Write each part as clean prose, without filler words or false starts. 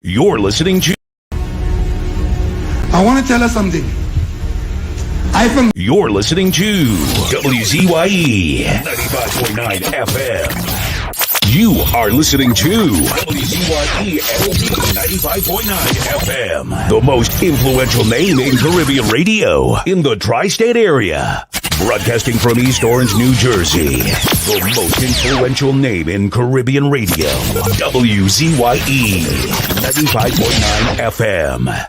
You're listening to. I want to tell her something. You're listening to WZYE 95.9 FM. You are listening to WZYE 95.9 FM, the most influential name in Caribbean radio in the tri-state area. Broadcasting from East Orange, New Jersey, the most influential name in Caribbean radio, WZYE 95.9 FM.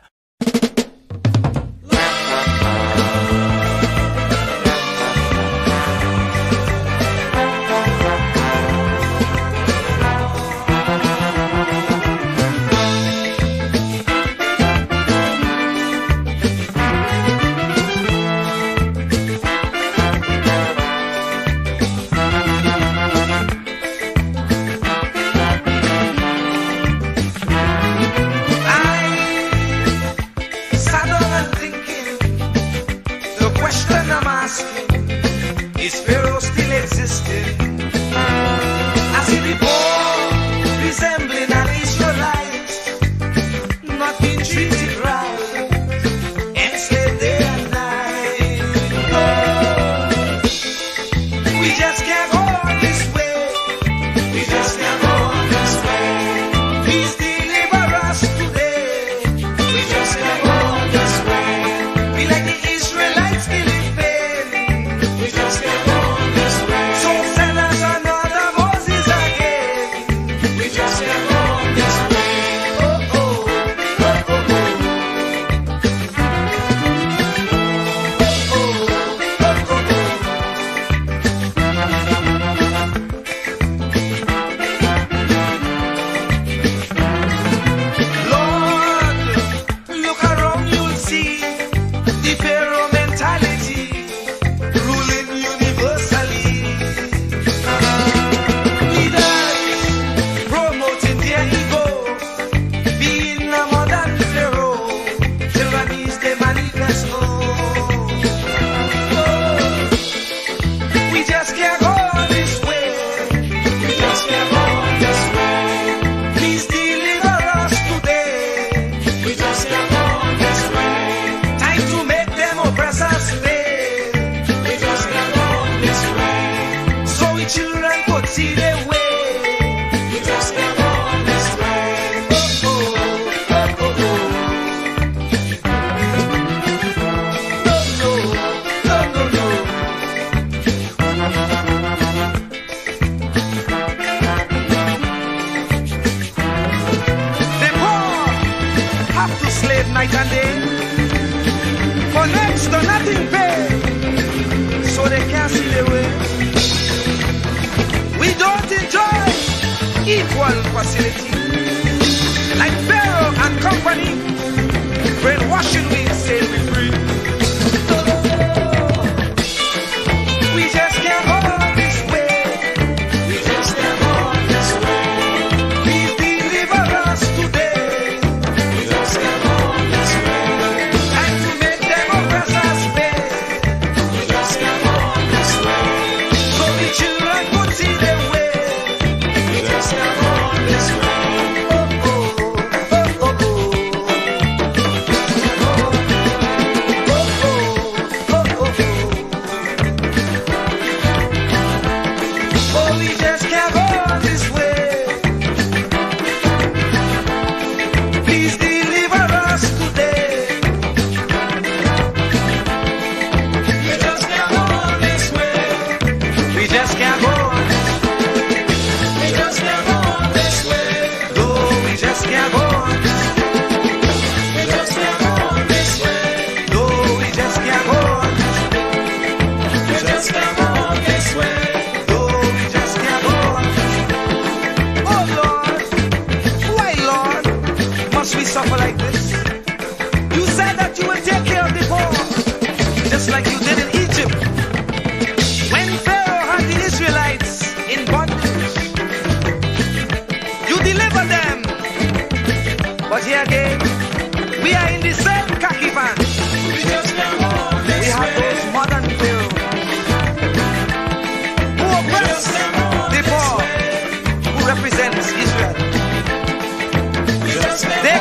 They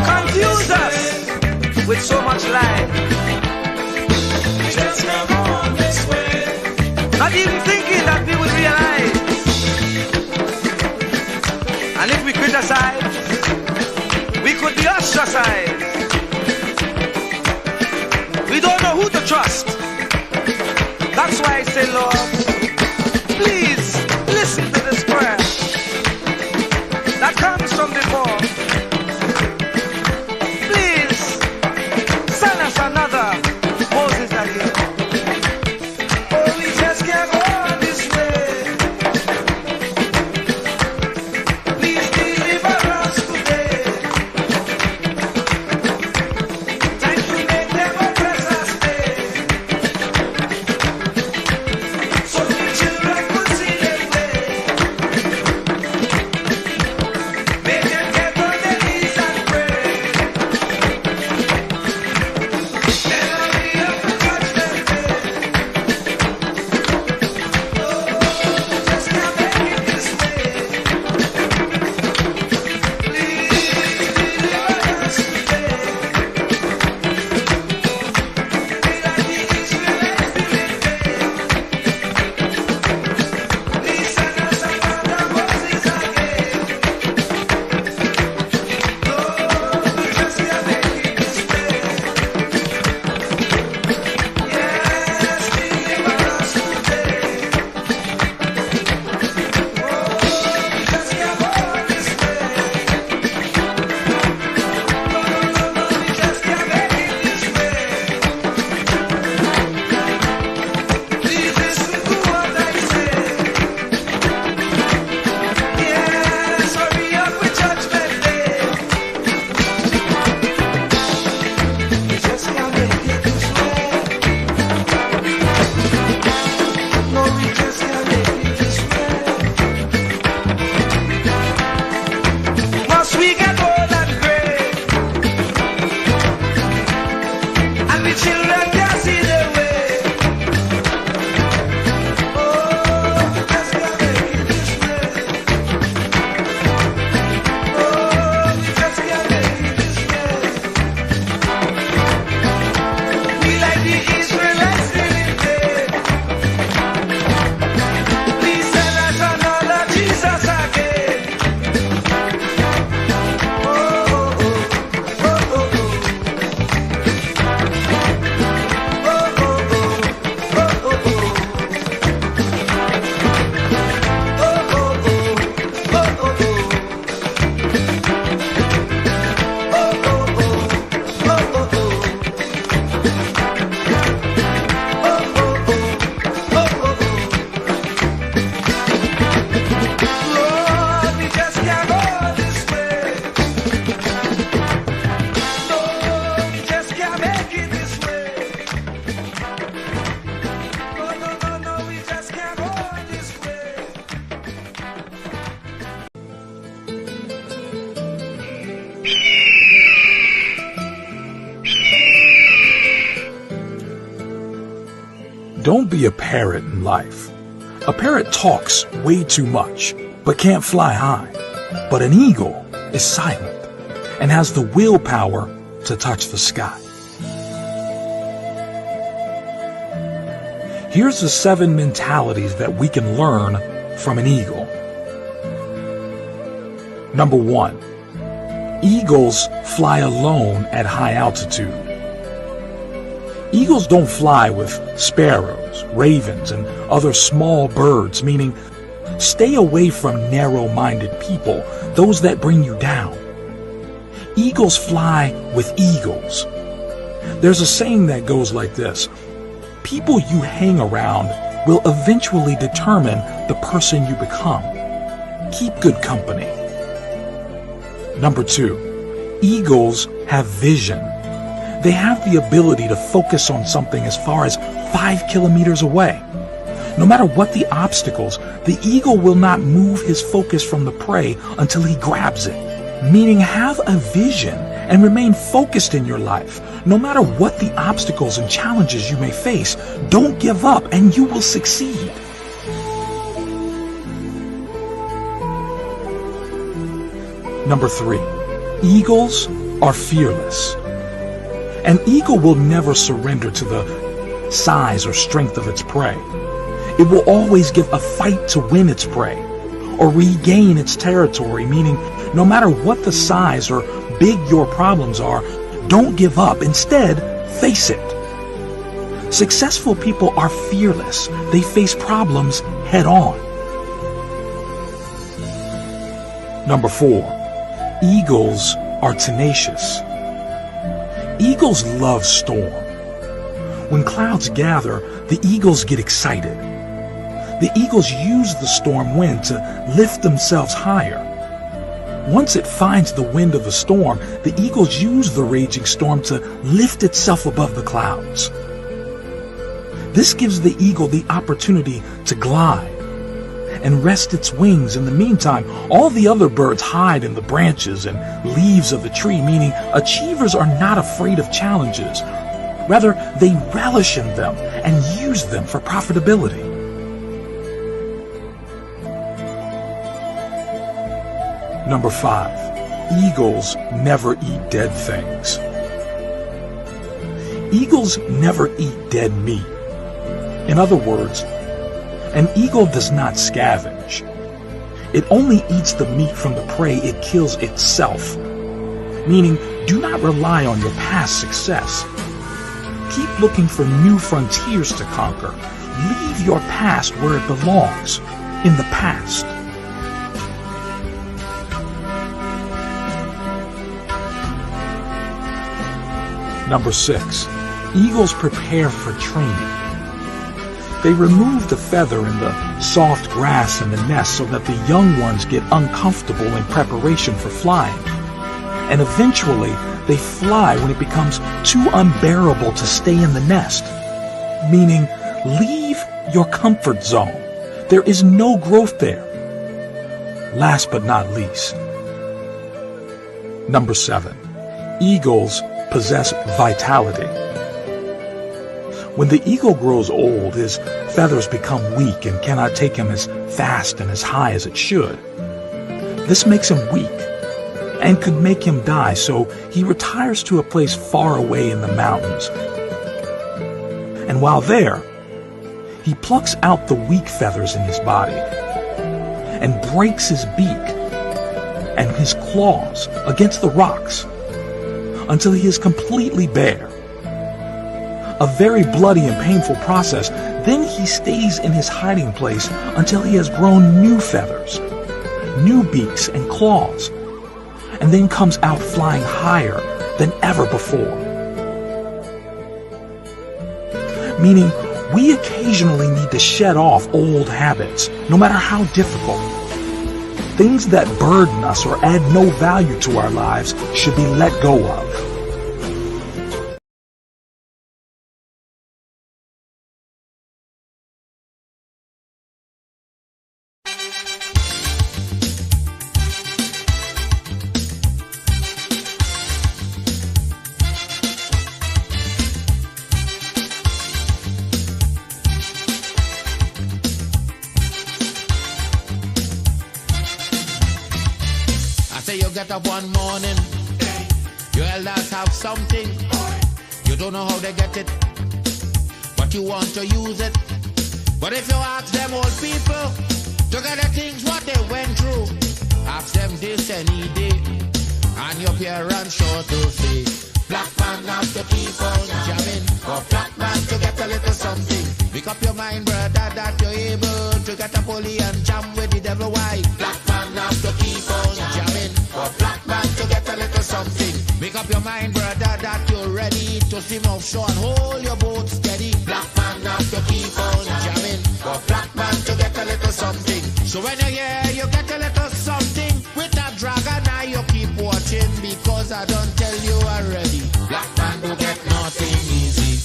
with so much life. Just come on this way. Not even thinking that we would realize. And if we criticize, we could be ostracized. We don't know who to trust. That's why I say, Lord, please listen to this prayer that comes from before. Please send us another Moses again. Oh, we just can't go on this way. Please deliver us today. Time to make them oppress us pay. So the children could see their way. Make them get on their knees and pray. Never be up to judgment day. Just can't make it this way. Please deliver us today. Be like the Israelites did in vain. Please send us another Moses again. Lord, we just can't make it this way. Yes, deliver us today. Oh, we just can't go this way. No, we just can't make it this way. Please listen to what I say. Yes, hurry up with judgment day. We just can't make it this way. No, we just can't make it this way. Must we get old and gray? And the children can't see their way. Oh, we just can't make it this way. Oh, we just can't make it this way. We like the Israelites did in vain. Please send us another Jesus again. Oh, oh, oh, oh, oh, oh. Oh, oh, oh, oh, oh, oh. Oh, oh, oh, oh, oh, oh. Lord, we just can't go this way. Lord, we just can't make it this way. No, no, no, no, we just can't go this way. Don't be a parrot in life. A parrot talks way too much, but can't fly high. But an eagle is silent and has the willpower to touch the sky. Here's the 7 mentalities that we can learn from an eagle. Number 1, eagles fly alone at high altitude. Eagles don't fly with sparrows, ravens, and other small birds, meaning stay away from narrow-minded people, those that bring you down. Eagles fly with eagles. There's a saying that goes like this: people you hang around will eventually determine the person you become. Keep good company. Number 2, eagles have vision. They have the ability to focus on something as far as 5 kilometers away. No matter what the obstacles, the eagle will not move his focus from the prey until he grabs it. Meaning, have a vision and remain focused in your life. No matter what the obstacles and challenges you may face, don't give up and you will succeed. Number 3, eagles are fearless. An eagle will never surrender to the size or strength of its prey. It will always give a fight to win its prey or regain its territory, meaning no matter what the size or big your problems are, don't give up. Instead, face it. Successful people are fearless. They face problems head on. Number 4, eagles are tenacious. Eagles love storm. When clouds gather, the eagles get excited. The eagles use the storm wind to lift themselves higher. Once it finds the wind of the storm, the eagles use the raging storm to lift itself above the clouds. This gives the eagle the opportunity to glide and rest its wings. In the meantime, all the other birds hide in the branches and leaves of the tree, meaning achievers are not afraid of challenges. Rather, they relish in them and use them for profitability. Number 5, eagles never eat dead things. Eagles never eat dead meat. In other words, an eagle does not scavenge. It only eats the meat from the prey it kills itself. Meaning, do not rely on your past success. Keep looking for new frontiers to conquer. Leave your past where it belongs, in the past. Number 6, eagles prepare for training. They remove the feather in the soft grass in the nest so that the young ones get uncomfortable in preparation for flying. And eventually, they fly when it becomes too unbearable to stay in the nest. Meaning, leave your comfort zone. There is no growth there. Last but not least, number 7, eagles possess vitality. When the eagle grows old, his feathers become weak and cannot take him as fast and as high as it should. This makes him weak and could make him die, so he retires to a place far away in the mountains. And while there, he plucks out the weak feathers in his body and breaks his beak and his claws against the rocks until he is completely bare. A very bloody and painful process. Then he stays in his hiding place until he has grown new feathers, new beaks and claws, and then comes out flying higher than ever before. Meaning, we occasionally need to shed off old habits, no matter how difficult. Things that burden us or add no value to our lives should be let go of. Get up one morning, your elders have something. You don't know how they get it, but you want to use it. But if you ask them old people to get the things what they went through, ask them this any day, and your parents sure to say, black man have to keep on jamming, for black man to get a little something. Make up your mind, brother, that you're able to get a pulley and jam with the devil. Why? Black man have to keep on jamming, for black man to get a little something. Make up your mind, brother, that you're ready to swim offshore and hold your boat steady. Black man have to keep on jamming, for black man to get a little something. So when you hear you get a little something with that dragon, now you keep watching, because I don't tell you already. Black man don't get nothing easy.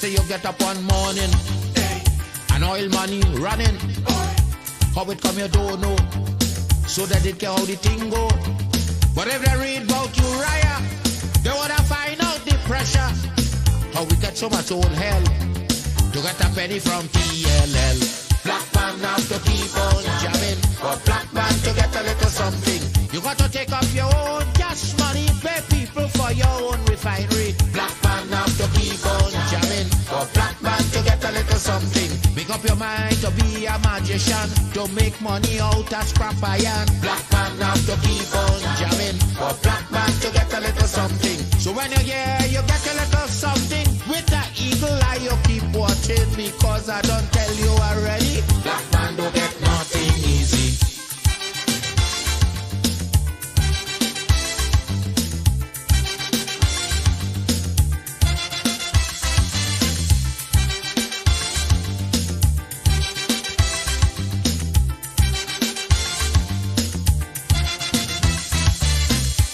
You get up one morning, and oil money running. How it come you don't know, so that it care how the thing go. But if they read about Uriah, they wanna find out the pressure. How we get so much old hell to get a penny from TLL. Black man have to keep on jamming, but black man to get a little something. You got to take up your own cash money, pay people for your own refinery. Black man have to keep on jamming, but black man to get a little something. Make up your mind to be a magician, to make money out of scrap iron. Black man have to keep on jamming, but black man to get a little something. So when you hear you get a little something, with that eagle eye you keep watching, because I don't tell you already, black man don't get nothing easy.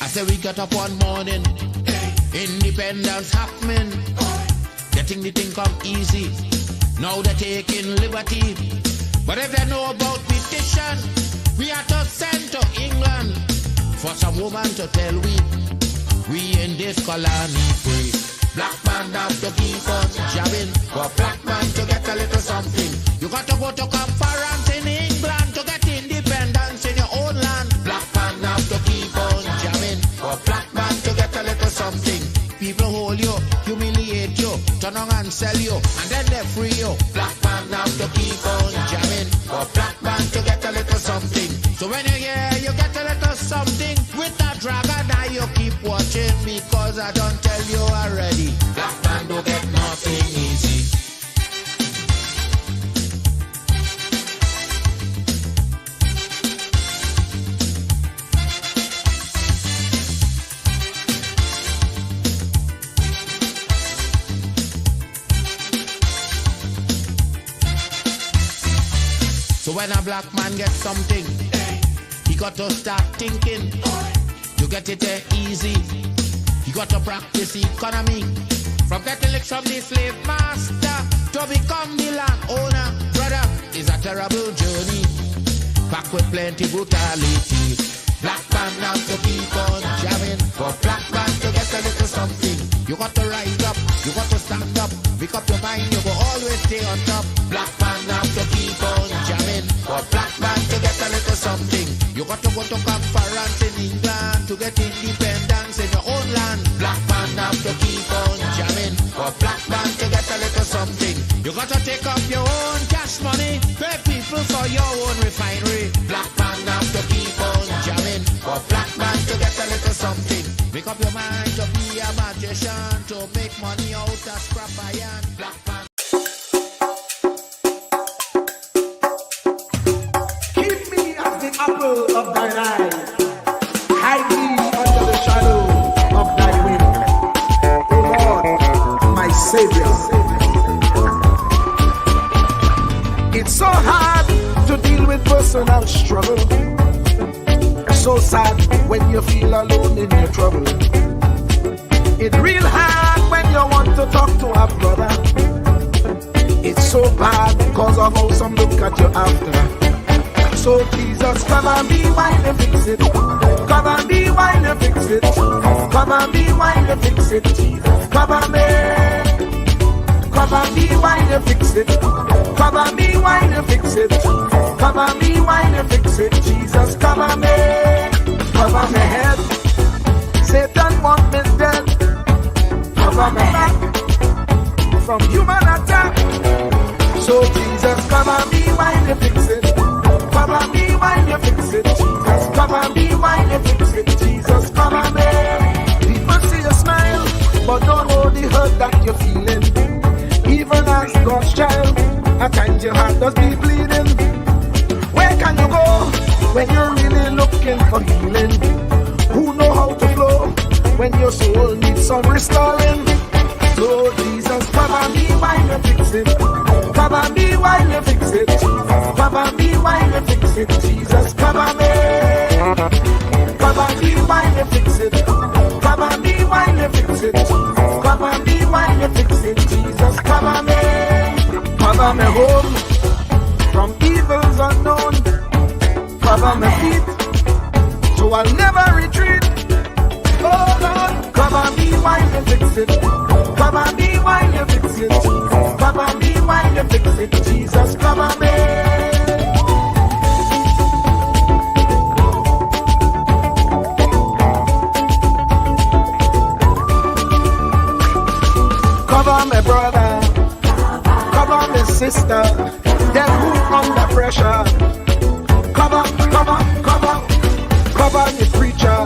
I say we got up one morning, independence happening, getting the thing come easy. Now they're taking liberty, but if they know about petition, we are to send to England for some woman to tell we in this colony free. Black man have to keep on jabbing, but black man to get a little something. You got to go to conference in England to get independence in your own land. Black man have to keep on jamming, but black man to get a little something. People hold you, humiliate you, turn on and sell you, and then they free you. Black man have to keep on jamming, but black man to get a little something. So when you hear you get a little something, with that dragon eye you keep watching, because I don't tell you already, black man don't get nothing easy. So when a black man gets something, he got to start thinking to get it there easy. He got to practice economy, from getting licks from the slave master to become the land owner. Brother, it's a terrible journey, packed with plenty brutality. Black man have to keep on jamming, for black man to get a little something. You got to rise up, you got to stand up, make up your mind, you will always stay on top. Black man have to keep on jamming, for black man to get a little something. You got to go to conference in England to get independence in your own land. Black man have to keep on jamming, for black man to get a little something. You got to take up your own cash money, pay people for your own refinery. Black man have to keep on jamming, for black man to get a little something. Make up your mind to be a magician, to make money out of scrap iron. Black man. Keep me as the apple of thine eye. Hide me under the shadow of thy wing. O Lord, my Savior. It's so hard to deal with personal struggle. So sad when you feel alone in your trouble. It's real hard when you want to talk to a brother. It's so bad because of how some look at you after. So Jesus, come and be while you fix it. Come and be while you fix it. Come and be while you fix it. Jesus, come and be. Come and be while you fix it. Come and be while you fix it. Come and be while you fix it. Jesus, come and be. Cover my head. Satan want me dead. Cover my back from human attack. So Jesus, come and be while you fix it. Come and be while you fix it. Jesus, come and be while you fix it. Jesus, come and be. People see you smile, but don't hold the hurt that you're feeling. Even as God's child, at times your heart does be bleeding. Where can you go when you're really looking for healing? Who know how to flow when your soul needs some restoring? So Jesus, come and be while you fix it. Come and be while you fix it. Come and be while you fix it. Jesus, come and be. Come and be while you fix it. Come and be while you fix it. Come and be while you fix it. Jesus, come and be. Cover me home from evils unknown. Cover my feet so I'll never retreat. fix it. Cover me while you fix it. Cover me while you fix it. Jesus, cover me. Cover me brother, cover me sister, them who under pressure. Cover, cover, cover, cover the preacher,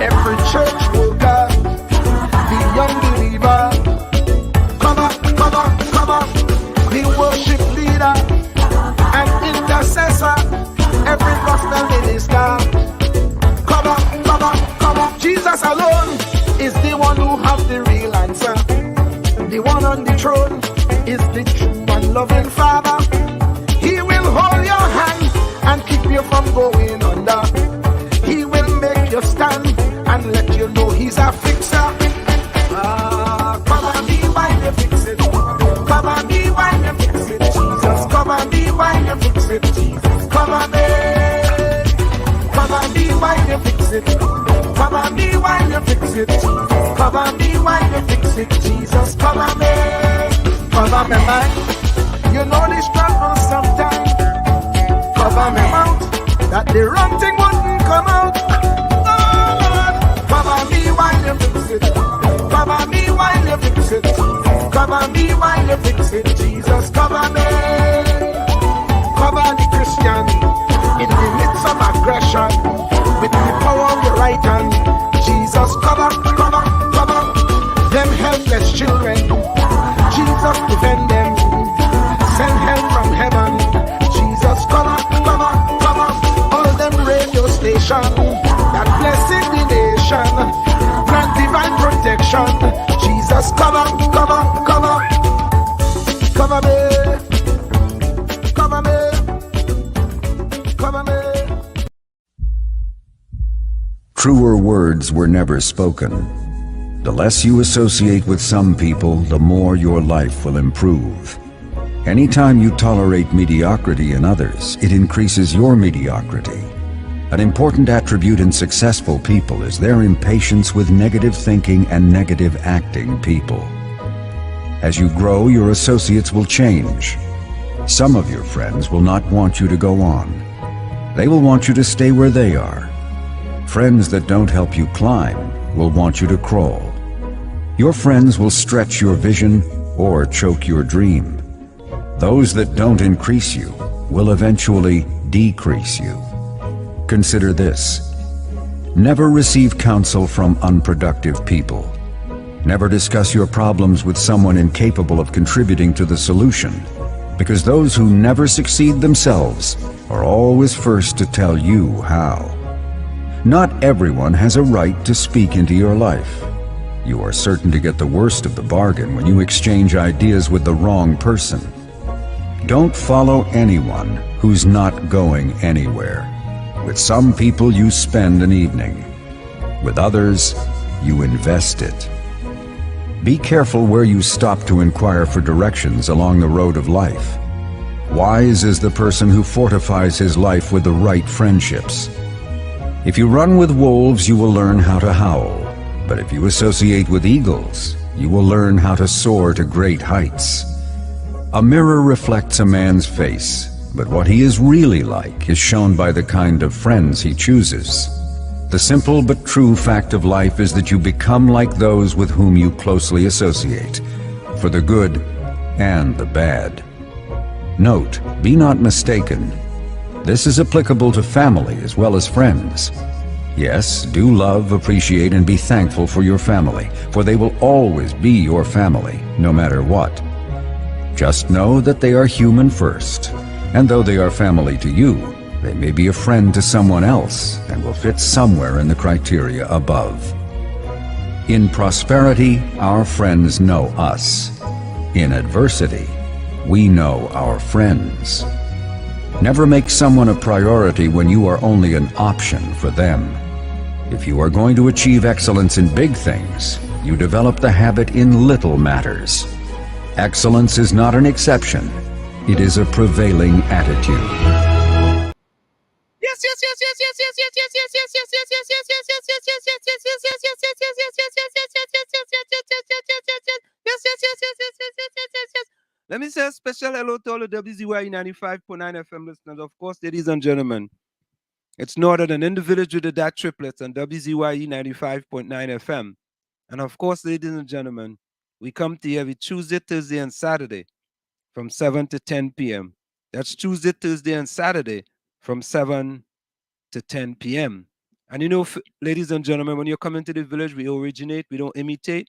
every church worker, the young believer. Cover, cover, cover, the worship leader and intercessor, every gospel minister. Cover, cover, cover. Jesus alone is the one who has the real answer. The one on the throne is the true and loving Father. He will hold your hand and keep you from going under. He will make you stand and let you know he's a fixer. Cover me while you fix it. Cover me while you fix it. Jesus, cover me while you fix it. Jesus, cover me. Cover me while you fix it. Cover me while you fix it. Cover me while you fix it. Jesus, cover me. Cover me mind. You know the struggle sometimes. Cover me mouth, that the wrong thing wouldn't come out. Oh Lord, cover me while you fix it. Cover me while you fix it. Cover me while you fix it. Jesus, cover me. Cover the Christian in the midst of aggression with the power of your right hand. Jesus, cover, cover, cover them helpless children. Jesus, defend them. Send help from heaven. Jesus, cover, cover, cover all them radio stations that blessing the nation. Grant divine protection. Jesus, cover, cover, cover. Cover me. Cover me. Cover me. Truer words were never spoken. The less you associate with some people, the more your life will improve. Anytime you tolerate mediocrity in others, it increases your mediocrity. An important attribute in successful people is their impatience with negative thinking and negative acting people. As you grow, your associates will change. Some of your friends will not want you to go on. They will want you to stay where they are. Friends that don't help you climb will want you to crawl. Your friends will stretch your vision or choke your dream. Those that don't increase you will eventually decrease you. Consider this. Never receive counsel from unproductive people. Never discuss your problems with someone incapable of contributing to the solution, because those who never succeed themselves are always first to tell you how. Not everyone has a right to speak into your life. You are certain to get the worst of the bargain when you exchange ideas with the wrong person. Don't follow anyone who's not going anywhere. With some people you spend an evening. With others, you invest it. Be careful where you stop to inquire for directions along the road of life. Wise is the person who fortifies his life with the right friendships. If you run with wolves, you will learn how to howl. But if you associate with eagles, you will learn how to soar to great heights. A mirror reflects a man's face, but what he is really like is shown by the kind of friends he chooses. The simple but true fact of life is that you become like those with whom you closely associate, for the good and the bad. Note, be not mistaken. This is applicable to family as well as friends. Yes, do love, appreciate, and be thankful for your family, for they will always be your family, no matter what. Just know that they are human first, and though they are family to you, they may be a friend to someone else and will fit somewhere in the criteria above. In prosperity, our friends know us. In adversity, we know our friends. Never make someone a priority when you are only an option for them. If you are going to achieve excellence in big things, you develop the habit in little matters. Excellence is not an exception. It is a prevailing attitude. Yes, yes, yes, yes, yes, yes, yes, yes, yes, yes, yes, Let me say a special hello to all the WZYE 95.9 FM listeners. Of course, ladies and gentlemen, it's no other than in the village with the DAT Triplets on WZYE 95.9 FM. And of course, ladies and gentlemen, we come to you every Tuesday, Thursday, and Saturday from 7 to 10 p.m. That's Tuesday, Thursday, and Saturday from 7 to 10 p.m. And you know, ladies and gentlemen, when you come into the village, we originate, we don't imitate.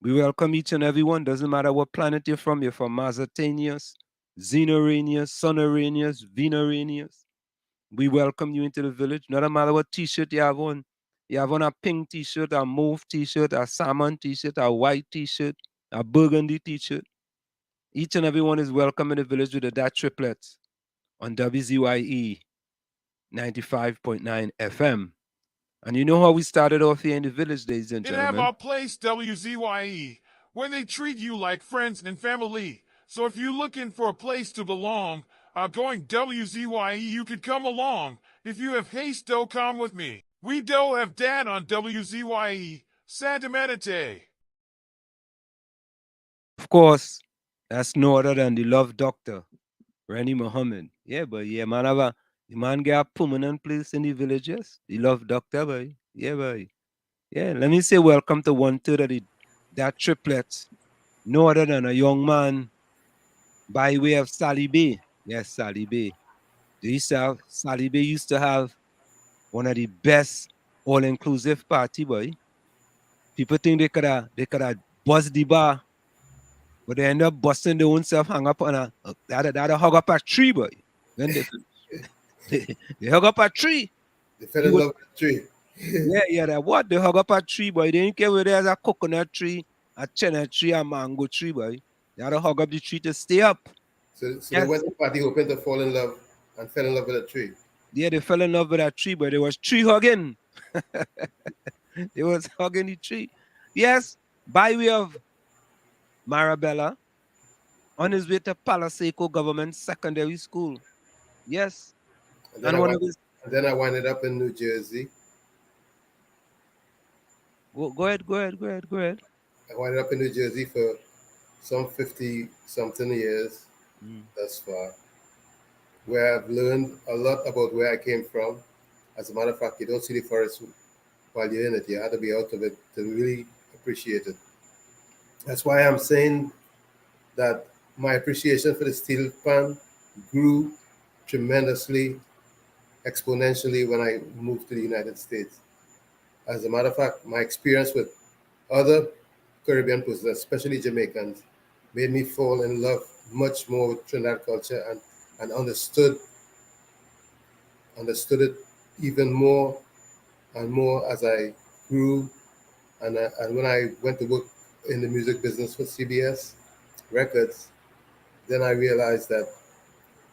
We welcome each and every one. Doesn't matter what planet you're from Mazatanius, Xenoranius, Sonaranius, Venaranius. We welcome you into the village. No matter what t-shirt you have on. You have on a pink t-shirt, a mauve t-shirt, a salmon t-shirt, a white t-shirt, a burgundy t-shirt. Each and every one is welcome in the village with the DAT Triplets on WZYE 95.9 FM. And you know how we started off here in the village, ladies and It have gentlemen? our place, WZYE, where they treat you like friends and family. So if you're looking for a place to belong, going WZYE, you could come along. If you have haste, come with me. We do have DAT on WZYE, Santa Medite. Of course, that's no other than the love doctor, Rennie Muhammad. Yeah, but yeah, man, the man get a permanent place in the villages. The love doctor, boy. Yeah, boy. Yeah, let me say welcome to 1/3 of that triplets. No other than a young man by way of Sally Bay. Yes, Sally Bay. Sally Bay used to have one of the best all-inclusive party, boy. People think they could have buzzed the bar, but they end up busting their own self, hang up on that hug up a tree, boy. Then they hug up a tree. They fell in love with the tree. Yeah, that what? They hug up a tree, boy. They didn't care whether there's a coconut tree, a chestnut tree, a mango tree, boy. They had to hug up the tree to stay up. So Yes. they went to party hoping to fall in love and fell in love with a tree. Yeah, they fell in love with that tree, but they was tree hugging. They was hugging the tree. Yes, by way of Marabella, on his way to Palaseco Government Secondary School. Yes. And then, I winded up in New Jersey. Go ahead. I winded up in New Jersey for some 50-something years thus far, where I've learned a lot about where I came from. As a matter of fact, you don't see the forest while you're in it. You have to be out of it to really appreciate it. That's why I'm saying that my appreciation for the steel pan grew tremendously, exponentially when I moved to the United States. As a matter of fact, my experience with other Caribbean persons, especially Jamaicans, made me fall in love much more with Trinidad culture and understood it even more and more as I grew. And when I went to work in the music business for CBS Records, then I realized that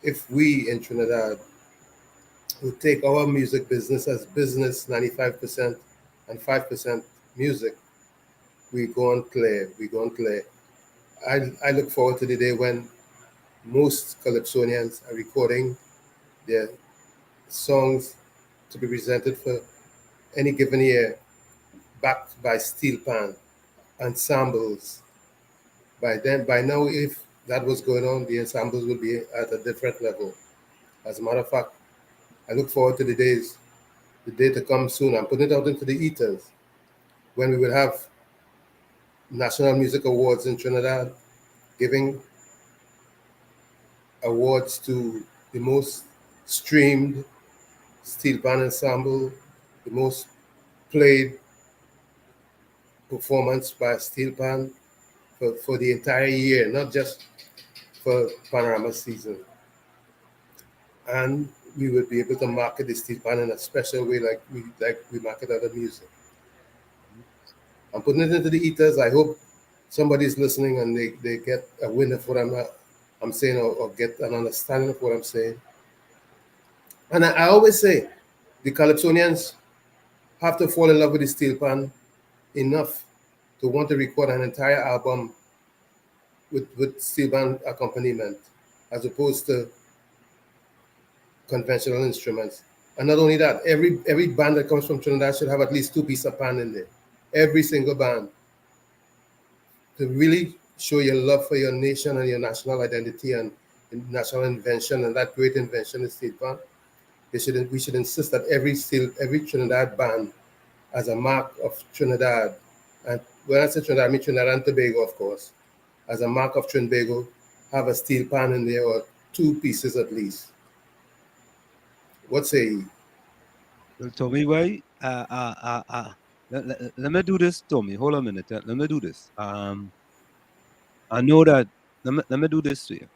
if we in Trinidad would take our music business as business 95% and 5% music, we go on clear. I look forward to the day when most Calypsonians are recording their songs to be presented for any given year, backed by steel pan ensembles. By now, if that was going on, the ensembles would be at a different level. As a matter of fact, I look forward to the day to come soon. I'm putting it out into the ethers when we will have National Music Awards in Trinidad, giving awards to the most streamed steel pan ensemble, the most played performance by a steel pan for the entire year, not just for Panorama season. And we will be able to market the steel pan in a special way like we market other music. I'm putting it into the ethers. I hope somebody's listening and they get a wind of what I'm saying or get an understanding of what I'm saying. And I always say the Calypsonians have to fall in love with the steel pan enough to want to record an entire album with steel band accompaniment as opposed to conventional instruments. And not only that, every band that comes from Trinidad should have at least 2 pieces of pan in there. Every single band. To really show your love for your nation and your national identity and national invention, and that great invention is steel pan. We should insist that every Trinidad band as a mark of Trinidad, and when I say Trinidad, I mean Trinidad and Tobago, of course, as a mark of Trinbago, have a steel pan in there or 2 pieces at least. What say you? Well, Tommy, why? Let me do this, Tommy. Hold on a minute. Let me do this. I know that. Let me do this to you.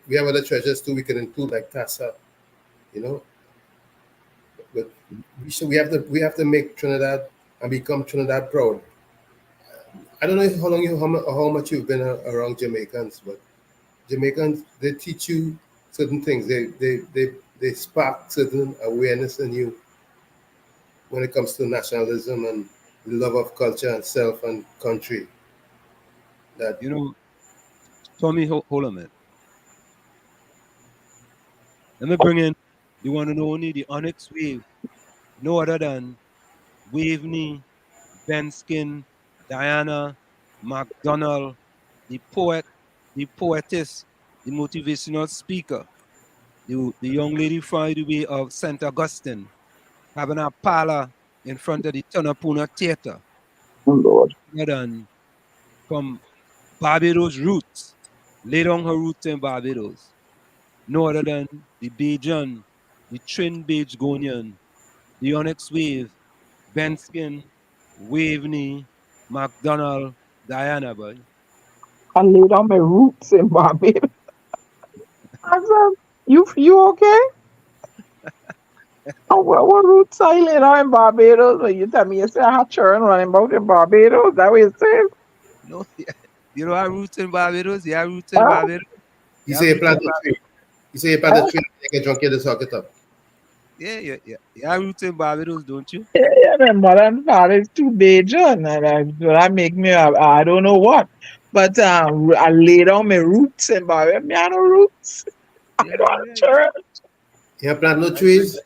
We have other treasures too. We can include like Tassa, you know. But we have to make Trinidad and become Trinidad proud. I don't know how much you've been around Jamaicans, but Jamaicans, they teach you certain things. They spark certain awareness in you when it comes to nationalism and the love of culture and self and country. That Tommy, hold on a minute. Let me bring in the one and only, the Onyx Wave, no other than Waveney, Benskin, Diana, MacDonald, the poet, the poetess, the motivational speaker, the young lady from the way of St. Augustine, having a parlor in front of the Tunapuna Theater. Oh, Lord. And from Barbados roots, laid on her roots in Barbados. No other than the Bajan, the Trin Bagonian, the Onyx Wave, Benskin, Waveney, MacDonald, Diana, boy. I laid on my roots in Barbados. I said, you okay? Oh, what roots I laid on in Barbados? When you tell me you say I had children running about in Barbados, that what you say? No, you know, I roots in Barbados. Yeah, roots in Barbados. You say you plant a tree. You say you plant a tree and you get drunk, you just hook it up. Yeah. Yeah, roots in Barbados, don't you? Yeah, my mother and father is too Bajan, and that make me, I don't know what. But I laid on my roots in Barbados. Me, I no roots. I don't have children. You have plant no trees?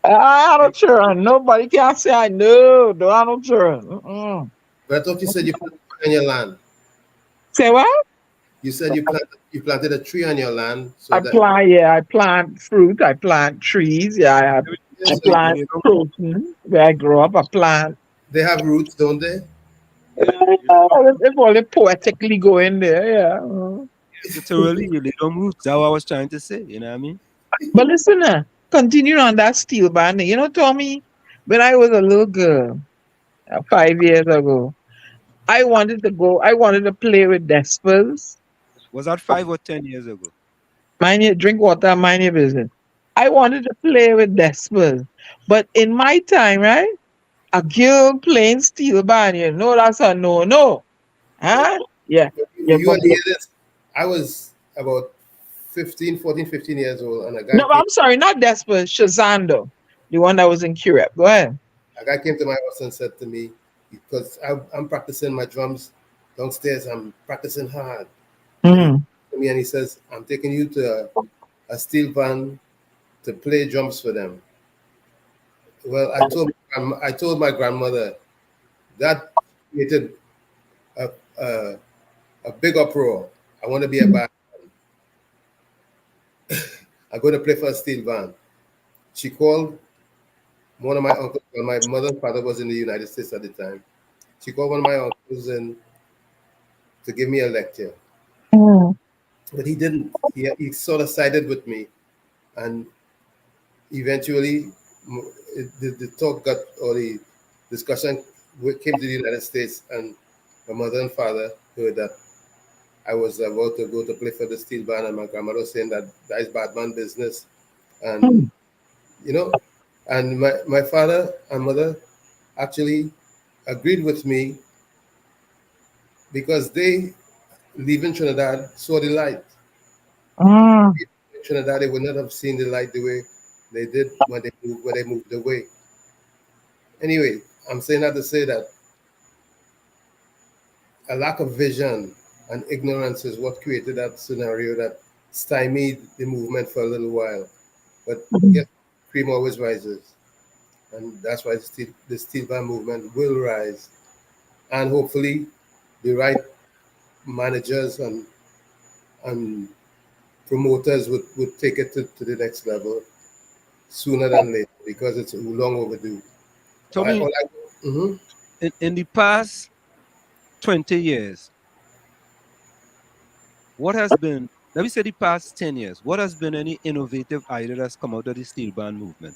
I don't children. Nobody can say I know. Don't have no children. But I thought you said you planted a tree on your land. Say what? You said you planted a tree on your land. So I plant fruit, I plant trees, I plant protein. Where I grow up, I plant. They have roots, don't they? If only poetically go in there, yeah. Literally, you lay on roots. That's what I was trying to say, you know what I mean? But listen, continue on that steel band. You know, Tommy, when I was a little girl, 5 years ago, I wanted to play with Despers. Was that 5 or 10 years ago? Drink water, mind your business. I wanted to play with Despers. But in my time, right, a girl playing steel band, you know, that's a no. Huh? Yeah. I was about 14, 15 years old, and a guy. No, I'm sorry, not Despers, Shazando, the one that was in Curep. Go ahead. A guy came to my house and said to me, because I'm practicing my drums downstairs, I'm practicing hard. Mm-hmm. And he says, I'm taking you to a steel band to play drums for them. Well, I told my grandmother that created a big uproar. I want to be a band. I'm going to play for a steel band. She called one of my uncles. Well, my mother and father was in the United States at the time. She called one of my uncles in to give me a lecture. Mm. But he didn't. He sort of sided with me. And eventually, the talk got, or the discussion came to the United States, and my mother and father heard that I was about to go to play for the steel band, and my grandmother was saying that is bad man business. And, you know, And my father and mother actually agreed with me because they, leaving Trinidad, saw the light. Mm. In Trinidad, they would not have seen the light the way they did when they moved away. Anyway, I'm saying that to say that a lack of vision and ignorance is what created that scenario that stymied the movement for a little while. But guess cream always rises, and that's why the steel band movement will rise, and hopefully the right managers and promoters would take it to the next level sooner than later because it's long overdue. Tommy, Mhm. in the past 20 years, what has been, let me say the past 10 years, what has been any innovative idea that's come out of the steel band movement?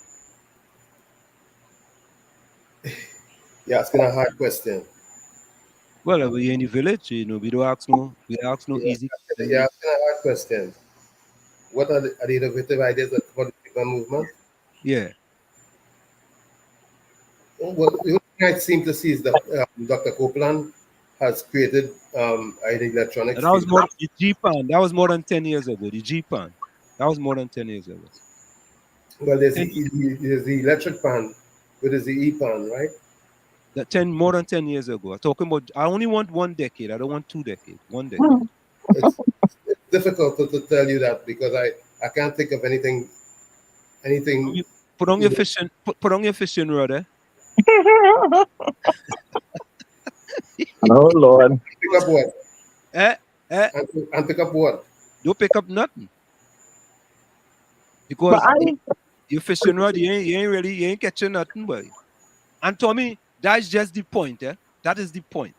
You're asking a hard question. Well, we're in the village, you know, we don't ask no easy You're questions. asking a hard question. What are the innovative ideas that come out of the steel band movement? Yeah. Well, the only thing I seem to see is that Dr. Copeland has created an electronic And that was steel. more the G pan. That was more than 10 years ago. The G pan. That was more than 10 years ago. Well, 10, there's the electric pan, but there's the e-pan, right? that 10 more than 10 years ago. I'm talking about I only want 1 decade. I don't want 2 decades. 1 decade. It's difficult to tell you that because I can't think of anything. Put on You your know, fishing put on your fishing rod, eh? Oh Lord. pick up what Eh? Eh? and pick up what. Don't pick up nothing. But Because I your fishing rod, you ain't catching nothing, boy. And Tommy, that's just the point, eh? That is the point.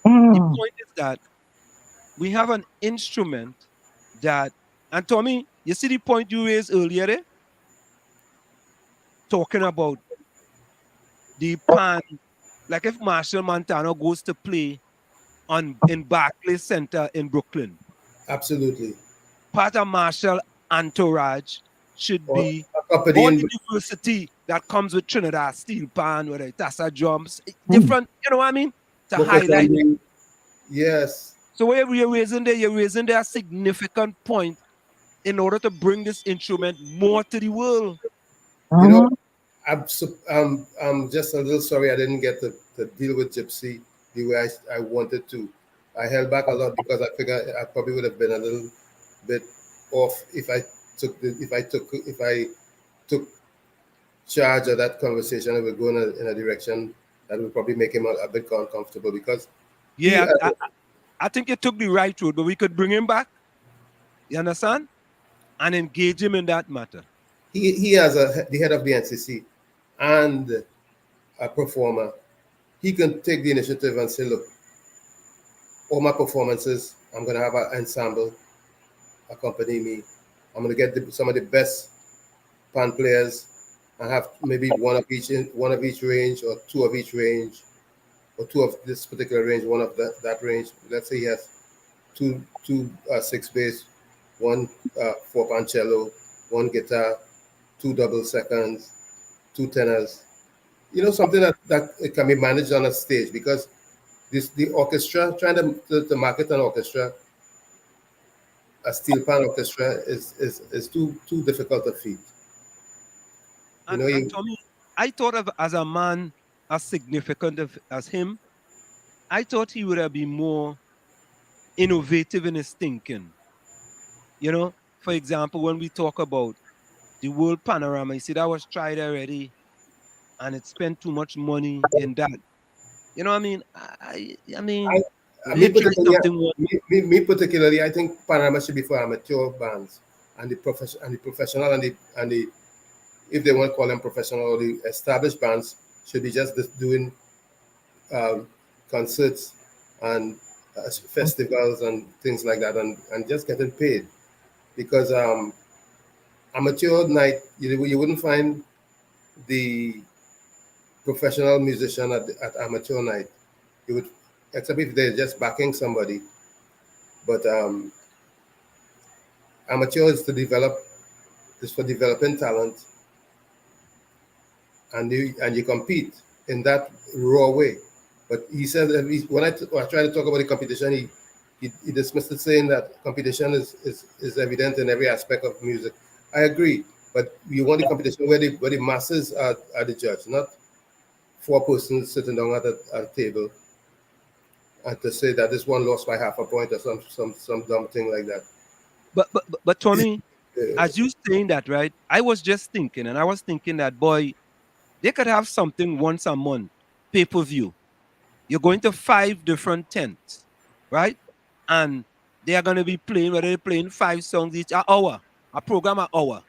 The mm, point is that we have an instrument that, and Tommy, you see the point you raised earlier, eh? Talking about the pan, like if Marshall Montano goes to play on in Barclays Center in Brooklyn, Absolutely. part of Marshall entourage should Or be all accompanying. the diversity that comes with Trinidad steel pan, whether it's Tassa drums, mm, different, you know what I mean? To highlight it. Percussion. Yes. So where you're raising there a significant point in order to bring this instrument more to the world. You know, mhm. I'm just a little sorry I didn't get to deal with Gypsy the way I wanted to. I held back a lot because I figured I probably would have been a little bit off if I took charge of that conversation and we're going in a direction that would probably make him a bit uncomfortable because he Yeah, I think you took the right road, but we could bring him back, you understand? And engage him in that matter. he has the head of the NCC and a performer. He can take the initiative and say, look, all my performances, I'm going to have an ensemble accompany me. I'm going to get some of the best pan players and have maybe one of each range or two of each range or two of this particular range, one of that range. Let's say he has two six bass, one four pan cello, one guitar, two double seconds, two tenors. You know, something that it can be managed on a stage because the orchestra trying to market an orchestra, a steel pan orchestra is too difficult a feat. You know, And you Tommy, I thought of as a man as significant as him, I thought he would have been more innovative in his thinking. You know, for example, when we talk about the world panorama, you see that was tried already and it spent too much money in that. You know what I mean? I I, mean, me they try particularly, something one. me particularly, I think Panama should be for amateur bands and the professional and the if they want to call them professional or the established bands should be just doing um, concerts and festivals and things like that and just getting paid because amateur night you wouldn't find the professional musician at amateur night. You would, except if they're just backing somebody. But amateur is for developing talent and you compete in that raw way. But he said that when I try to talk about the competition, he dismissed it, saying that competition is evident in every aspect of music. I agree, but you want the competition where the masses are the judge, not four persons sitting down at a table and to say that this one lost by half a point or some dumb thing like that. But Tommy, Uh, as you saying that, right? I was just thinking, and I was thinking that boy, they could have something once a month, pay-per-view. You're going to five different tents, right? And they are going to be playing, whether they're playing five songs each an hour, a program an hour.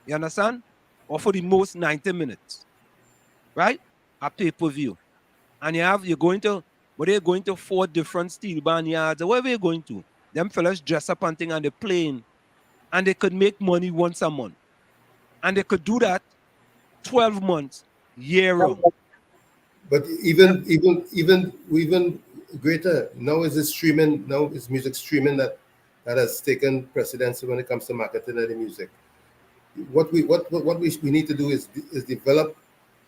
You understand? Or for the most 90 minutes, right? A pay-per-view. And you're going to, whether you're going to four different steel band yards or wherever you're going to, them fellas dress up and thing and they're playing and they could make money once a month. And they could do that 12 months, year round. but even greater now is the streaming. Now is music streaming that has taken precedence when it comes to marketing of the music. What we need to do is develop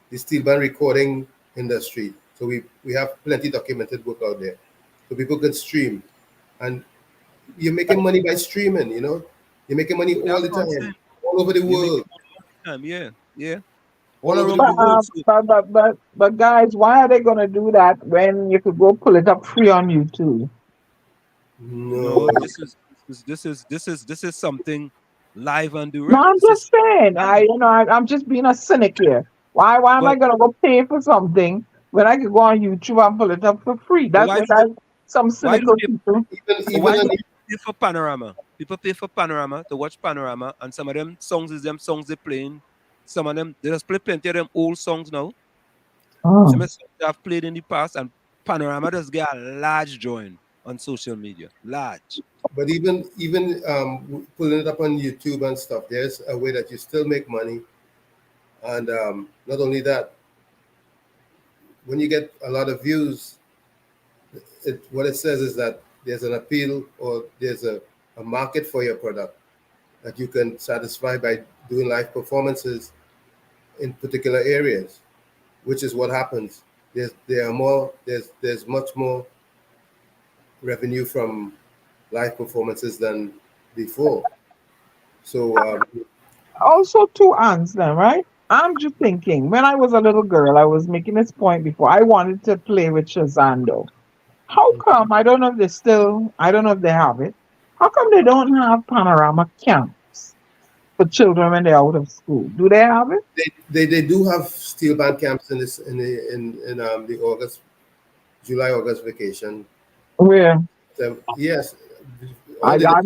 the steel band recording industry. So we have plenty documented work out there, so people can stream, and you're making money by streaming. You're making money all That's the what I'm saying. time, all over the You make world, time, yeah, yeah. all All over the around But, the world. world. So guys, why are they gonna do that when you could go pull it up free on YouTube? no, No, this is something live and No, direct. I'm This is just saying. I'm just being a cynic here. Why am I but gonna go pay for something when I could go on YouTube and pull it up for free? but That's what some why do cynical people people. even but why even do on people pay for Panorama? People pay for Panorama to watch Panorama, and some of them songs is them songs they playing. Some of them they just play plenty of them old songs now. Some Oh. of the songs they have played in the past, and Panorama just get a large join on social media. Large. but even pulling it up on YouTube and stuff, there's a way that you still make money, and not only that, when you get a lot of views, what it says is that there's an appeal or there's a market for your product that you can satisfy by doing live performances in particular areas, which is what happens. There's much more revenue from live performances than before. So Also, two ants then, right? I'm just thinking. When I was a little girl, I was making this point before. I wanted to play with Shazando. How come? I don't know if they still. I don't know if they have it. How come they don't have panorama camps for children when they're out of school? Do they have it? they do have steel band camps in this in the July August vacation. Where Yes, all I, the I've, different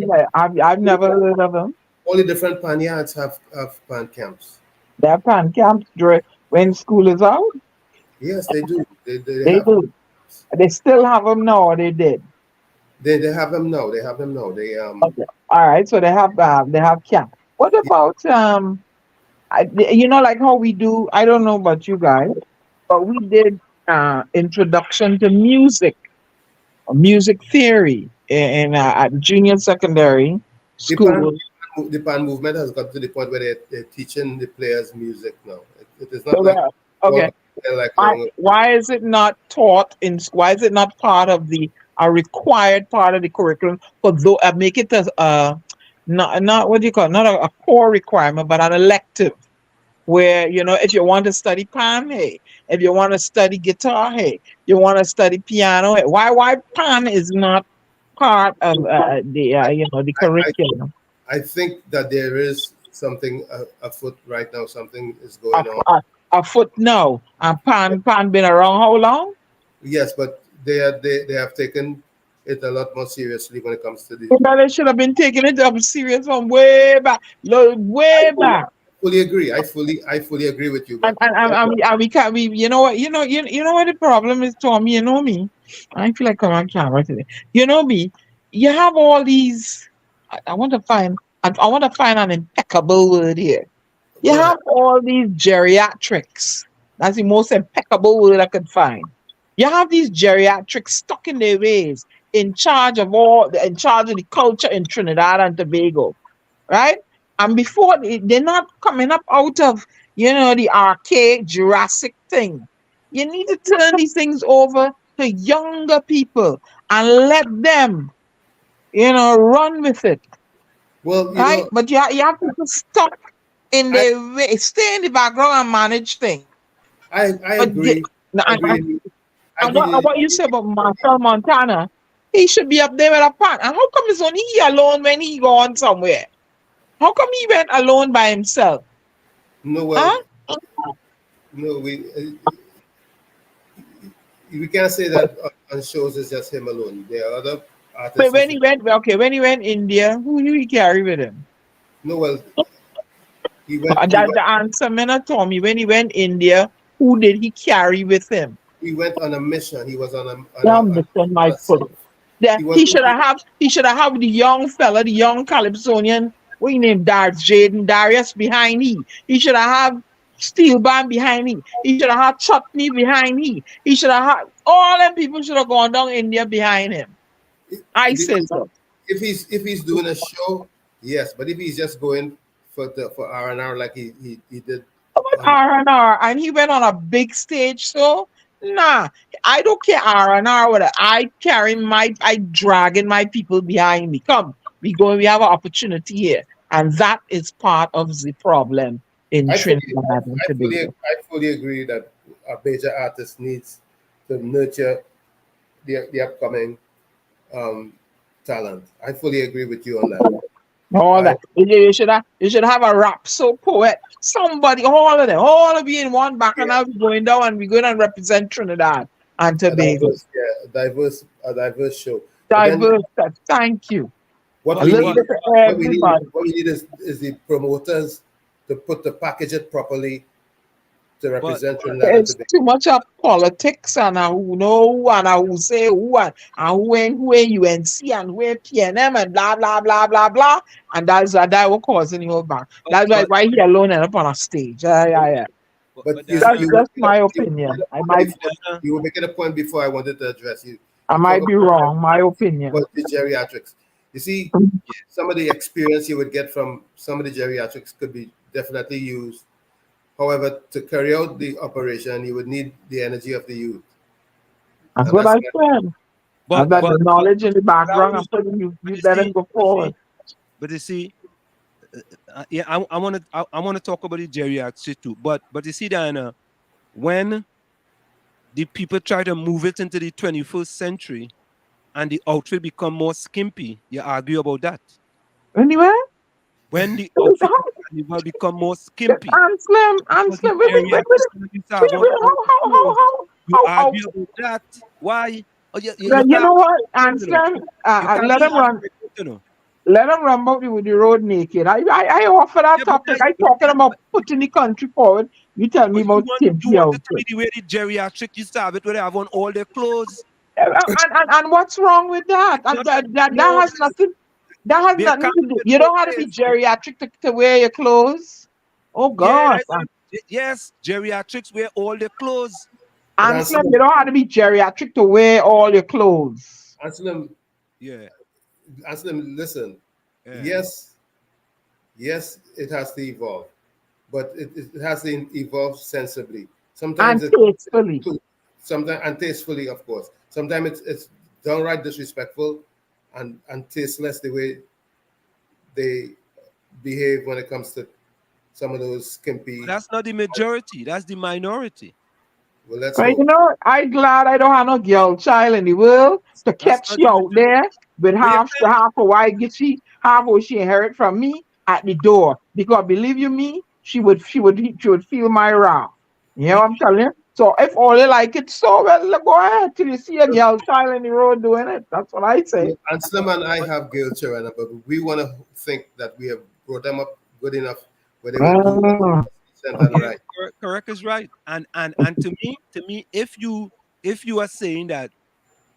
ne- I've never heard of them. all the different panyards have band camps. They have pan camps during when school is out. Yes, they do. They They have do. They still have them now, or they did. they have them now. They have them now. Okay. All right. So they have camp. What about like how we do? I don't know about you guys, but we did introduction to music, music theory at junior secondary the pan school. the pan movement has got to the point where they're teaching the players music now. It is not So like okay. like Why, long. why is it not taught in? Why is it not part of the a required part of the curriculum for though make it as not what do you call it? Not a core requirement, but an elective where if you want to study pan, hey, if you want to study guitar, hey, you want to study piano, hey. Why pan is not part of the I, curriculum? I think that there is something afoot right now. Something is A, going on. a foot no, and pan been around how long? Yes, but they have taken it a lot more seriously when it comes to the. Well, they should have been taking it up serious from way back, way back. Fully agree. I fully agree with you. But And we can't. You know what? You know what the problem is, Tommy. You know me. I feel like I'm on camera today. You know me. You have all these. I want to find. I want to find an impeccable word here. You go ahead. have all these geriatrics. That's the most impeccable word I could find. You have these geriatrics stuck in their ways, in charge of the culture in Trinidad and Tobago, right? And before they're not coming up out of, the archaic Jurassic thing. You need to turn these things over to younger people and let them, run with it. Well, Right? But you have to stop in I the way, stay in the background and manage things. I But agree. and, I agree. I and what, agree. and what you say about Marcel Montana, he should be up there with a partner. And how come it's only he alone when he gone somewhere? How come he went alone by himself? No, well, Huh? no, we can't say that on shows it's just him alone. There are other But artists. when he went, okay, when he went India, who did he carry with him? No, well, he went. He That's went. the answer, man, Tommy. When he went India, who did he carry with him? He went on a mission. He was on Damn, Mr. on My a foot. Yeah, he was. he should have the young fella, the young Calypsonian, what he named Jaden Darius behind he should have Steel Band behind he should have had Chutney behind he should have had all them people should have gone down India behind him. I say so. If he's doing a show, yes. But if he's just going for R&R like he did on R&R, and he went on a big stage, so nah, I don't care R&R with it. I dragging my people behind me. Come, we have an opportunity here, and that is part of the problem in I fully, Trinidad and Tobago. I fully agree that a major artist needs to nurture the upcoming um, talent. I fully agree with you on that. All I that you should have a rap so poet, somebody, all of you in one back, and yeah, now we're going down and we're going and represent Trinidad and Tobago. a diverse show. But then Diverse. Thank you. what A we little need, bit of everybody. what we need is the promoters to package it properly to But represent Trinidad and There's Tobago. too much of politics and who know who and who say who and who in UNC and who in PNM and blah blah blah blah blah, and that will causing you back. but That's but why he alone end up on a stage. Yeah. But That's Diana, just my opinion. Diana, you were making a point before I wanted to address you. I You talk might be wrong. My opinion. about the geriatrics. You see, some of the experience you would get from some of the geriatrics could be definitely used. However, to carry out the operation, you would need the energy of the youth, That's and what I that's said. I've got the knowledge in the background. I'm telling you, you let him go forward. but you see, yeah, I want to talk about the geriatrics too. But you see, Diana, when the people try to move it into the 21st century and the outfit become more skimpy, you argue about that. Anyway, When the outfit will become more skimpy, Anslim, because the wait, geriatrics used to have on you how, argue about that. Why? Oh, you well, you can't. know what, You know. Anslim, You can't let be him run. arguing, you know. Let him run out with the road naked. I offer that Yeah, topic. I talking about putting the country forward. You tell me but about you skimpy want it to be outfit. the way the geriatric used to have it, where they have on all their clothes. And what's wrong with that? It's not That no, has nothing. That has be a nothing to do. compliment You both don't have to be ways. geriatric to wear your clothes. Oh Yeah, God, yes, geriatrics wear all their clothes. but Anslim, you don't have to be geriatric to wear all your clothes. Anselm, Yeah, listen. yeah. Yes, it has to evolve, but it has to evolve sensibly. And Sometimes tastefully. sometimes and tastefully, of course. Sometimes it's downright disrespectful and tasteless the way they behave when it comes to some of those skimpy. But that's not the majority. That's the minority. Well, let's But you hope. know, I'm glad I don't have no girl child in the world to That's catch not you the out majority. there with But you half of why get she half what she inherit from me at the door. Because believe you me, she would feel my wrath. You know we what I'm telling you? So if all you like it so well, look, go ahead till you see a girl child in the road doing it. That's what I say. Anselm and I have girl children, but we want to think that we have brought them up good enough where they will do Ah. what's decent and yeah, right. correct is right. And to me, if you are saying that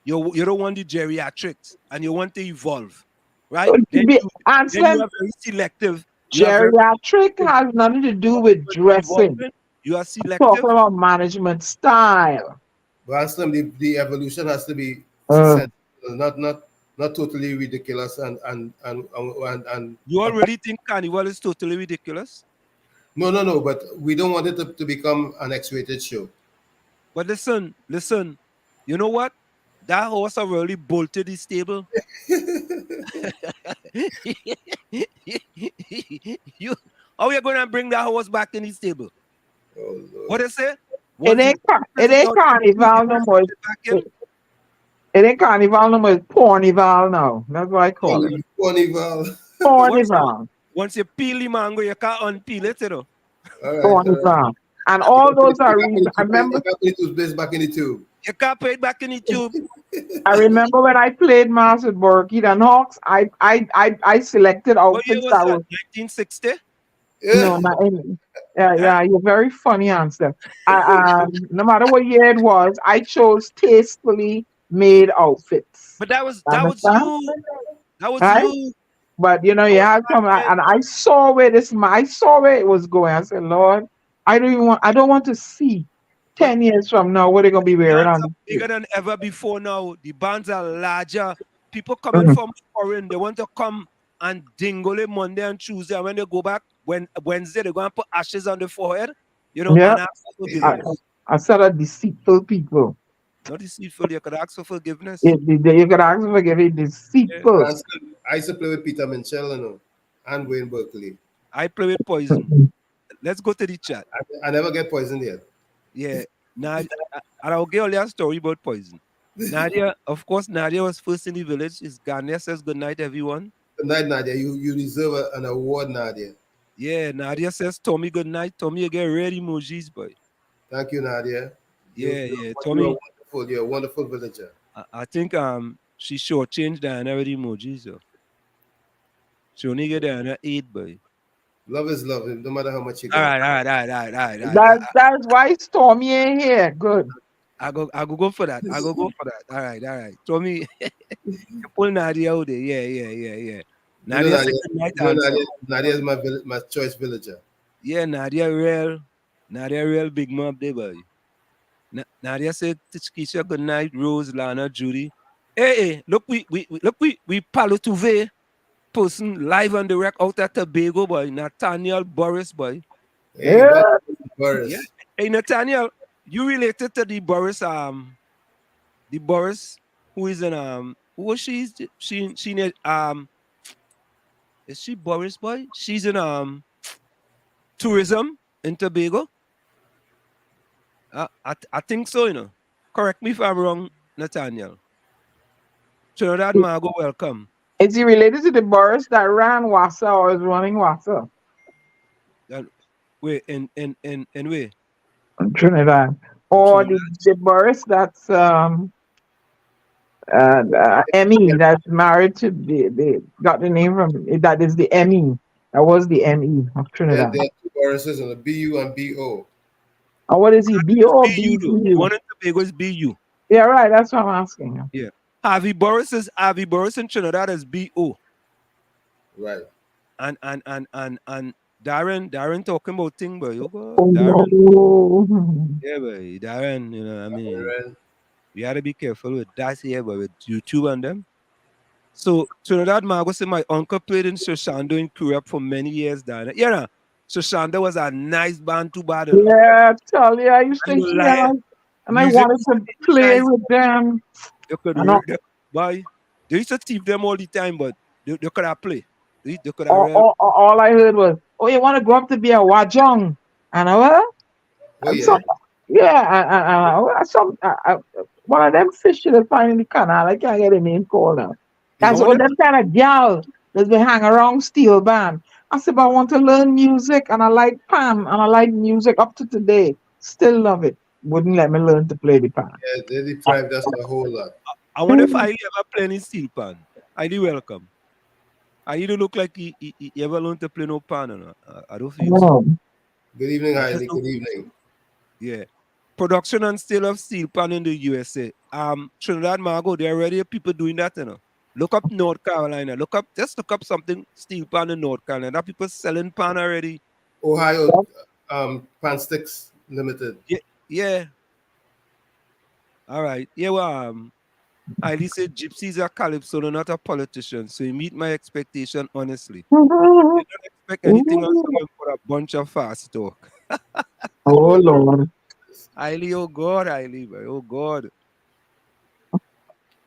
you don't want the geriatrics and you want to evolve, right? Then you Answer, are very selective. You are very geriatric has nothing to do with dressing. evolving. You are Talking selective. about management style. But Anselm, the evolution has to be Uh, sensible, not not totally ridiculous and You already think Carnival is totally ridiculous? no, but we don't want it to become an X-rated show. But listen, you know what? That horse have really bolted his stable. You, how you gonna bring that horse back in his stable? Oh, What they say? It ain't carnival no more. It ain't carnival no more. It's pornival now. That's what I call it. Carnival. Once you peel the mango, you can't unpeel it, you know. All right. And all those are recent. I remember. Back in the tube. You can't put it back in the tube. I remember when I played Mass with Burkett and Hawks, I selected outfits was that that? were 1960? no, not any. Yeah, you're very funny answer. No matter what year it was, I chose tastefully made outfits. But that was Understand? you. That was Right? you. But you had some, and I saw where I saw where it was going. I said, Lord, I don't want to see 10 years from now what they're gonna be wearing Bands on. are bigger than ever before now. The bands are larger. People coming from foreign, they want to come and dingle it Monday and Tuesday. And when they go back, Wednesday, they're going to put ashes on the forehead. And ask for forgiveness. I said a deceitful people. Not deceitful, you could ask for forgiveness. You could ask for forgiveness. Deceitful. Yeah. I used to play with Peter Minchell, and Wayne Berkeley. I play with Poison. Let's go to the chat. I never get poisoned yet. Yeah. Nadia, and I'll give you a story about Poison. Nadia, of course, Nadia was first in the village. Gania says good night, everyone. Good night, Nadia. You deserve an award, Nadia. Yeah, Nadia says Tommy good night. Tommy, you get red emojis, boy. Thank you, Nadia. Yeah. Tommy, you're a wonderful villager. I think she shortchanged Diana with emojis. So. She only get Diana 8, boy. Love is love, no matter how much you get. All right. That's why Stormy ain't here. Good. I go for that. All right. Tommy, you pull Nadia out there. Yeah. Nadia, Nadia is my choice villager. Yeah, Nadia real big mom there, boy. Nadia said, Keisha, good night, Rose, Lana, Judy. Hey, look, we Palo Tuve person live on the wreck out at Tobago, boy. Nathaniel Boris, boy. Hey, Boris. Yeah. Hey, Nathaniel, you related to the Boris who is in who was she? She is she Boris, boy? She's in tourism in Tobago. I think so, Correct me if I'm wrong, Nathaniel. Trinidad Margo, welcome. Is he related to the Boris that ran Wassa or is running Wassa? Wait, in where? In Trinidad. Or the Boris that's Emmy that's married to the got the name from that is the Emmy. That was the ME of Trinidad. There are two Borises on the BU and BO. Oh, what is he? BO or BU? One in Tobago is BU. Yeah, right. That's what I'm asking. Yeah. Harvey Boris in Trinidad is BO. Right. And Darren talking about thing, boy. Darren. Yeah, boy. Darren, Darren. We gotta be careful with that here, but with YouTube and them. So Trinidad Margo said my uncle played in Shoshando in Korea for many years, Darren. Yeah, Shoshando was a nice band too bad. Yeah, tell you, I used to hear and I wanted to play with them. You could work them, boy. They used to teach them all the time, but they could have play. They could have all I heard was, oh, you want to go up to be a Wajong? And I one of them fish should have found in the canal. I can't get a name called now. That's all them kind of gal that's been hang around steel band. I said, but I want to learn music and I like pan and I like music up to today. Still love it. Wouldn't let me learn to play the pan. Yeah, they deprived us a whole lot. I wonder if I ever play any steel pan. I'd welcome. I don't look like he ever learned to play no pan or not. I don't feel so. Good evening, Heidi. Good evening. Yeah. Production and sale of steel pan in the USA. Trinidad Margo, there are already people doing that, Look up North Carolina. Look up something steel pan in North Carolina. People selling pan already. Ohio Pan Sticks Limited. Yeah. All right. Yeah, well, Hailey said gypsies are calypso, no, not a politician. So you meet my expectation honestly. I don't expect anything else from him for a bunch of fast talk. Oh Lord. Hailey, oh God, Hailey, boy, oh God.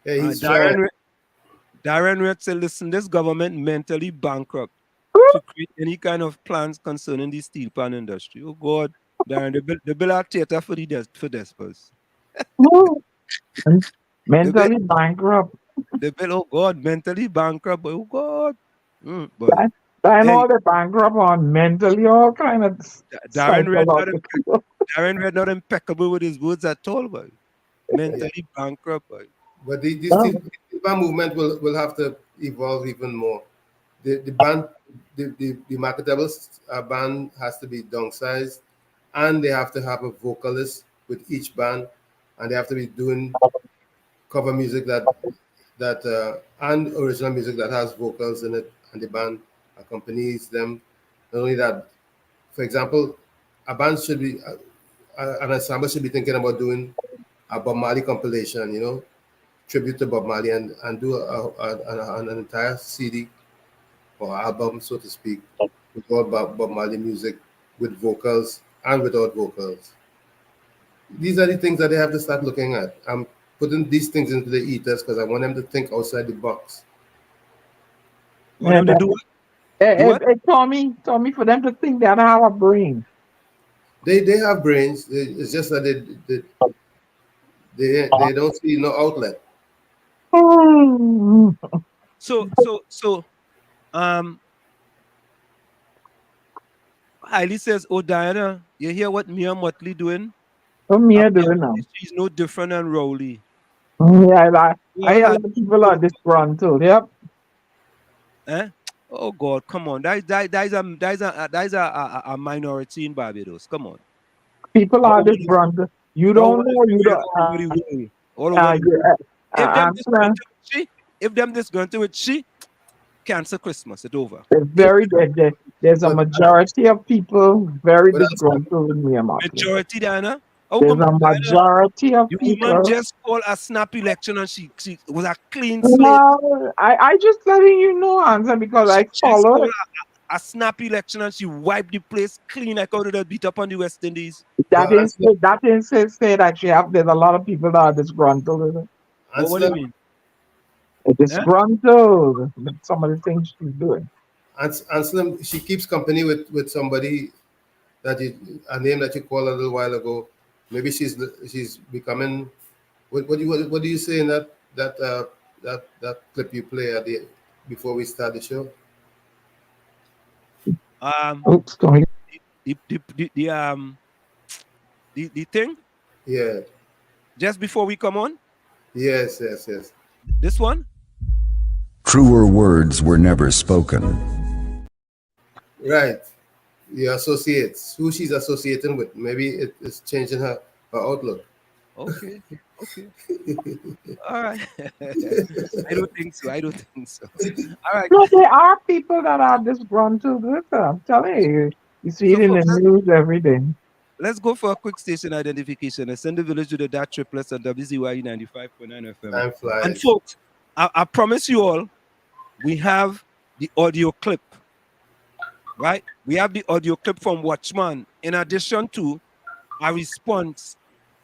Yeah, he's trying. Darren Red said, listen, this government mentally bankrupt to create any kind of plans concerning the steel pan industry. Oh God, Darren, they build a theater for for Despers. Mentally bankrupt. They build, oh God, mentally bankrupt. Oh God. But I hey, know they're bankrupt on mentally, all kind of Darren Red psychological. not impeccable with his words at all, boy. Mentally bankrupt, boy. But this steel pan movement will have to evolve even more. The band, the marketable band has to be downsized, and they have to have a vocalist with each band, and they have to be doing cover music and original music that has vocals in it, and the band accompanies them. Not only that, for example, a band should be an ensemble should be thinking about doing a Bob Marley compilation, tribute to Bob Marley, and do an entire CD or album, so to speak, with all Bob Marley music, with vocals and without vocals. These are the things that they have to start looking at. I'm putting these things into the ethers because I want them to think outside the box. Want them to do what? Tommy, for them to think they don't have a brain. They have brains. It's just that they don't see no outlet. So Hailey says, oh Diana, you hear what Mia Motley doing? What Mia doing now? She's no different than Rowley. Yeah, I hear a lot of people are disgruntled. Yep. Oh God, come on. That is a minority in Barbados. Come on. People are disgruntled. You don't know. You don't. All over. If them disgruntled with she, cancel Christmas. It's over. There's a majority of people very disgruntled with Mia Motley. Majority, Diana. There's a majority of people. The woman just called a snap election and she was a clean slate. No, I just letting you know, answer, because I follow a snap election and she wiped the place clean like how they beat up on the West Indies. That didn't say that there's a lot of people that are disgruntled with it. What do you mean? Disgruntled with some of the things she's doing. And Slim, she keeps company with somebody a name that you called a little while ago. Maybe she's becoming. What do you say in that clip you play before we start the show? The thing. Yeah. Just before we come on. Yes. This one. Truer words were never spoken. Right. The associates, who she's associating with. Maybe it's changing her outlook. Okay. All right. I don't think so. All right. No, there are people that are disgruntled with her. I'm telling you. You see it in the news every day. Let's go for a quick station identification. I send the village to the DAT Triplets on WZYE 95.9 FM. And folks, I promise you all, we have the audio clip. Right? We have the audio clip from Watchman, in addition to a response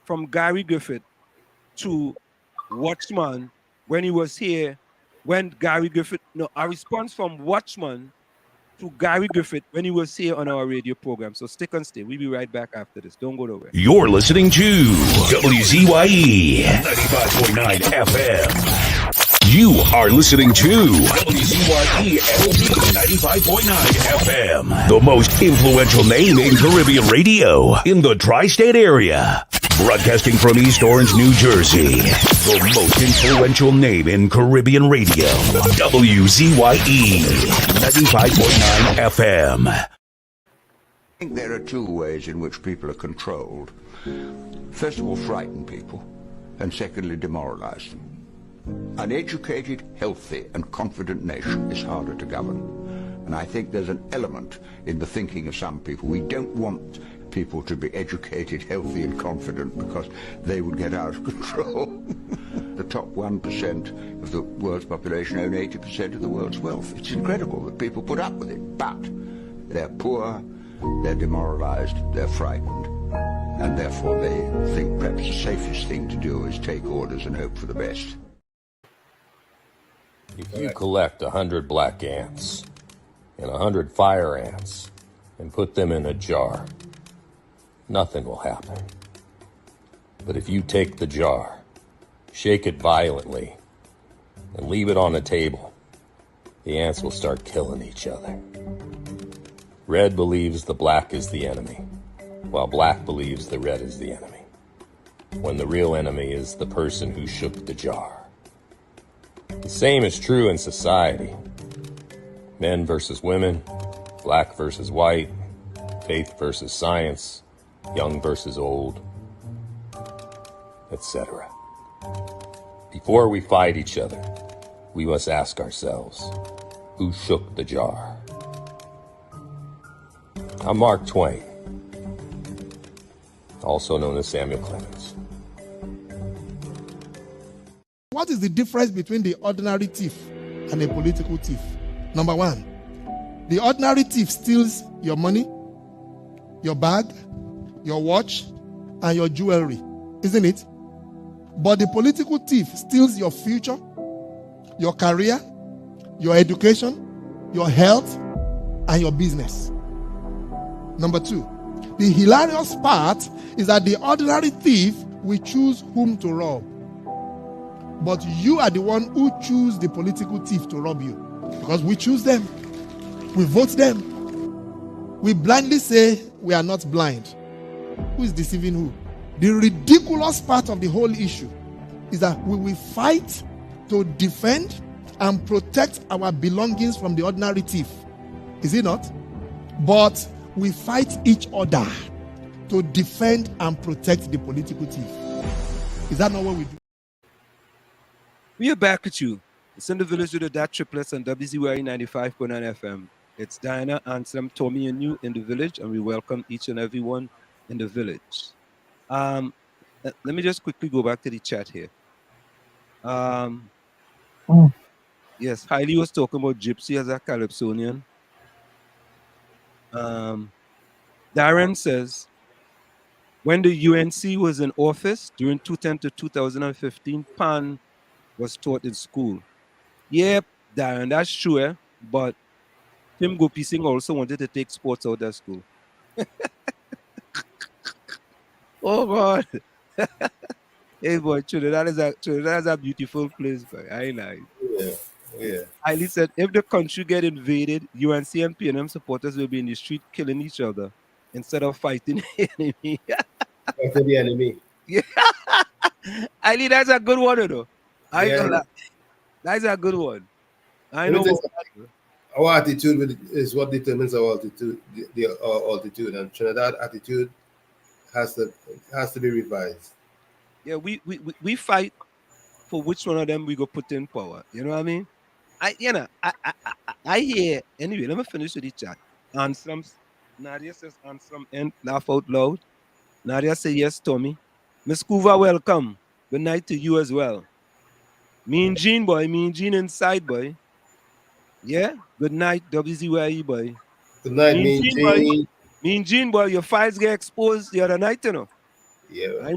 from Gary Griffith to Watchman when he was here, a response from Watchman to Gary Griffith when he was here on our radio program. So stick and stay. We'll be right back after this. Don't go nowhere. You're listening to WZYE 95.9 FM. You are listening to WZYE 95.9 FM, the most influential name in Caribbean radio in the tri-state area. Broadcasting from East Orange, New Jersey, the most influential name in Caribbean radio, WZYE 95.9 FM. I think there are two ways in which people are controlled. First of all, frighten people, and secondly, demoralize them. An educated, healthy, and confident nation is harder to govern. And I think there's an element in the thinking of some people. We don't want people to be educated, healthy and confident because they would get out of control. The top 1% of the world's population own 80% of the world's wealth. It's incredible that people put up with it, but they're poor, they're demoralized, they're frightened, and therefore they think perhaps the safest thing to do is take orders and hope for the best. If you collect 100 black ants and 100 fire ants and put them in a jar, nothing will happen. But if you take the jar, shake it violently, and leave it on a table, the ants will start killing each other. Red believes the black is the enemy, while black believes the red is the enemy, when the real enemy is the person who shook the jar. The same is true in society. Men versus women, black versus white, faith versus science, young versus old, etc. Before we fight each other, we must ask ourselves, who shook the jar? I'm Mark Twain, also known as Samuel Clemens. What is the difference between the ordinary thief and a political thief? Number one, the ordinary thief steals your money, your bag, your watch, and your jewelry, isn't it? But the political thief steals your future, your career, your education, your health, and your business. Number two, the hilarious part is that the ordinary thief will choose whom to rob. But you are the one who choose the political thief to rob you. Because we choose them. We vote them. We blindly say we are not blind. Who is deceiving who? The ridiculous part of the whole issue is that we will fight to defend and protect our belongings from the ordinary thief. Is it not? But we fight each other to defend and protect the political thief. Is that not what we do? We are back with you. It's in the village with the DAT Triplets on WZYE 95.9 FM. It's Diana, Anselm, Tommy, and you in the village, and we welcome each and every one in the village. Let me just quickly go back to the chat here. Yes, Hailey was talking about Gypsy as a Calypsonian. Darren says, when the UNC was in office during 2010 to 2015, Pan was taught in school. Yep, Darren, that's true, but Tim Gopi Singh also wanted to take sports out of school. Oh, God. Hey, boy, Trinidad is a beautiful place, boy. I know. Yeah. Hailey said, if the country get invaded, UNC and PNM supporters will be in the street killing each other instead of fighting the enemy. Fighting the enemy. Yeah. Hailey, that's a good one, though. That's a good one. I know. Our attitude is what determines our altitude, our altitude, and Trinidad attitude has to be revised. Yeah, we fight for which one of them we go put in power. You know what I mean? I hear anyway. Let me finish with the chat. Nadia says Anselm and laugh out loud. Nadia say yes, Tommy. Miss Kuva, welcome. Good night to you as well. Mean Gene boy, Mean Gene inside boy. Yeah, good night, WZYE boy. Good night, Mean Gene. Mean Gene boy, your files get exposed the other night, you know. Yeah. I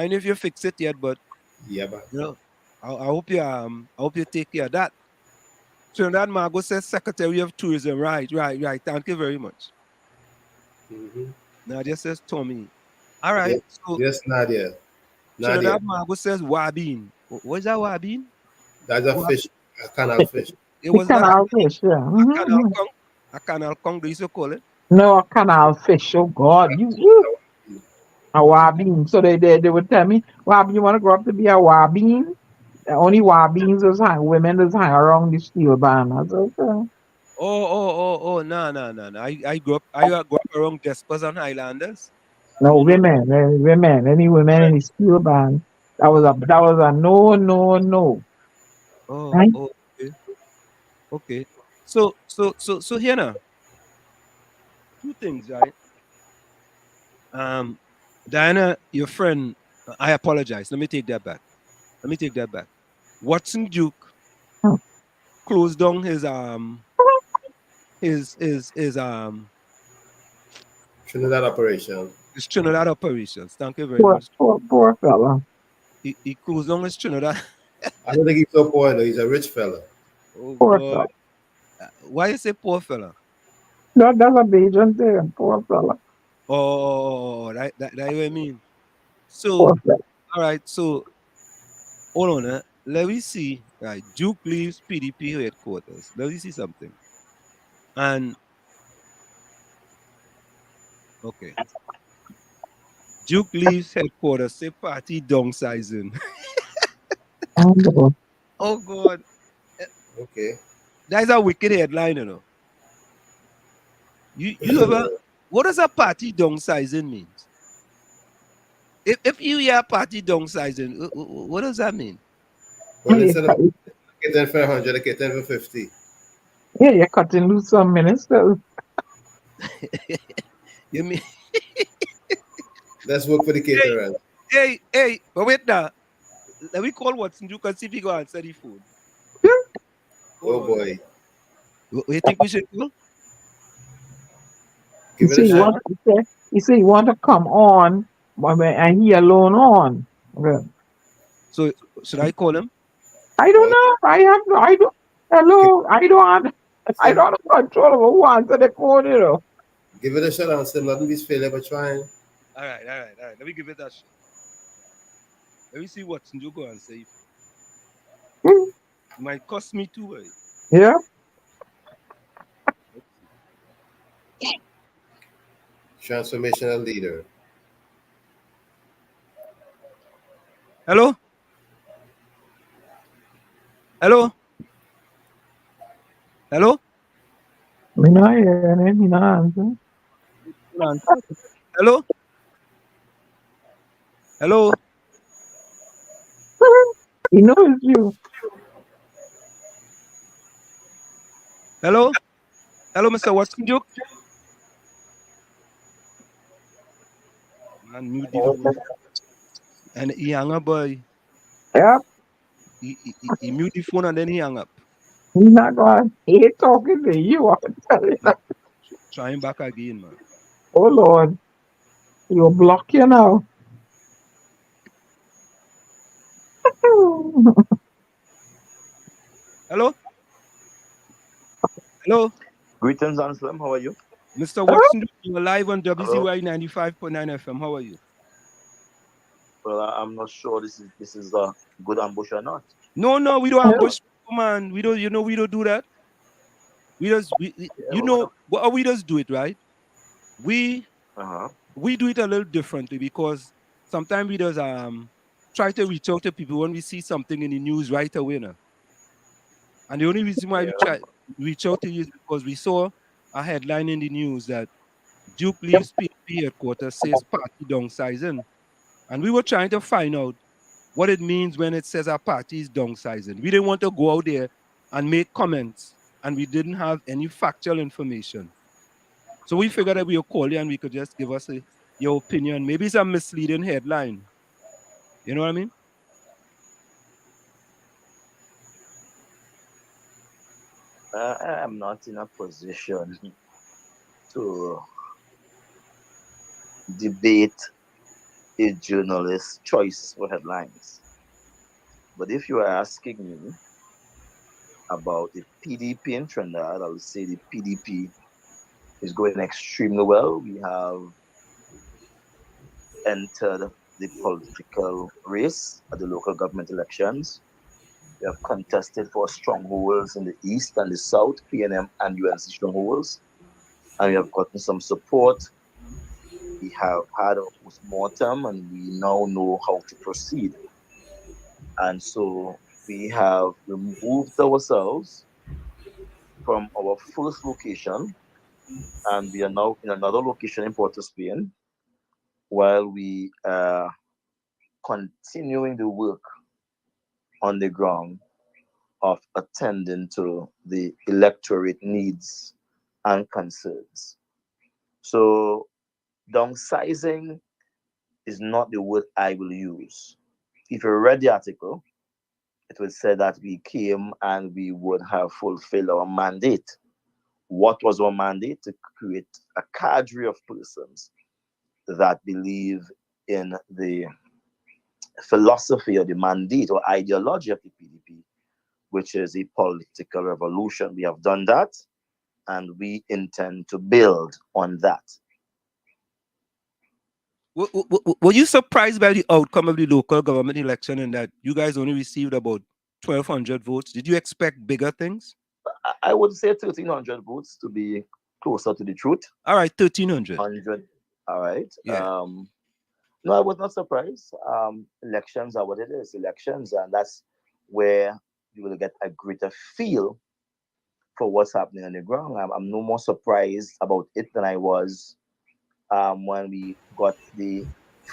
know if you fix it yet, but yeah, but you know, I hope you take care of that. Trinidad Margot says Secretary of Tourism. Right. Thank you very much. Nadia says Tommy. All right. Yes, Nadia. Trinidad Margot says Wabin. What's that Wabin? That's a fish, a canal fish. It was a canal fish, yeah. A canal kong, they used to call it? No, a canal fish. Oh God, a wabin. So they would tell me, Wabin, you want to grow up to be a wabin? Only wabins was hang, women was hang around the steel band. I said, okay. Oh, no. I grew up around Despers and Highlanders. No, women, any women in the steel band. That was a no. Oh, right? Okay. So here now. Two things, right? Diana, your friend, I apologize. Let me take that back. Watson Duke closed down his Trinidad operation. his Trinidad operations. Thank you very Poor, much. poor fella. He closed down his Trinidad. I don't think he's so poor though. He's a rich fella. Oh Poor God. fella. Why you say poor fella? That's a Bajan thing. Poor fella. Oh, that what I mean. So, Poor fella. all right. So, hold on. Let me see. Right. Duke leaves PDP headquarters. Let me see something. And, okay. Duke leaves headquarters. Say party downsizing. Oh, Lord. Oh, God. Okay. That's a wicked headline, you know. You ever, what does a party downsizing means? If you hear party downsizing, what does that mean? Well, instead of getting for 100, I get 10 for 50. Yeah, you're cutting loose some ministers. You mean, Let's work for the caterers. hey, but wait now. Let me call Watson Duke and see if he go answer the phone. Hold Oh on. boy. What you think we should do? You Give it see, a shot. you want to come on, and he alone on. Okay. So should I call him? I don't Well, know. I don't. give, Hello. I don't have control over who answer the phone. You know. give it a shot and still nothing beats failure but trying. All right. Let me give it a shot. Let me see Watson Duke go and say. Hmm. It might cost me too. Eh? Yeah. Let's see. Transformational leader. Hello? Hello? Hello? Me not hear him. Me not answer. Hold on. Hello? Hello? He knows you. Hello? Hello, Mr. Watson Duke? Man, mute the phone. And he hung up, boy. Yeah. He mute the phone and then he hung up. He not going. He ain't talking to you. I'm telling you. Try him back again, man. Oh Lord, he'll block you now. Hello? Hello? Greetings, Anselm. How are you? Mr. Watson Duke, you're live on Hello. WZYE 95.9 FM. How are you? Well, I'm not sure this is a good ambush or not. No, we don't ambush people, man. We don't, we don't do that. We just, Yeah, well, what we just do it, right? We uh-huh. we do it a little differently because sometimes we just try to reach out to people when we see something in the news right away. Now. And the only reason why we try reach out to you is because we saw a headline in the news that Duke leaves PNP headquarters, says party downsizing. And we were trying to find out what it means when it says our party is downsizing. We didn't want to go out there and make comments, and we didn't have any factual information. So we figured that we would call you and we could just give us your opinion. Maybe it's a misleading headline. You know what I mean? I am not in a position to debate a journalist's choice for headlines. But if you are asking me about the PDP in Trinidad, I would say the PDP is going extremely well. We have entered the political race at the local government elections. We have contested for strongholds in the east and the south, PNM and UNC strongholds, and we have gotten some support. We have had a post-mortem and we now know how to proceed. And so we have removed ourselves from our first location and we are now in another location in Port of Spain while we are continuing the work on the ground of attending to the electorate needs and concerns. So downsizing is not the word I will use. If you read the article, it would say that we came and we would have fulfilled our mandate. What was our mandate? To create a cadre of persons that believe in the philosophy or the mandate or ideology of the PDP, which is a political revolution. We have done that, and we intend to build on that. Were you surprised by the outcome of the local government election and that you guys only received about 1,200 votes? Did you expect bigger things? I would say 1,300 votes to be closer to the truth. All right, 1,300. 100. All right. Yeah. No, I was not surprised. Elections are what it is. Elections, and that's where you will get a greater feel for what's happening on the ground. I'm no more surprised about it than I was when we got the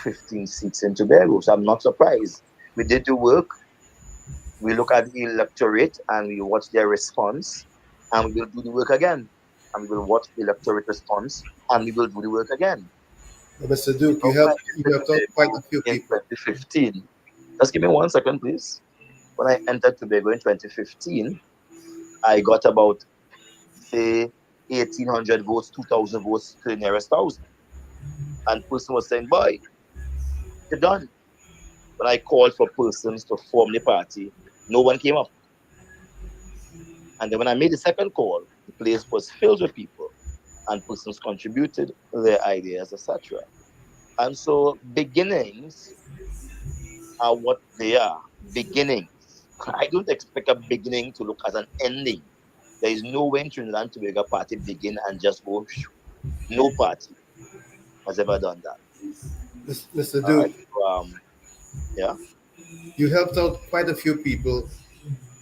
15 seats in Tobago. So I'm not surprised. We did the work. We look at the electorate and we watch their response, and we will do the work again. And we will watch the electorate response, and we will do the work again. Mr. Duke, you helped out quite a few in people. 2015. Just give me 1 second, please. When I entered Tobago in 2015, I got about, say, 1,800 votes, 2,000 votes to the nearest 1,000. And person was saying, boy, you're done. When I called for persons to form the party, no one came up. And then when I made the second call, the place was filled with people, and persons contributed their ideas, etc. And so beginnings are what they are. Beginnings. I don't expect a beginning to look as an ending. There is no way in Trinidad and Tobago party begin and just go. No party has ever done that. Mr. Duke, right. Yeah. You helped out quite a few people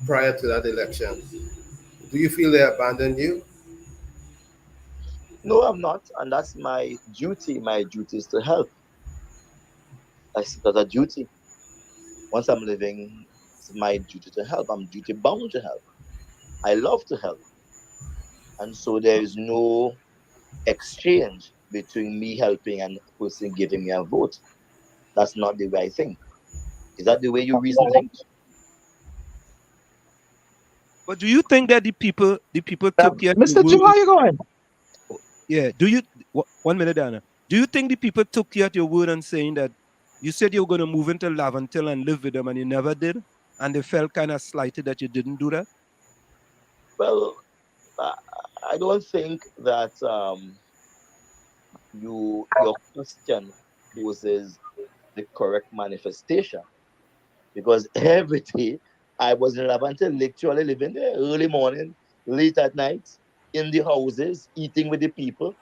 prior to that election. Do you feel they abandoned you? No, I'm not, and that's my duty. My duty is to help. I see it as a duty. Once I'm living, it's my duty to help. I'm duty bound to help. I love to help. And so there is no exchange between me helping and a person giving me a vote. That's not the way I think. Is that the way you reason things? But do you think that the people took you? Mr. Jim, how you going? Yeah. Do you 1 minute, Anna? Do you think the people took you at your word and saying that you said you were going to move into Laventille and live with them and you never did, and they felt kind of slighted that you didn't do that? Well, I don't think that your question poses the correct manifestation, because every day I was in Laventille, literally living there, early morning, late at night, in the houses, eating with the people.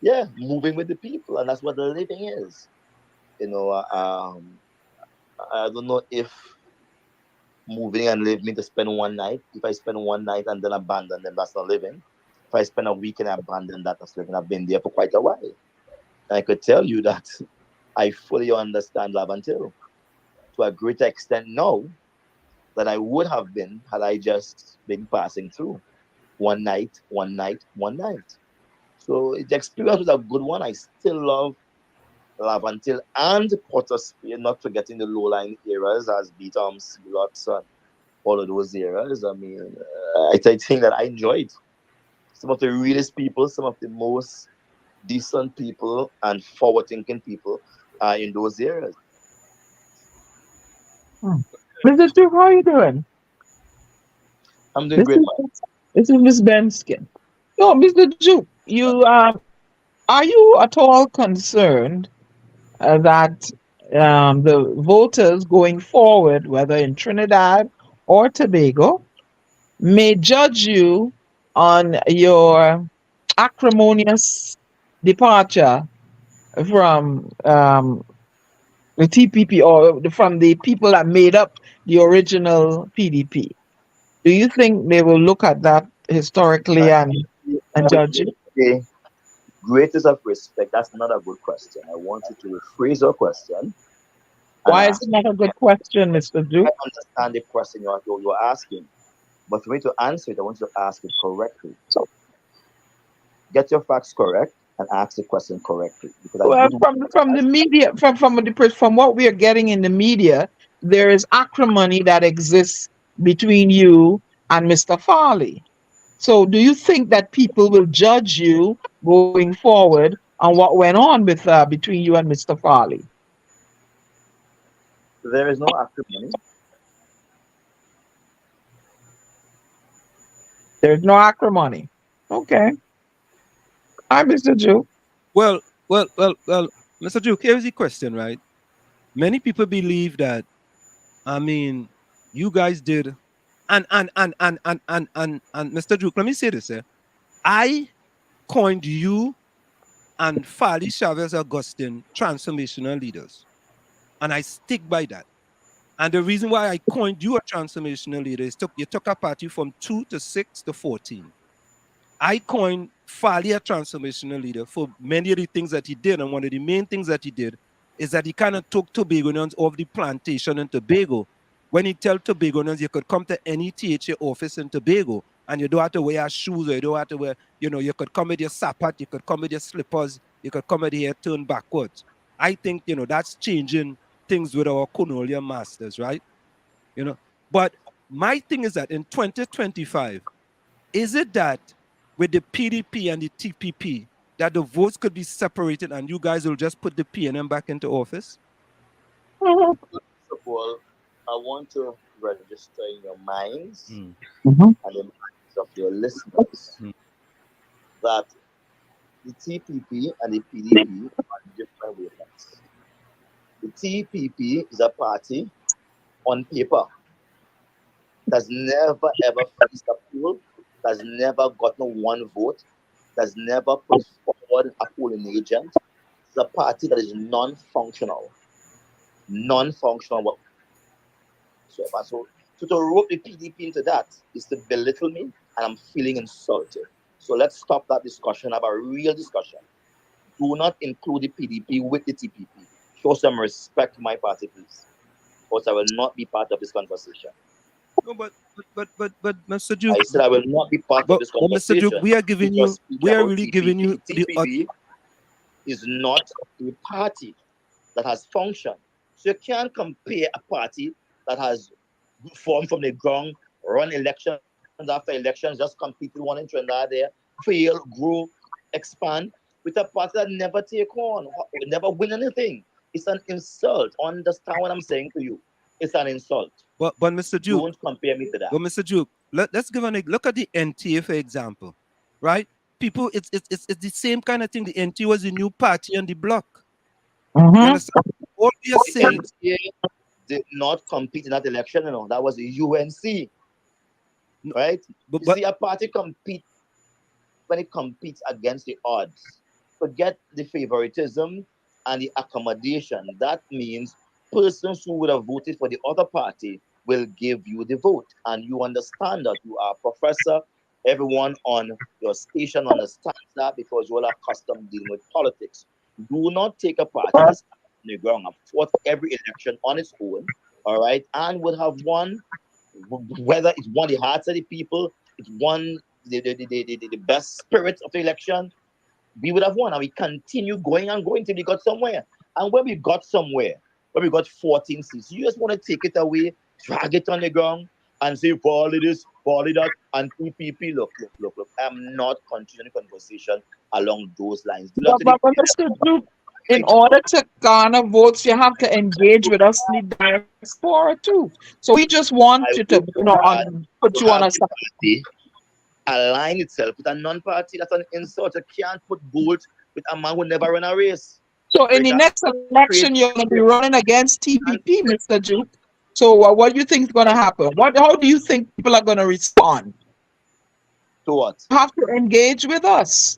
Yeah, moving with the people, and that's what the living is. I don't know if moving and live me to spend one night. If I spend one night and then abandon them, that's not living. If I spend a week and abandon that, that's living. I've been there for quite a while. And I could tell you that I fully understand Laventille to a greater extent now than I would have been had I just been passing through one night. So the experience was a good one. I still love Laventille and Potter Spade, not forgetting the low-lying areas as Beatums, Lots, and all of those areas. I mean, I think that I enjoyed some of the realest people, some of the most decent people and forward-thinking people in those areas. Mr. Duke, how are you doing? I'm doing great, man. This is Miss Benskin. No, Mr. Duke, you are you at all concerned that the voters going forward, whether in Trinidad or Tobago, may judge you on your acrimonious departure from the TPP or from the people that made up the original PDP? Do you think they will look at that historically and judge it? Okay. Greatest of respect, that's not a good question. I want you to rephrase your question. Why is it not a good question, Mr. Duke? I understand the question you're asking, but for me to answer it, I want you to ask it correctly. So, get your facts correct and ask the question correctly. Because I Well, would from the media, from what we are getting in the media, there is acrimony that exists between you and Mr. Farley. So, do you think that people will judge you going forward on what went on with between you and Mr. Farley? there is no acrimony. There's no acrimony. Okay. Hi, Mr. Jew. Well, Mr. Duke, here's the question, right? Many people believe that, I mean, you guys did, and Mr. Duke, let me say this, I coined you and Fali Chavez Augustine transformational leaders. And I stick by that. And the reason why I coined you a transformational leader is you took a party from 2 to 6 to 14. I coined Fali a transformational leader for many of the things that he did. And one of the main things that he did is that he kind of took Tobagonians off the plantation in Tobago. When he tell Tobagonians you could come to any THA office in Tobago and you don't have to wear shoes, or you don't have to wear, you could come with your sapat, you could come with your slippers, you could come with your hair turned backwards. I think, that's changing things with our colonial masters, right? But my thing is that in 2025, is it that with the PDP and the TPP that the votes could be separated and you guys will just put the PNM back into office? First of all, I want to register in your minds and the minds of your listeners that the TPP and the PDP are different wavelengths. The TPP is a party on paper that's never ever faced a poll, that's never gotten one vote, that's never put forward a polling agent. It's a party that is non-functional whatsoever. So to rope the PDP into that is to belittle me, and I'm feeling insulted. So let's stop that discussion, have a real discussion. Do not include the PDP with the TPP. Show some respect to my party, please. Or I will not be part of this conversation. No, but Mr. Duke, I said I will not be part of this conversation. Mr. Duke, we are really giving you the TPP is not a party that has functioned. So you can't compare a party that has formed from the ground, run elections after elections, just competed one in Trinidad there, fail, grow, expand, with a party that never take on, never win anything. It's an insult. Understand what I'm saying to you? It's an insult. But Mr. Duke, don't compare me to that. But Mr. Duke, let's give look at the NTA, for example, right? People, it's the same kind of thing. The NTA was a new party on the block. You understand? All we are saying, NTA did not compete in that election. That was the UNC, right? But see, a party compete when it competes against the odds. Forget the favoritism and the accommodation. That means persons who would have voted for the other party will give you the vote. And you understand that. You are a professor. Everyone on your station understands that because you all are accustomed dealing with politics. Do not take a party that's on the ground. I've fought every election on its own, all right, and would have won, whether it's won the hearts of the people, it's won the best spirit of the election, we would have won. And we continue going and going till we got somewhere. And when we got somewhere, when we got 14 seats, you just want to take it away, drag it on the ground, and say, volley this, volley that, and PPP. Look. I'm not continuing the conversation along those lines. But Mr. Duke, in order to garner votes, you have to engage with us in the diaspora too. So we just want you to, put you on a party align itself with a non-party. That's an insult. You can't put votes with a man who never ran a race. So in the next election, you're going to be running against TPP, Mr. Duke. So what do you think is going to happen? How do you think people are going to respond? To what? You have to engage with us.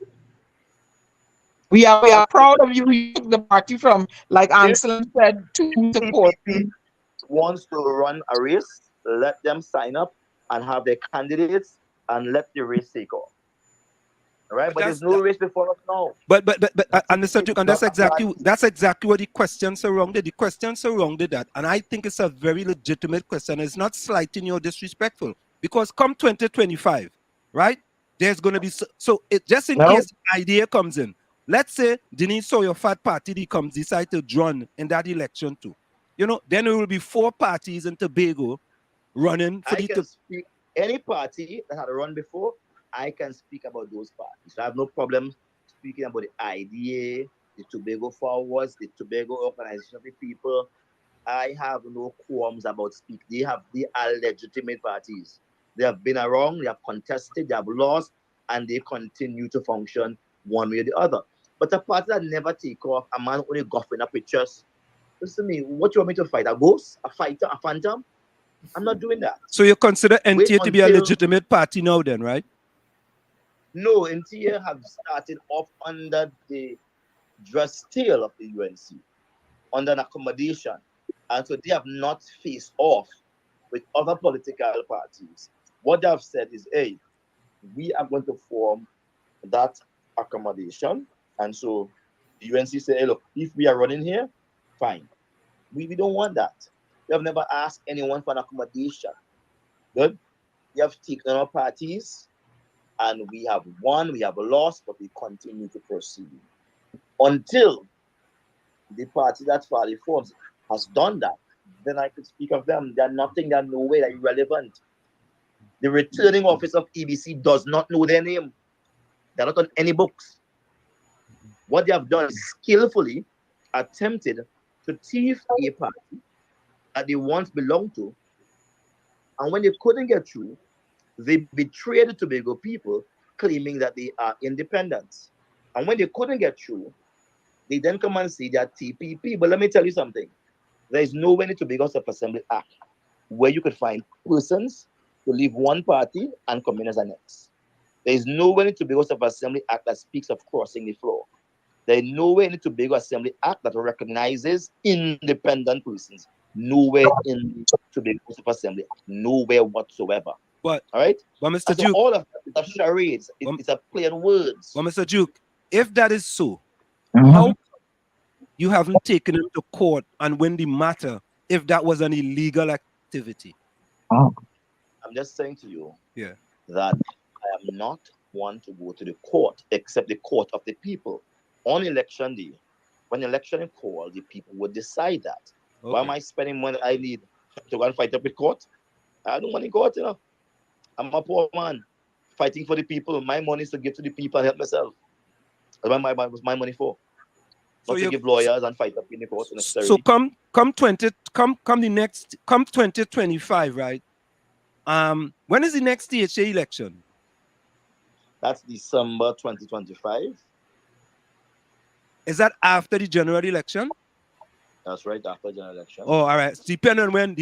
We are proud of you. You took the party from, like Anselm said, 2 to 14. Wants to run a race, let them sign up and have their candidates and let the race take off. All right, but there's no race before us now. But Mr. Duke, and that's exactly what the question surrounded. The question surrounded that, and I think it's a very legitimate question. It's not slighting you or disrespectful, because come 2025, right? There's going to be just in case the idea comes in. let's say Denise Sawyer Fat Party decide to run in that election too. You know, then there will be 4 parties in Tobago running for I can speak any party that had run before. I can speak about those parties. I have no problem speaking about the IDA, the Tobago Forwards, the Tobago Organization of the People. I have no qualms about speaking. They are legitimate parties. They have been around, they have contested, they have lost, and they continue to function one way or the other. But a party that never take off, a man only goffing up pictures. Listen to me, what you want me to fight? A ghost? A fighter? A phantom? I'm not doing that. So you consider NTA to be a legitimate party now then, right? No, NTA have started off under the dress tail of the UNC, under an accommodation. And so they have not faced off with other political parties. What they have said is, hey, we are going to form that accommodation. And so the UNC said, hey, look, if we are running here, fine. We don't want that. We have never asked anyone for an accommodation. Good. We have taken our parties and we have won, we have lost, but we continue to proceed. Until the party that finally forms has done that, then I could speak of them. They're nothing, they're no way, they're irrelevant. The returning officer of EBC does not know their name. They're not on any books. What they have done is skillfully attempted to thief a party that they once belonged to. And when they couldn't get through, they betrayed the Tobago people, claiming that they are independent. And when they couldn't get through, they then come and say they are TPP. But let me tell you something. There is nowhere in the Tobago Self-Assembly Act where you could find persons to leave one party and come in as the next. There is nowhere in the Tobago Self-Assembly Act that speaks of crossing the floor. There is nowhere in the Tobago Assembly Act that recognizes independent persons. Nowhere in the Tobago Self-Assembly Act. Nowhere whatsoever. But, all right? But Mr. So Duke, all of that is charades. It's a play on words. But Mr. Duke, if that is so, how you haven't taken him to court and win the matter if that was an illegal activity? I'm just saying to you that I am not one to go to the court except the court of the people. On election day, when election is called, the people would decide that. Okay. Why am I spending money I need to go and fight up with court? I don't want to go out, you know. I'm a poor man fighting for the people. My money is to give to the people and help myself. That's what my money for. Not to give lawyers and fight up in the court. So come 2025, right? When is the next THA election? That's December 2025. Is that after the general election? That's right, after the general election. Oh, all right. Depending on when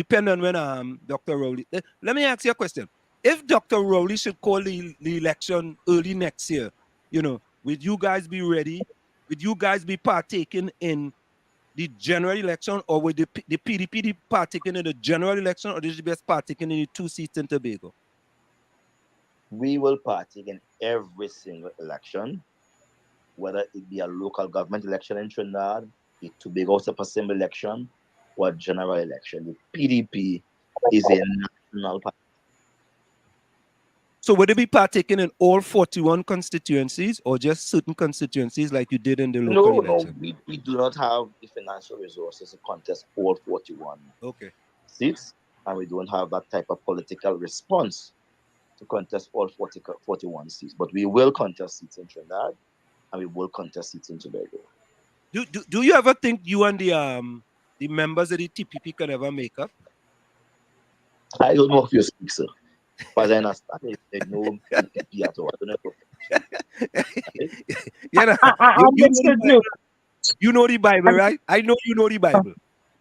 Dr. Rowley. Let me ask you a question. If Dr. Rowley should call the election early next year, you know, would you guys be ready? Would you guys be partaking in the general election, or would the PDP be partaking in the general election, or did you best partaking in the 2 seats in Tobago? We will partake in every single election, whether it be a local government election in Trinidad, the Tobago Self-Assembly election, or a general election. The PDP is a national party. So would it be partaking in all 41 constituencies or just certain constituencies like you did in the local election? No, we do not have the financial resources to contest all 41 seats, and we don't have that type of political response to contest all 41 seats. But we will contest seats in Trinidad, and we will contest seats in Tobago. Do you ever think you and the members of the TPP can ever make up? I don't know if you speak, sir. But I understand there's no TPP at all. I don't know. You know the Bible, right? I know you know the Bible.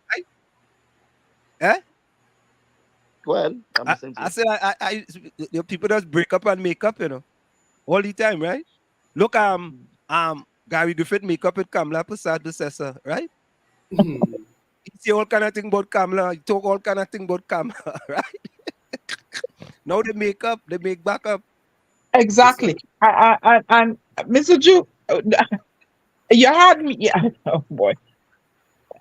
Right? Eh? Well, I said the people just break up and make up, you know, all the time, right? Look, Gary Griffith make up with Kamala Prasad Dusesa, right? He say all kind of thing about Kamala, he talk all kind of thing about Kamala, right? Now they make up, they make back up. Exactly. And Mr. Ju, you had me. Yeah. Oh boy.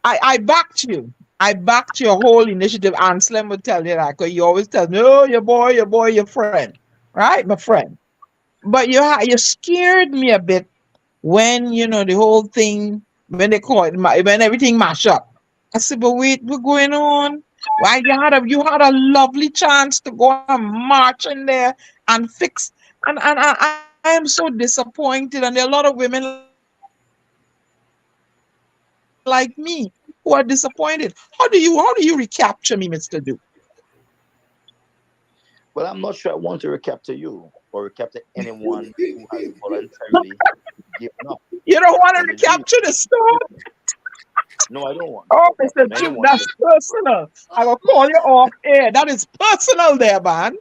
I backed you. I backed your whole initiative. Anselm would tell you that, because you always tell me, oh, your boy, your friend, right, my friend. But you scared me a bit when the whole thing, when they call it, when everything mash up. I said, but wait, what's going on? Why you had a lovely chance to go and march in there and fix, and I am so disappointed, and there are a lot of women like me who are disappointed. How do you recapture me, Mr. Duke? Well, I'm not sure I want to recapture you or recapture anyone who has voluntarily given up. You don't want to And the reason, recapture the store? no, I don't want Oh, to. Mr. I don't Duke, want to. that's personal. I will call you off air. That is personal there, man.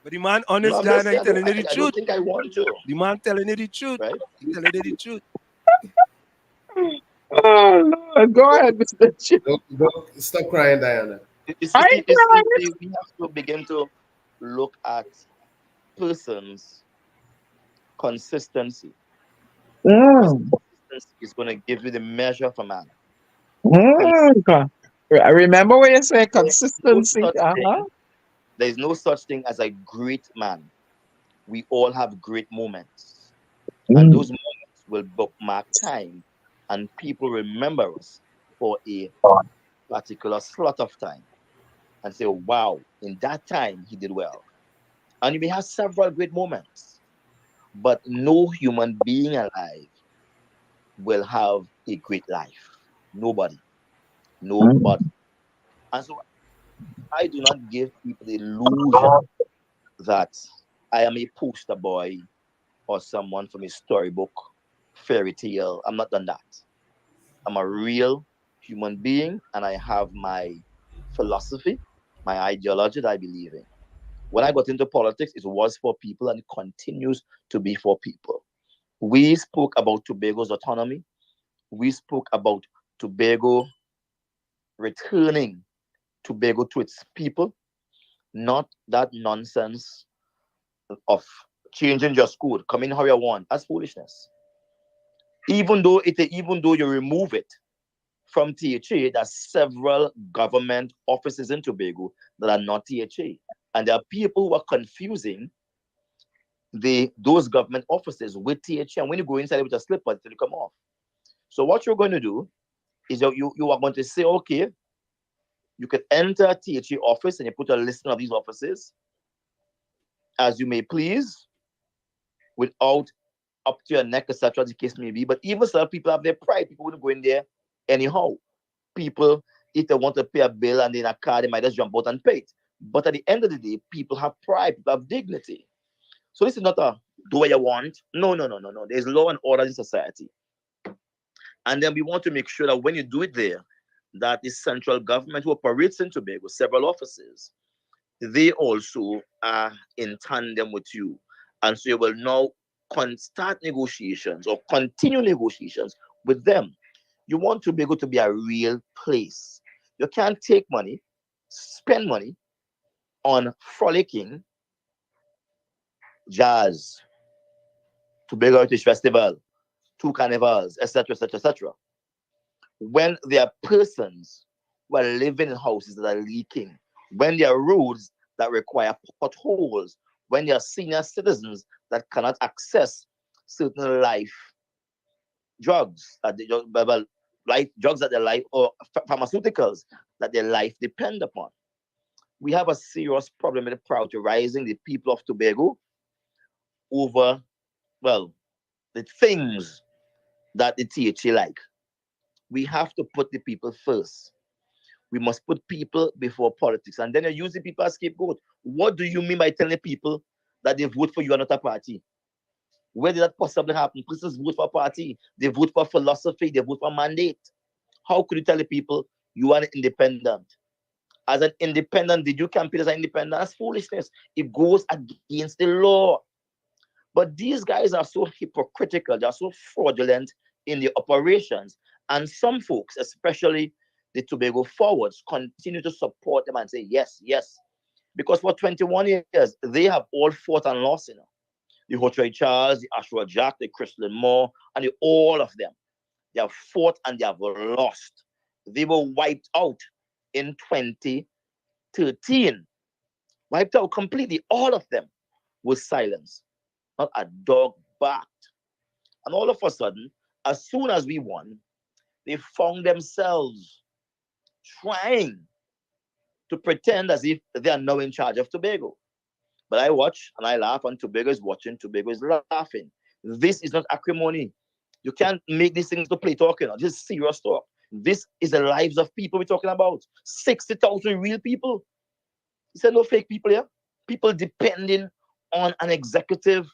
But the man No, honest I'm guy just and he saying, telling you the I don't truth. think I want to, The man telling you the truth. right? He telling you the truth. Oh, Lord. Go ahead, Mr. Duke. Don't stop crying, Diana. I ain't crying. We have to begin to look at persons' consistency, because Mm. consistency is going to give you the measure of a man. Mm. I remember when you say There's no consistency. such Uh-huh. thing. There's no such thing as a great man. We all have great moments, and Mm. those moments will bookmark time, and people remember us for a particular slot of time and say, "Wow, in that time he did well." And you may have several great moments, but no human being alive will have a great life. Nobody, Mm. nobody. And so I do not give people the illusion that I am a poster boy or someone from a storybook fairy tale. I'm not done that. I'm a real human being and I have my philosophy, my ideology that I believe in. When I got into politics, it was for people and it continues to be for people. We spoke about Tobago's autonomy. We spoke about Tobago returning Tobago to its people, not that nonsense of changing your code, coming how you want. That's foolishness. Even though you remove it from THA, there's several government offices in Tobago that are not THA. And there are people who are confusing those government offices with THA. And when you go inside with a slipper, it'll come off. So what you're going to do is you are going to say, okay, you can enter THA office and you put a list of these offices as you may please, without up to your neck, etc. The case may be. But even some people have their pride. People wouldn't go in there anyhow. People, if they want to pay a bill and in a car, they might just jump out and pay it. But at the end of the day, people have pride, people have dignity. So this is not a do what you want. No, no, no, no, no. There's law and order in society. And then we want to make sure that when you do it there, that the central government who operates in Tobago, several offices, they also are in tandem with you. And so you will now start negotiations or continue negotiations with them. You want Tobago to be a real place. You can't take money, spend money on frolicking, jazz, Tobago Heritage Festival, two carnivals, etc., etc., etc. When there are persons who are living in houses that are leaking, when there are roads that require potholes, when there are senior citizens that cannot access certain life drugs, life drugs that their life or pharmaceuticals that their life depend upon. We have a serious problem with prioritizing the people of Tobago over, well, the things that the THA like. We have to put the people first. We must put people before politics. And then you use the people as scapegoat. What do you mean by telling people that they vote for you and not a party? Where did that possibly happen? Persons vote for a party. They vote for philosophy. They vote for mandate. How could you tell the people you are an independent? As an independent, did you campaign as an independent? That's foolishness. It goes against the law. But these guys are so hypocritical. They're so fraudulent in their operations. And some folks, especially the Tobago forwards, continue to support them and say, yes, yes. Because for 21 years, they have all fought and lost, The Hotre Charles, the Ashwa Jack, the Crystalline Moore, and all of them. They have fought and they have lost. They were wiped out in 2013. Wiped out completely. All of them was silenced. Not a dog barked. And all of a sudden, as soon as we won, they found themselves trying to pretend as if they are now in charge of Tobago. But I watch and I laugh, and Tobago is watching, Tobago is laughing. This is not acrimony. You can't make these things to play talking. This is serious talk. This is the lives of people we're talking about. 60,000 real people. He said no fake people here. People depending on an executive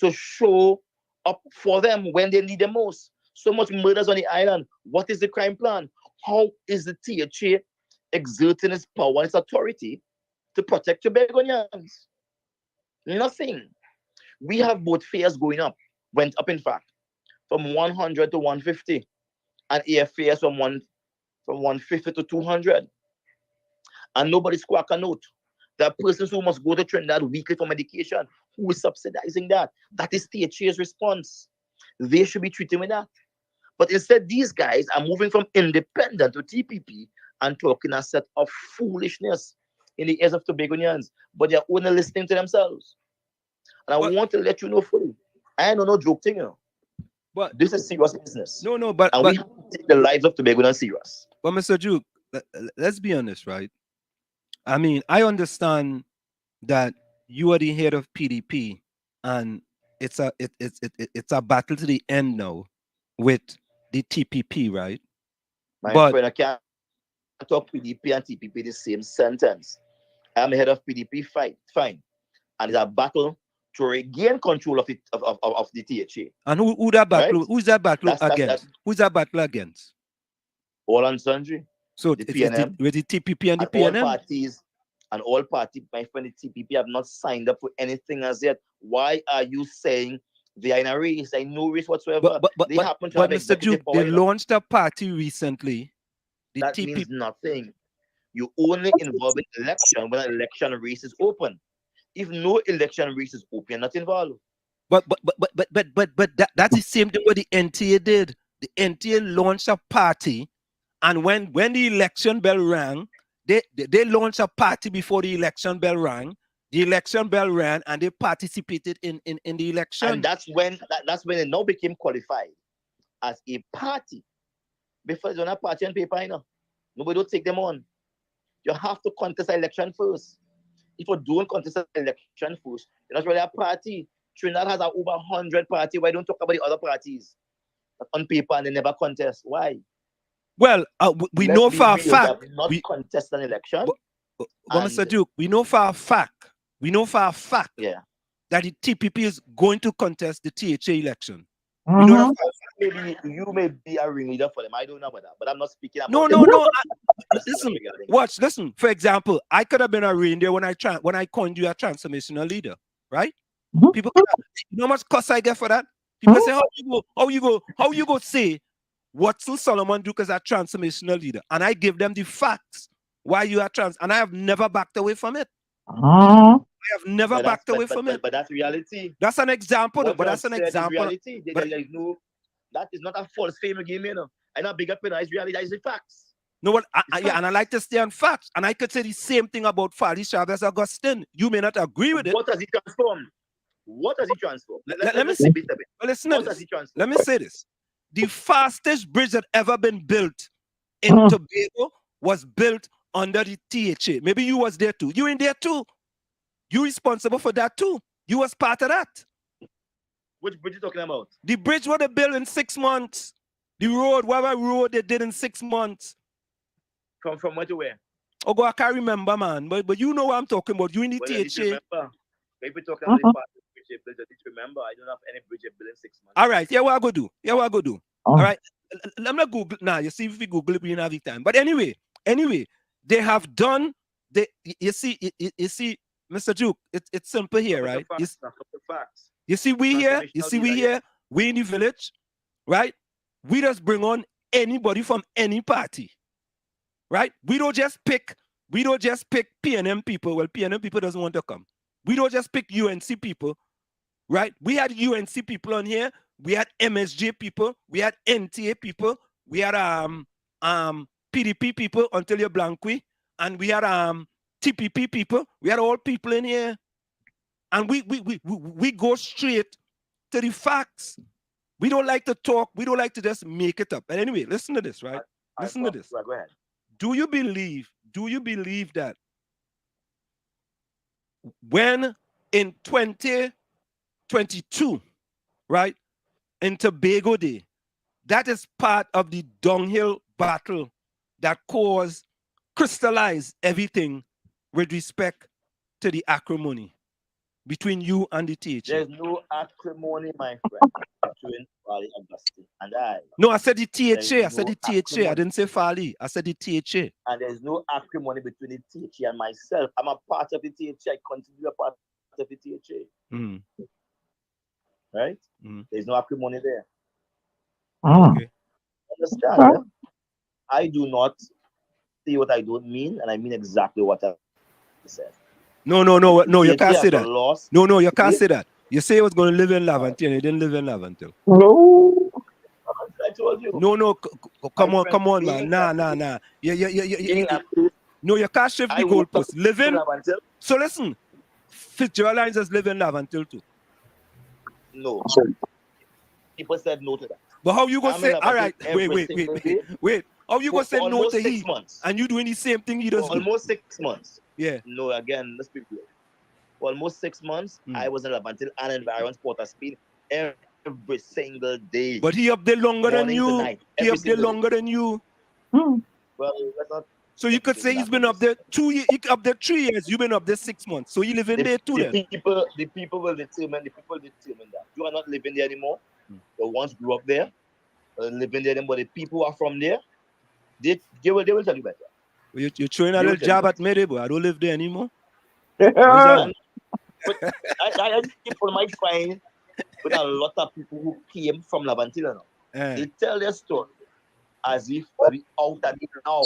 to show up for them when they need the most. So much murders on the island. What is the crime plan? How is the THA exerting its power and its authority to protect Tobagonians? Nothing. We have both fares going up, went up in fact, from 100 to 150, and airfares from 150 to 200. And nobody squawk a note. There are persons who must go to Trinidad weekly for medication. Who is subsidizing that? That is THA's response. They should be treating with that. But instead, these guys are moving from independent to TPP and talking a set of foolishness in the ears of Tobagonians, but they're only listening to themselves. And I want to let you know fully, I ain't no joke thing, you know. But this is serious business. No, but we have to take the lives of Tobagonians serious. But Mr. Duke, let's be honest, right? I mean, I understand that you are the head of PDP, and it's a battle to the end now with the TPP, right? My friend, I can't talk PDP and TPP the same sentence. I'm head of PDP, fine, and it's a battle to regain control of the THA. And who that battle? Right? Who's that battle against? Who's that battle against? All and sundry. So the PNM, with the TPP and the PNM. All parties, my friend, the TPP have not signed up for anything as yet. Why are you saying they are in a race? There ain't no race whatsoever. But Mr. Duke, they launched a party recently. That means nothing. You only involve in election when an election race is open. If no election race is open, you're not involved. But that's the same thing what the NTA did. The NTA launched a party, and when the election bell rang, they launched a party before the election bell rang. The election bell rang, and they participated in the election. And that's when it now became qualified as a party. Before it's on a party on paper, you know, nobody will take them on. You have to contest an election first. If you don't contest an election first, you're not really a party. Trinidad has over 100 parties. Why don't talk about the other parties on paper and they never contest? Why? Well, we know for a fact. Not contest an election. But Mr. Duke, we know for a fact. Yeah. That the TPP is going to contest the THA election. You know, maybe you may be a ringleader for them. I don't know about that, but I'm not speaking about. No. Listen. For example, I could have been a reindeer when I coined you a transformational leader, right? People, you know how much cost I get for that? People say, how you go say Watson Solomon Duke is a transformational leader, and I give them the facts why you are and I have never backed away from it. I have never backed away from it. But that's reality. That's an example, but that's an example. Reality. That is not a false fame game, you know. I'm not big up in it. It's reality. That is the facts. No, what? And I like to stay on facts. And I could say the same thing about Fadi Chavez Augustine. You may not agree with it. What has he transformed? Let me say. Let me say this. The fastest bridge that ever been built in Tobago was built under the THA. Maybe you was there too. You in there too. You responsible for that too. You was part of that. Which bridge you talking about? The bridge what they built in 6 months. The road, whatever road they did in 6 months. From where to where? Oh, I can't remember, man. But you know what I'm talking about. You in the THA. Maybe talking about the part of the bridge built. I didn't remember. I don't have any bridge built in 6 months. All right. Yeah, what I go do? All right. Let me Google now. You see if we Google it, we don't have the time. But anyway, they have done. You see, Mr. Duke. It's simple here, right? You see, we here. We in the village, right? We just bring on anybody from any party, right? We don't just pick PNM people. Well, PNM people doesn't want to come. We don't just pick UNC people, right? We had UNC people on here. We had MSJ people. We had NTA people. We had PDP people until you're Blanqui. And we had TPP people. We had all people in here. And we go straight to the facts. We don't like to talk. We don't like to just make it up. And anyway, listen to this, right? Listen to this. Go ahead. Do you believe that when in 2022, right, in Tobago Day, that is part of the downhill battle that crystallized everything with respect to the acrimony between you and the THA? There's no acrimony, my friend, between Fali Augustine and I. No, I said the THA. There's I said no the THA. acrimony. I didn't say Fali. I said the THA. And there's no acrimony between the THA and myself. I'm a part of the THA. I continue to be a part of the THA. Mm. Right? Mm. There's no acrimony there. Okay. Understand? Yeah? I do not say what I don't mean, and I mean exactly what I said. No, you can't say that. No, you can't say that. You say it was going to live in Laventille, and it didn't live in Laventille. No. I told you. No, come on, man. Nah. No, you can't shift the goalpost. Live in. So listen, Fitzgerald Lines just live in Laventille too. No. People said no to that. But how you gonna say? All right, wait. How you gonna say no to he? And you doing the same thing he does? Almost 6 months. Yeah. No, again, let's be clear. For almost 6 months, I was in Laventille and Environs, Port of Spain every single day. But he up there longer than you. He up there longer than you. Well, let's not. So you could say he's been up there 2 years. He up there 3 years. You've been up there 6 months. So you live in there too. The people will determine. The people determine that you are not living there anymore. The ones grew up there, living there, but the people who are from there, they will tell you better. You're throwing a little jab at me, boy. I don't live there anymore. But I keep on my friend with a lot of people who came from Laventille now. They tell their story as if we out of it now.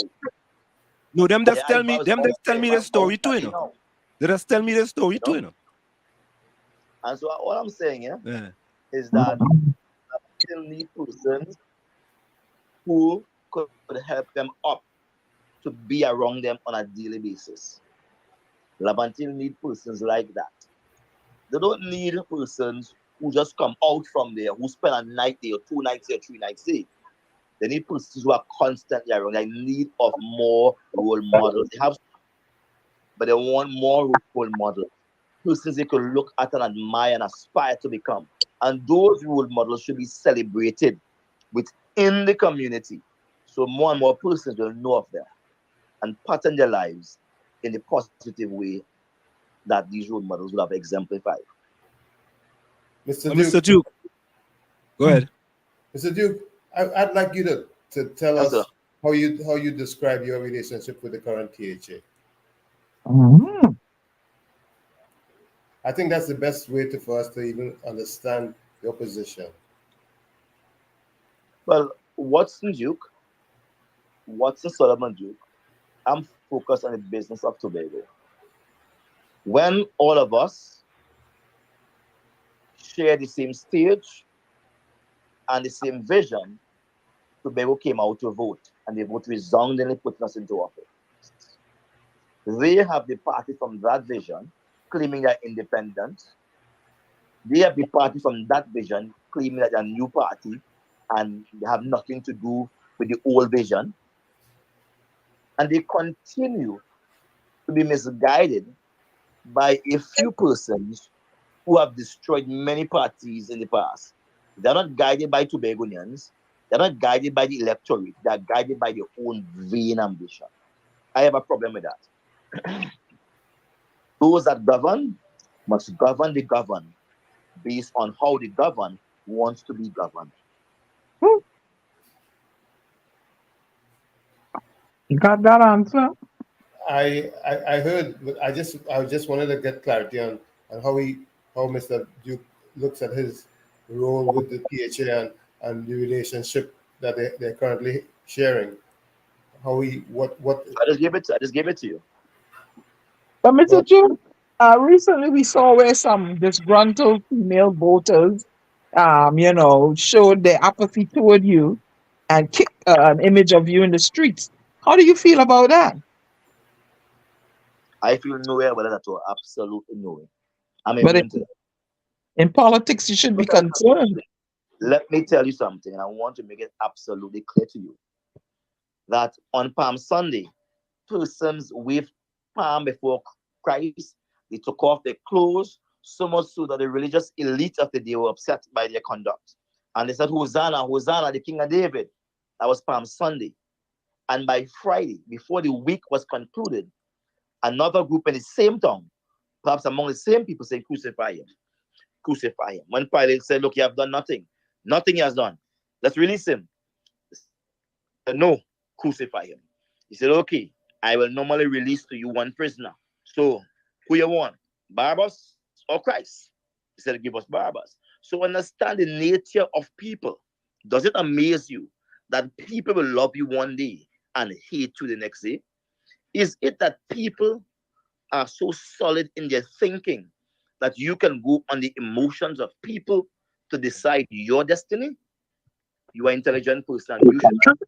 No, them just tell me the story too, you know. They just tell me the story too, you know. And so all I'm saying, is that still need persons who could help them up to be around them on a daily basis. Laventille need persons like that. They don't need persons who just come out from there, who spend a night there, 2 nights there, 3 nights there. They need persons who are constantly around. They need of more role models. They have, but they want more role models. Persons they could look at and admire and aspire to become. And those role models should be celebrated within the community. So more and more persons will know of them and pattern their lives in the positive way that these role models will have exemplified. Mr. Duke. Go ahead. Mr. Duke, I'd like you to tell us how you describe your relationship with the current THA. Mm-hmm. I think that's the best way for us to even understand your position. Well, Watson Solomon Duke, I'm focused on the business of Tobago. When all of us share the same stage and the same vision, Tobago came out to vote, and they vote resoundingly putting us into office. They have the party from that vision claiming they're independent. They have the party from that vision claiming that they're a new party and they have nothing to do with the old vision. And they continue to be misguided by a few persons who have destroyed many parties in the past. They're not guided by Tobagonians. They're not guided by the electorate. They're guided by their own vain ambition. I have a problem with that. Those that govern must govern the governed based on how the governed wants to be governed. You got that answer? I heard, but I just wanted to get clarity on how Mr. Duke looks at his role with the PHA and the relationship that they're currently sharing. What I just gave it to you. But Mr. Duke, recently we saw where some disgruntled female voters, showed their apathy toward you and kicked an image of you in the streets. How do you feel about that? I feel nowhere about that at all. Absolutely nowhere. In politics, you should be concerned. Let me tell you something, and I want to make it absolutely clear to you that on Palm Sunday, persons waved palm before Christ. They took off their clothes, so much so that the religious elite of the day were upset by their conduct. And they said, Hosanna, Hosanna, the King of David. That was Palm Sunday. And by Friday, before the week was concluded, another group in the same town, perhaps among the same people, said, crucify him. Crucify him. When Pilate said, look, you have done nothing. Nothing he has done. Let's release him. Said, no, crucify him. He said, okay, I will normally release to you one prisoner. So, who you want? Barabbas or Christ? He said, give us Barabbas. So understand the nature of people. Does it amaze you that people will love you one day and hate you the next day? Is it that people are so solid in their thinking that you can go on the emotions of people to decide your destiny? You are an intelligent person. You should.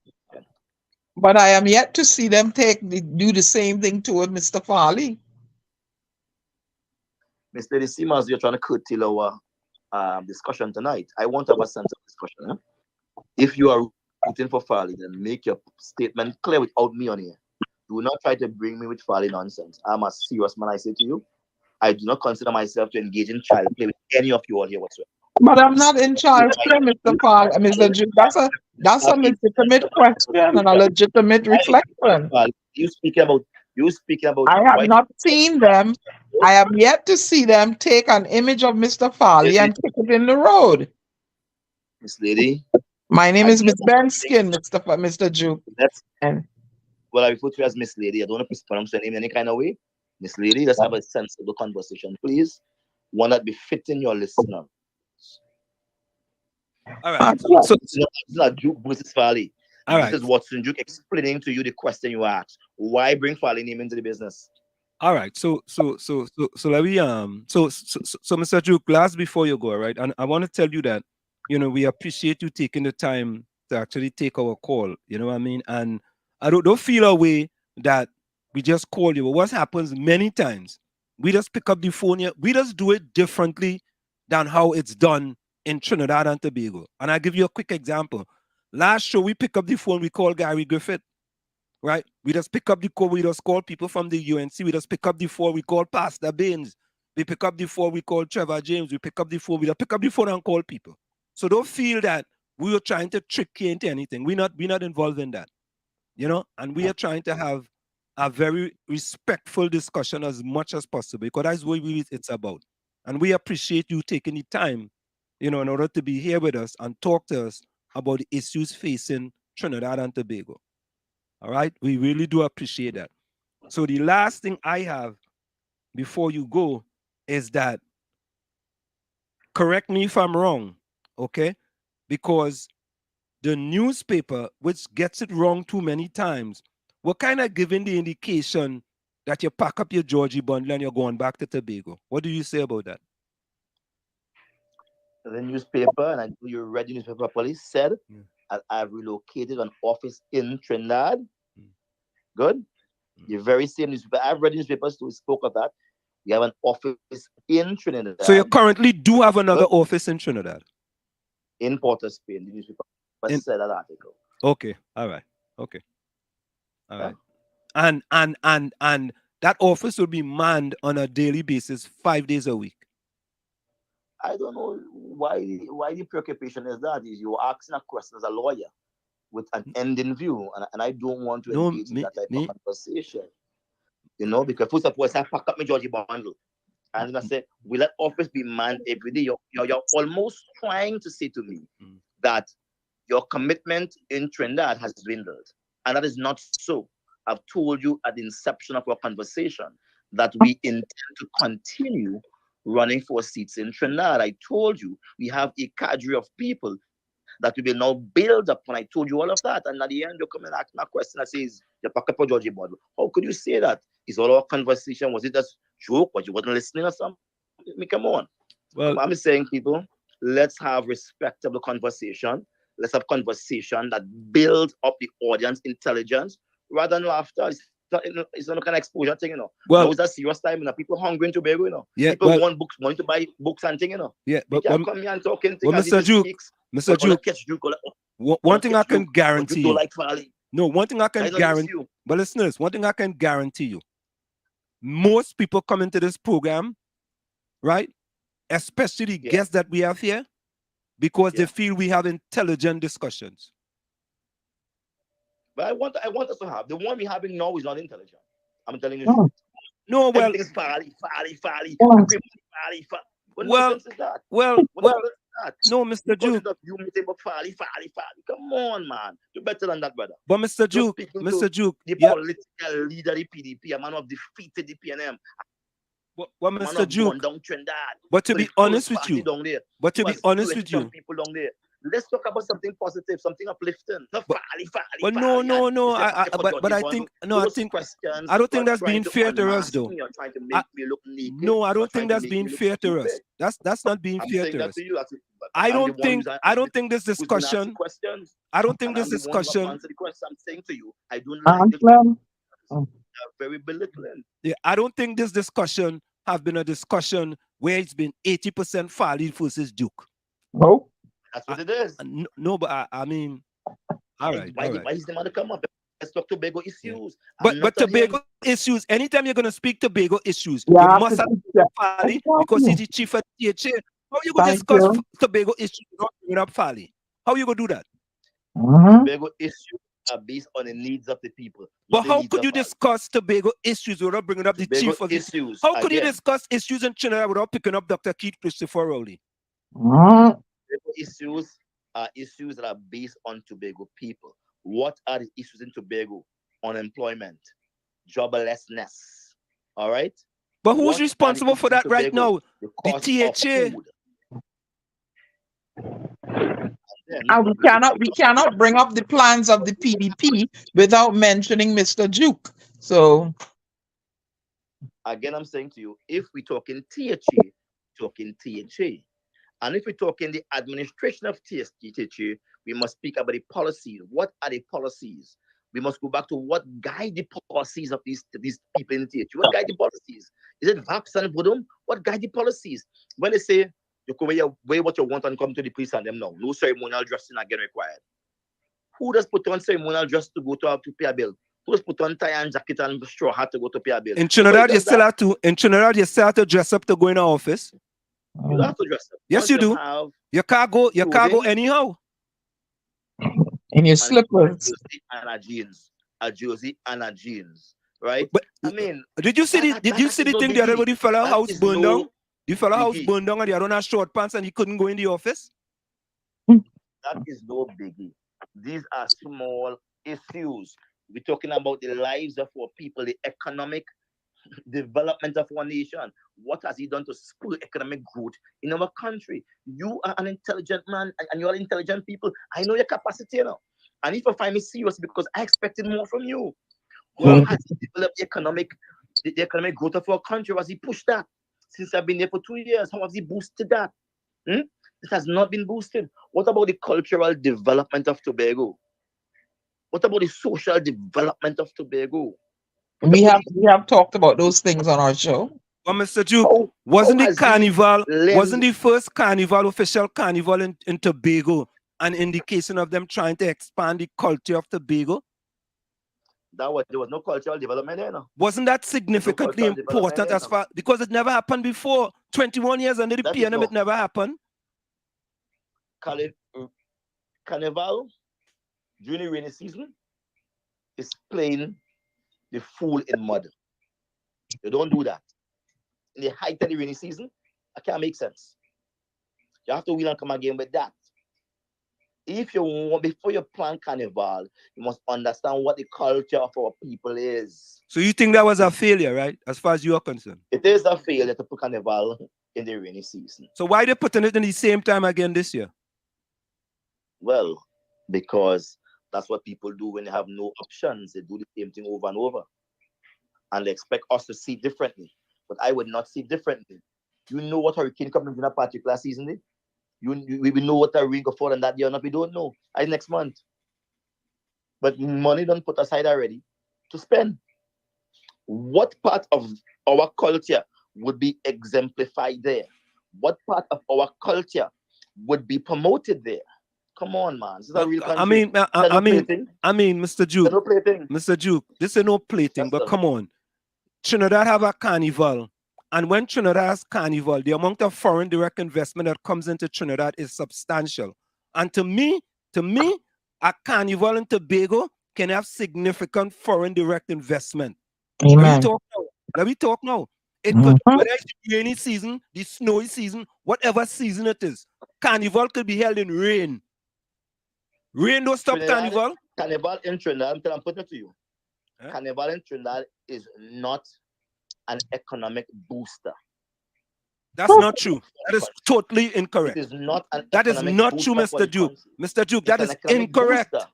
But I am yet to see them do the same thing to Mr. Farley. Miss Lady Seamas, you're trying to curtail our discussion tonight. I want to have a sense of discussion. Huh? If you are rooting for Farley, then make your statement clear without me on here. Do not try to bring me with Farley nonsense. I'm a serious man, I say to you. I do not consider myself to engage in child play with any of you all here whatsoever. But I'm not in charge, Mr. Farley. Mr. Duke. That's a legitimate question and a legitimate reflection. You speaking about I have not seen them. I have yet to see them take an image of Mr. Farley and stick it in the road. Miss Lady. My name is Miss Benskin, Mr. Duke. Well, I refer to you as Miss Lady. I don't want to pronounce your name in any kind of way. Miss Lady, let's have a sensible conversation, please. One that befitting your listener. All right. So it's not Duke versus Farley. All this right. is Watson Duke explaining to you the question you asked. Why bring Farley name into the business? All right. So let me so Mr. Duke, last before you go, right? And I want to tell you that, we appreciate you taking the time to actually take our call. You know what I mean? And I don't feel a way that we just call you. But what happens many times, we just pick up the phone here. We just do it differently than how it's done in Trinidad and Tobago. And I'll give you a quick example. Last show, we pick up the phone, we call Gary Griffith, right? We just pick up the call, we just call people from the UNC. We just pick up the phone, we call Pastor Baines. We pick up the phone, we call Trevor James. We pick up the phone, we just pick up the phone and call people. So don't feel that we are trying to trick you into anything. We're not involved in that, and we are trying to have a very respectful discussion as much as possible, because that's what it's about. And we appreciate you taking the time, in order to be here with us and talk to us about the issues facing Trinidad and Tobago. All right? We really do appreciate that. So the last thing I have before you go is that, correct me if I'm wrong, okay? Because the newspaper, which gets it wrong too many times, we're kind of giving the indication that you pack up your Georgie bundle and you're going back to Tobago. What do you say about that? The newspaper, and I know you read the newspaper properly, said I've relocated an office in Trinidad. Good. The very same newspaper. I've read the newspapers who spoke of that. We have an office in Trinidad. So you currently do have another office in Trinidad? In Port of Spain, the newspaper said that article. Okay. All right. Okay. All right. And that office will be manned on a daily basis, 5 days a week. I don't know why the preoccupation is that. Is you're asking a question as a lawyer with an end in view, and I don't want to engage in that type of conversation. Because first of all, I pack up my Georgie bundle, and I say, will that office be manned every day? You're almost trying to say to me that your commitment in Trinidad has dwindled, and that is not so. I've told you at the inception of our conversation that we intend to continue running for seats in Trinidad. I told you we have a cadre of people that we will now build up, and I told you all of that. And at the end, you come and ask me a question that says, you pack up a Georgie bottle. How could you say that? Is all our conversation, was it just joke? Was you wasn't listening or something? I mean, come on. Well, I'm saying, people, let's have respectable conversation. Let's have conversation that builds up the audience intelligence rather than laughter. It's not kind of exposure thing, Well, now it's a serious time, People hungry in Tobago, Yeah, people want books, want to buy books and thing, Yeah, but come here and talking thing. Mr. Duke, Mr. Duke, catch Duke. One thing I can Duke guarantee don't you. like Farley. No, one thing I can guarantee. But listeners, one thing I can guarantee you. Most people come into this program, right? Especially the guests that we have here, because they feel we have intelligent discussions. But I want us to have the one we're having now is not intelligent. I'm telling you the truth. No, well, everything's Farley. What well, nonsense is that? Well, what is that? No, Mr. Duke. You meeting about Farley. Come on, man. You're better than that, brother. But Mr. Duke, the political leader, the PDP, a man who have defeated the PNM. Well, Mr. Duke, but to be honest with you, people down there. Let's talk about something positive, something uplifting. Not Farley. But no. I don't think that's being fair to us, though. You're trying to make me look naked. No, I don't think that's being fair to us. That's not being fair to us. I don't think this discussion. I don't think this discussion. Answer the question I'm saying to you. I don't like this. Very belittling. Yeah, I don't think this discussion have been a discussion where it's been 80% Farley versus Duke. No. That's what it is. No, but I mean, all right. Why is the man to come up? Let's talk Tobago issues. But Tobago issues, anytime you're going to speak Tobago issues, you must have Farley because he's the chief of THA. How are you going to discuss Tobago issues without bringing up Farley? How are you going to do that? Tobago issues are based on the needs of the people. But how could you discuss Tobago issues without bringing up the chief of issues? How could you discuss issues in Trinidad without picking up Dr. Keith Christopher Rowley? Issues are issues that are based on Tobago people. What are the issues in Tobago? Unemployment, joblessness. All right. But who's responsible for that right now? The THA. And we cannot bring up the plans of the PDP without mentioning Mr. Duke. So again, I'm saying to you, if we're talking THA, talking THA. And if we're talking the administration of THA, we must speak about the policies. What are the policies? We must go back to what guide the policies of these people in THA. What guide the policies? Is it VAPS and Budum? What guide the policies? When they say, you can wear what you want and come to the police and them now. No ceremonial dressing again required. Who does put on ceremonial dress to go to pay a bill? Who does put on tie and jacket and straw hat to go to pay a bill? In Trinidad, you still have to dress up to go in the office. You have to dress up. Yes, you do. Your car go anyhow. In your slippers. A jersey and a jeans. Right? But I mean, did you see the thing the other day? The fella house burned down? The fella house burned down and he had on a short pants and he couldn't go in the office? That is no biggie. These are small issues. We're talking about the lives of our people, the economic development of our nation. What has he done to spur economic growth in our country? You are an intelligent man and you are intelligent people. I know your capacity now. And if you find me serious because I expected more from you. How has he developed the economic growth of our country? Has he pushed that? Since I've been there for 2 years, how has he boosted that? It has not been boosted. What about the cultural development of Tobago? What about the social development of Tobago? We have talked about those things on our show. But Mr. Duke, wasn't the first carnival, official carnival in Tobago, an indication of them trying to expand the culture of Tobago? There was no cultural development there, no? Wasn't that significantly important as far because it never happened before? 21 years under the PNM, it never happened. Carnival during the rainy season is playing the fool in mud. You don't do that. In the height of the rainy season, that can't make sense. You have to wheel and come again with that. If you want, before you plan carnival, you must understand what the culture of our people is. So you think that was a failure, right? As far as you are concerned? It is a failure to put carnival in the rainy season. So why are they putting it in the same time again this year? Well, because that's what people do when they have no options. They do the same thing over and over. And they expect us to see differently. But I would not see differently. You know what hurricane coming in a particular season is? We know what a rain go for and that year or not. We don't know. Next month. But money don't put aside already to spend. What part of our culture would be exemplified there? What part of our culture would be promoted there? Come on, man. This is a real country. I mean, Mr. Duke, no plaything. Mr. Duke, this is no plaything, Yes, but sir. come on. Trinidad have a carnival. And when Trinidad has carnival, the amount of foreign direct investment that comes into Trinidad is substantial. And to me, a carnival in Tobago can have significant foreign direct investment. Amen. Let me talk now. It could, whether it's the rainy season, the snowy season, whatever season it is, carnival could be held in rain. Rain don't stop Trinidad, carnival. Carnival in Trinidad, I'm putting it to you. Carnival in Trinidad is not an economic booster. That's not true. That is totally incorrect. It is not an That is economic not true, booster for Mr. Duke. country. Mr. Duke, It's that an is economic incorrect. booster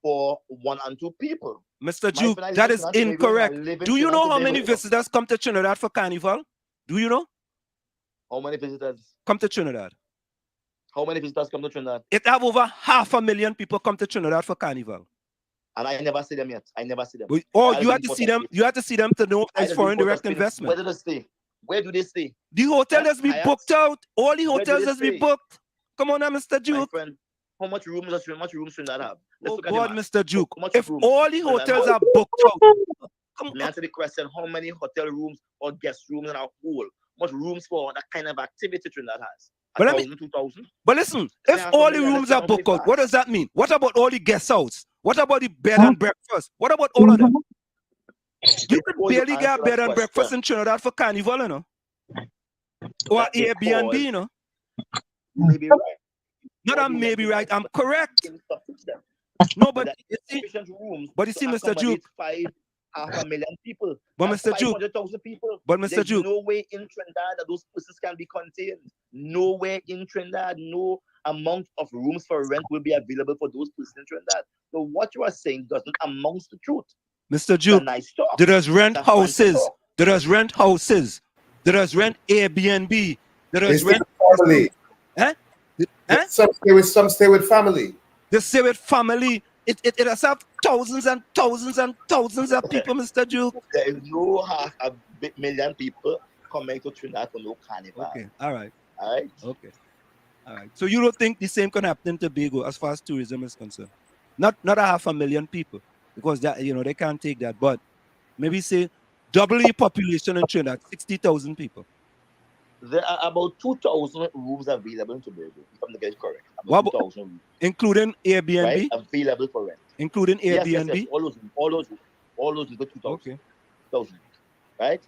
for 1 and 2 people. Mr. Duke, that is incorrect. Do you know how many visitors come to Trinidad for carnival? Do you know? How many visitors come to Trinidad? How many visitors come to Trinidad? It have over 500,000 people come to Trinidad for carnival. And I never see them yet. I never see them. Oh, you had to see them. You had to see them to know there's foreign direct investment. Where do they stay? Where do they stay? The hotel has been booked out. All the hotels has been booked. Come on now, Mr. Duke. My friend, how much rooms Trinidad have? Oh God, Mr. Duke. If all the hotels are booked out, let me answer the question: how many hotel rooms or guest rooms in our whole? Much rooms for that kind of activity Trinidad has? 1,000, 2,000. But listen, if all the rooms are booked out, what does that mean? What about all the guest house? What about the bed and breakfast? What about all of them? You could barely get bed and breakfast in Trinidad for carnival, you know, or Airbnb, you know. Maybe right. Not I'm maybe right. I'm correct. No, but you see, Mr. Duke. 500,000 people. But Mr. Duke. 500,000 people. But Mr. There's Duke. no way in Trinidad that those places can be contained. Nowhere in Trinidad, no amount of rooms for rent will be available for those places in Trinidad. So what you are saying doesn't amount to truth. Mr. Duke, there is rent houses. There is rent houses. There is rent Airbnb. There is rent family. Some stay with family. They stay with family. It has have thousands and thousands and thousands of people, Mr. Duke. There is no 500,000 people coming to Trinidad for no carnival. Okay, all right. All right. Okay. All right. So you don't think the same can happen in Tobago as far as tourism is concerned? Not 500,000 people, because that they can't take that. But maybe say double the population in Trinidad, 60,000 people. There are about 2,000 rooms available in Tobago, if I'm getting correct. What about, including Airbnb? Right? Available for rent. Including Airbnb? Yes. All those rooms, 2,000. Okay. 2,000. Right?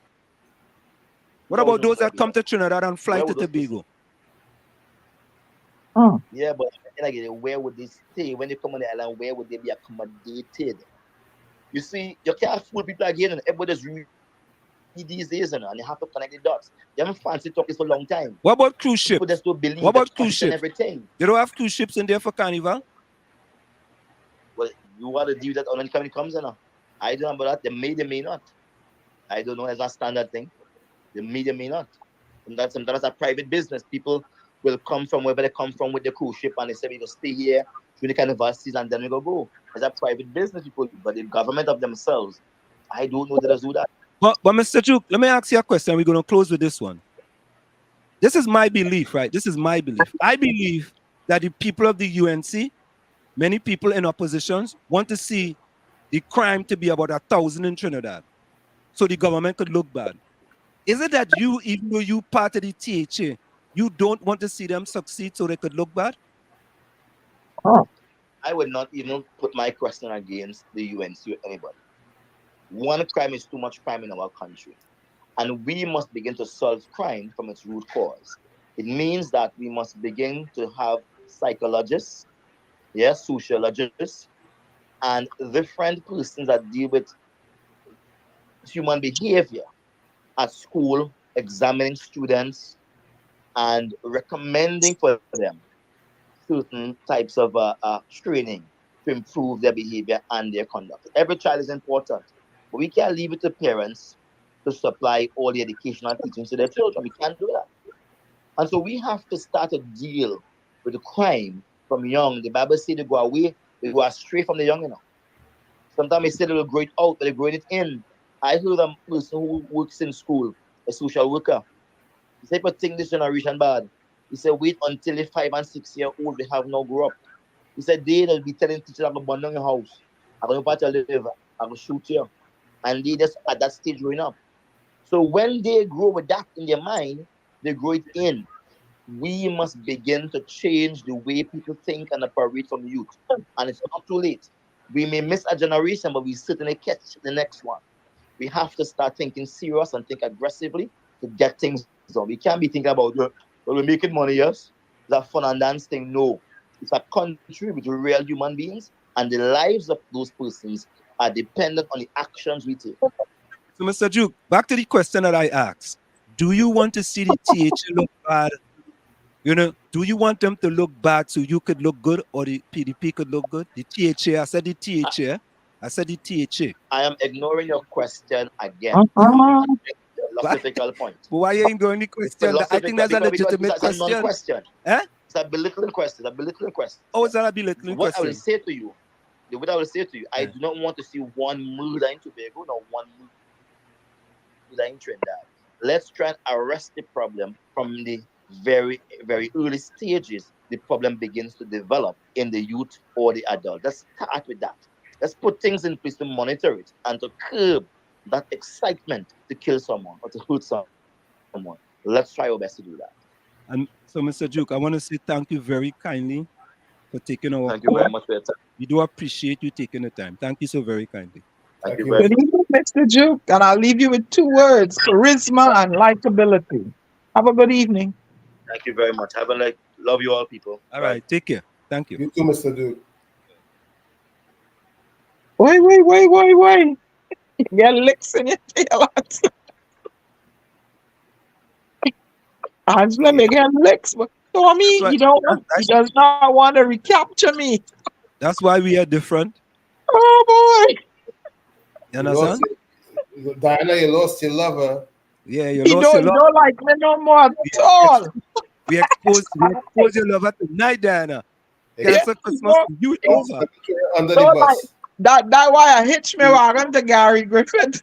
What about those that come to Trinidad and fly to Tobago? Yeah, but where would they stay? When they come on the island, where would they be accommodated? You see, you can't fool people again, and everybody's really these days, and you have to connect the dots. You haven't fancy talking for a long time. What about cruise ships? People just don't believe what about cruise ships? Everything. They don't have cruise ships in there for carnival? Well, you want to deal with that when it comes in. I don't know about that. They may not. I don't know. It's a standard thing. They may not. And sometimes that's a private business. People will come from wherever they come from with the cruise ship, and they say we go stay here through the carnival season, and then we go. It's a private business, people, but the government of themselves, I don't know that they do that. But Mr. Duke, let me ask you a question. We're going to close with this one. This is my belief, right? This is my belief. I believe that the people of the UNC, many people in oppositions, want to see the crime to be about 1,000 in Trinidad, so the government could look bad. Is it that you, even though you part of the THA, you don't want to see them succeed so they could look bad? I would not even put my question against the UNC or anybody. One crime is too much crime in our country. And we must begin to solve crime from its root cause. It means that we must begin to have psychologists, sociologists, and different persons that deal with human behavior at school, examining students, and recommending for them certain types of training to improve their behavior and their conduct. Every child is important, but we can't leave it to parents to supply all the educational teaching to their children. We can't do that. And so we have to start to deal with the crime from young. The Bible says they go away, they go astray from the young, Sometimes they say they will grow it out, but they grow it in. I heard a person who works in school, a social worker. He said, but think this generation bad. He said, wait until the 5 and 6 year old they have no grow up. He said, they'll be telling teachers, I'm going to burn down your house. I'm going to live. I'm going to shoot you. And they just at that stage growing up. So when they grow with that in their mind, they grow it in. We must begin to change the way people think and operate from the youth. And it's not too late. We may miss a generation, but we certainly catch the next one. We have to start thinking serious and think aggressively to get things done. We can't be thinking about, well, we're making money, yes? It's a fun and dance thing. No. It's a country with real human beings, and the lives of those persons are dependent on the actions we take. So, Mr. Duke, back to the question that I asked. Do you want to see the THA look bad? You know, do you want them to look bad so you could look good or the PDP could look good? The THA, I said the THA. I said the THA. I am ignoring your question again. Philosophical point. But why are you ignoring the question? I think that's a legitimate question. It's a non-question. Eh? It's a belittling question. Oh, it's not a belittling what question. I will say to you, I do not want to see one murder in Tobago, nor one murder in Trinidad. Let's try and arrest the problem from the very, very early stages. The problem begins to develop in the youth or the adult. Let's start with that. Let's put things in place to monitor it and to curb that excitement to kill someone or to hurt someone. Let's try our best to do that. And so, Mr. Duke, I want to say thank you very kindly for taking our call. Thank you very much for your time. We do appreciate you taking the time. Thank you so very kindly. Thank you very Good evening, Mr. Duke, and I'll leave you with 2 words: charisma and likability. Have a good evening. Thank you very much. Love you all, people. All right, take care. Thank you. You too, Mr. Duke. Wait. You get licks in your tail. Angela may get licks, but Tommy, he does not want to recapture me. That's why we are different. Oh boy. You understand? Diana, you lost your lover. Yeah, you He lost your love. don't like me no more at all. We expose your lover tonight, Diana. Cancel Christmas to you over. Under the bus. That why I hitched me wagon to Gary Griffith.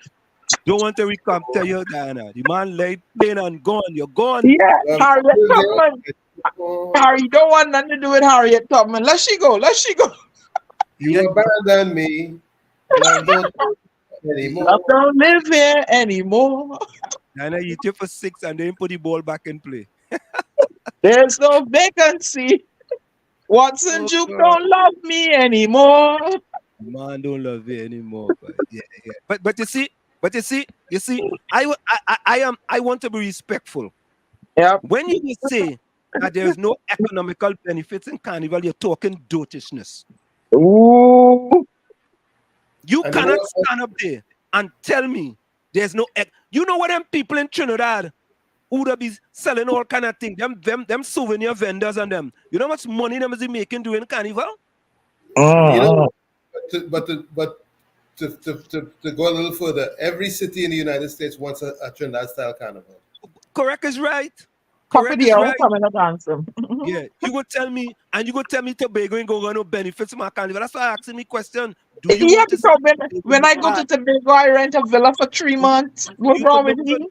Don't want to recap tell you, Diana. The man laid plain and gone. You're gone. Yeah, Harriet Tubman. Harry, don't want nothing to do with Harriet Tubman. Let she go. You abandoned me. Love don't anymore. Love don't live here anymore. Diana, you took for 6 and then put the ball back in play. There's no vacancy. Watson Duke don't love me anymore. Man don't love you anymore. But yeah. But you see, I want to be respectful. Yeah. When you say that there is no economical benefits in Carnival, you're talking dotishness. Ooh. You cannot stand up there and tell me there's no. You know what them people in Trinidad who would be selling all kind of things, them souvenir vendors and them. You know how much money them is making doing Carnival? You know, but to go a little further, every city in the United States wants a Trinidad style carnival. Correct is right. Correct is right. Yeah, you go tell me, Tobago ain't gonna no benefits from our carnival. That's why I asking me question. Do you want to when I go to Tobago, I rent a villa for 3 months. What's wrong with me?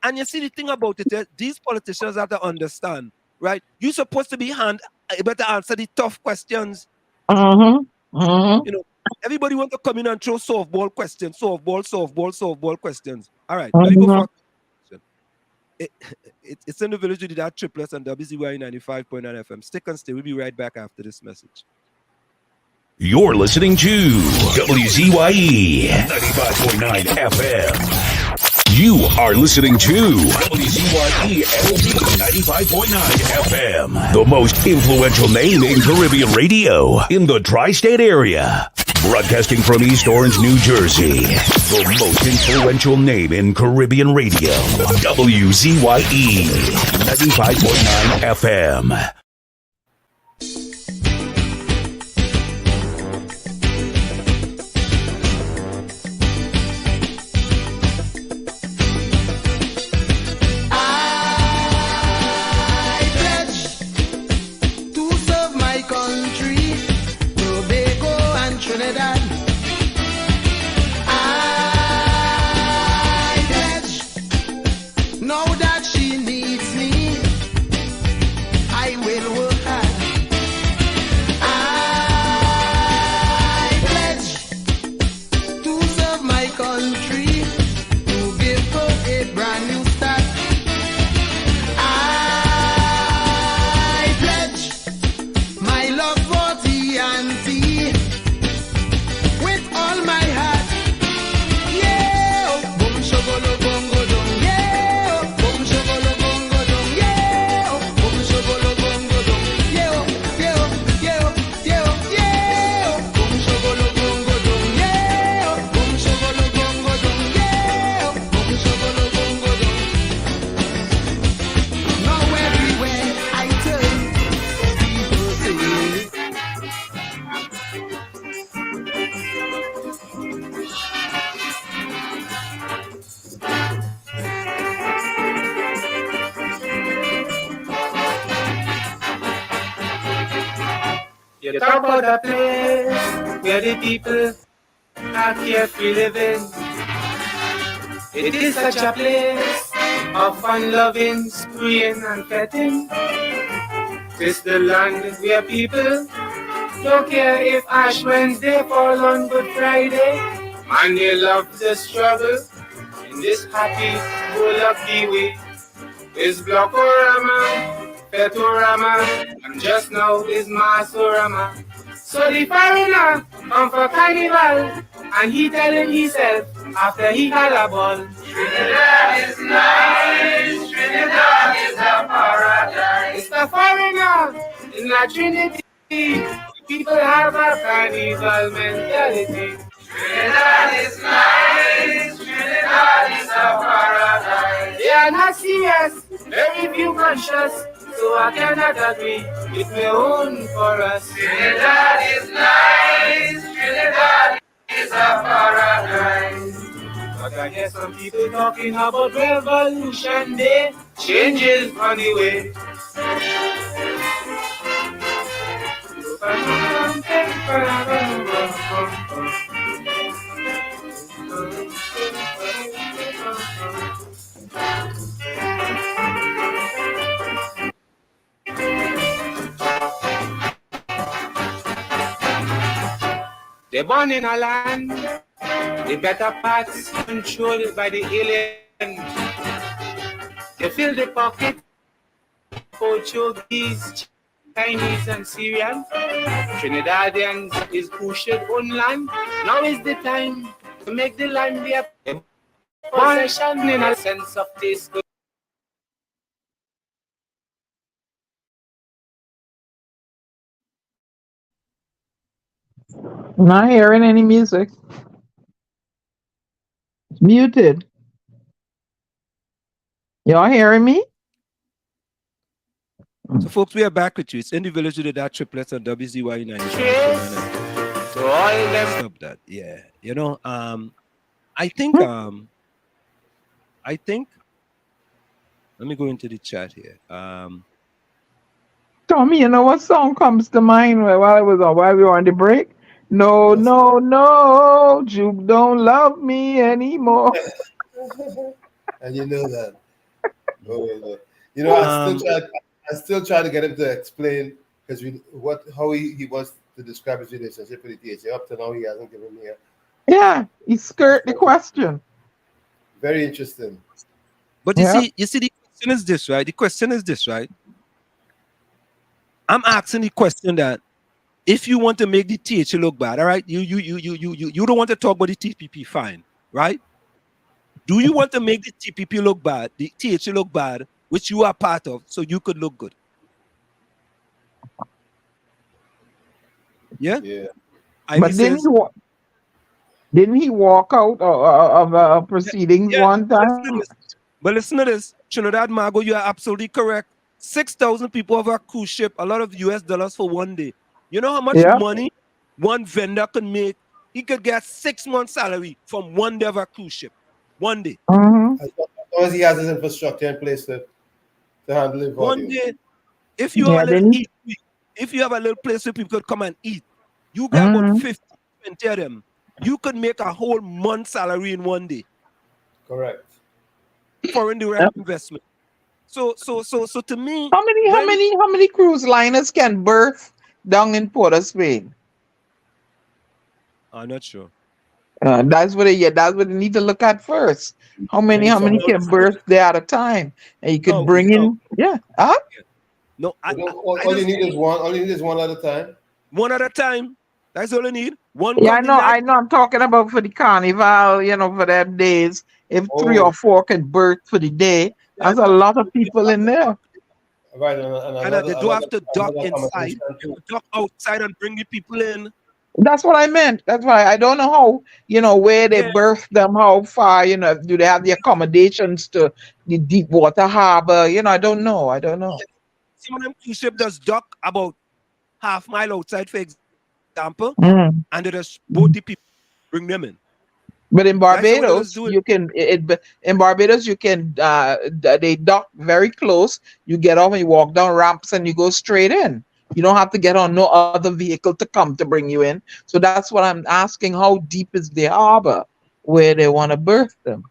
And you see the thing about it, these politicians have to understand, right? You're supposed to be able to answer the tough questions. You know, everybody want to come in and throw softball questions, softball questions. All right, let me go for a question. It's in the village with the DAT Triplets and WZYE 95.9 FM. Stick and stay. We'll be right back after this message. You're listening to WZYE 95.9 FM. You are listening to WZYE 95.9 FM, the most influential name in Caribbean radio in the tri-state area. Broadcasting from East Orange, New Jersey, the most influential name in Caribbean radio, WZYE 95.9 FM. Now that she needs me, I will You talk about a place where the people are carefree living. It is such a place of fun loving, spraying and petting. It's the land where people don't care if Ash Wednesday fall on Good Friday. Man, they love the struggle in this happy, go-lucky way. It's Blockorama, Petorama, and just now is Masorama. So the foreigner come for carnival, and he telling himself after he had a ball. Trinidad is nice, Trinidad is a paradise. It's the foreigner in La Trinity. People have a carnival mentality. Trinidad is nice, Trinidad is a paradise. They are not serious, very few conscious, so I cannot agree with my own chorus. Trinidad is nice, Trinidad is a paradise. But I hear some people talking about revolution day, changes on the way. They're born in a land, the better parts controlled by the alien. They fill the pocket, Portuguese, Chinese and Syrian. Trinidadians is Cushion own land. Now is the time to make the land their possession in a sense of taste. Not hearing any music. It's muted. Y'all hearing me? So, folks, we are back with you. It's in the village with the DAT Triplets on WZYE 95.9. So all them stop that. Yeah. You know, I think let me go into the chat here. Tommy, you know what song comes to mind while we were on the break? No, no, no, Juke don't love me anymore. And you know that. You know, I still try to get him to explain because how he wants to describe his relationship with the THA. Up to now, he hasn't given me a. Yeah, he skirt the question. Very interesting. But you see, the question is this, right? The question is this, right? I'm asking the question that if you want to make the THA look bad, all right, you don't want to talk about the TPP, fine, right? Do you want to make the TPP look bad, the THA look bad, which you are part of, so you could look good? Yeah. Yeah. But didn't he walk out of proceedings one time? But listen to this, Trinidad Margo, you are absolutely correct. 6,000 people of a cruise ship, a lot of US dollars for one day. You know how much money one vendor could make? He could get 6 months' salary from one day of a cruise ship. One day. Mm-hmm. As long as he has his infrastructure in place to handle it. One day, if you have a little if you have a little place where people could come and eat, you get about 50, 20 of them. You could make a whole month's salary in one day. Correct. Foreign direct investment. So to me, how many cruise liners can berth down in Port of Spain? I'm not sure. That's what they need to look at first. How many can berth there at a time? And you could bring in No, all you need is one. All you need is one at a time. One at a time. That's all you need. One. Yeah, I know. I'm talking about for the carnival. You know, for them days. If 3 or 4 can berth for the day, that's a lot of people in there. Right, and they do have to dock inside. They dock outside and bring the people in. That's what I meant. That's why I don't know how, where they berth them, how far, do they have the accommodations to the deep water harbor? I don't know. Some of them cruise ship does dock about half mile outside, for example, and they just boat the people, bring them in. But in Barbados, you can they dock very close. You get off and you walk down ramps and you go straight in. You don't have to get on no other vehicle to come to bring you in. So that's what I'm asking. How deep is the harbor where they want to birth them?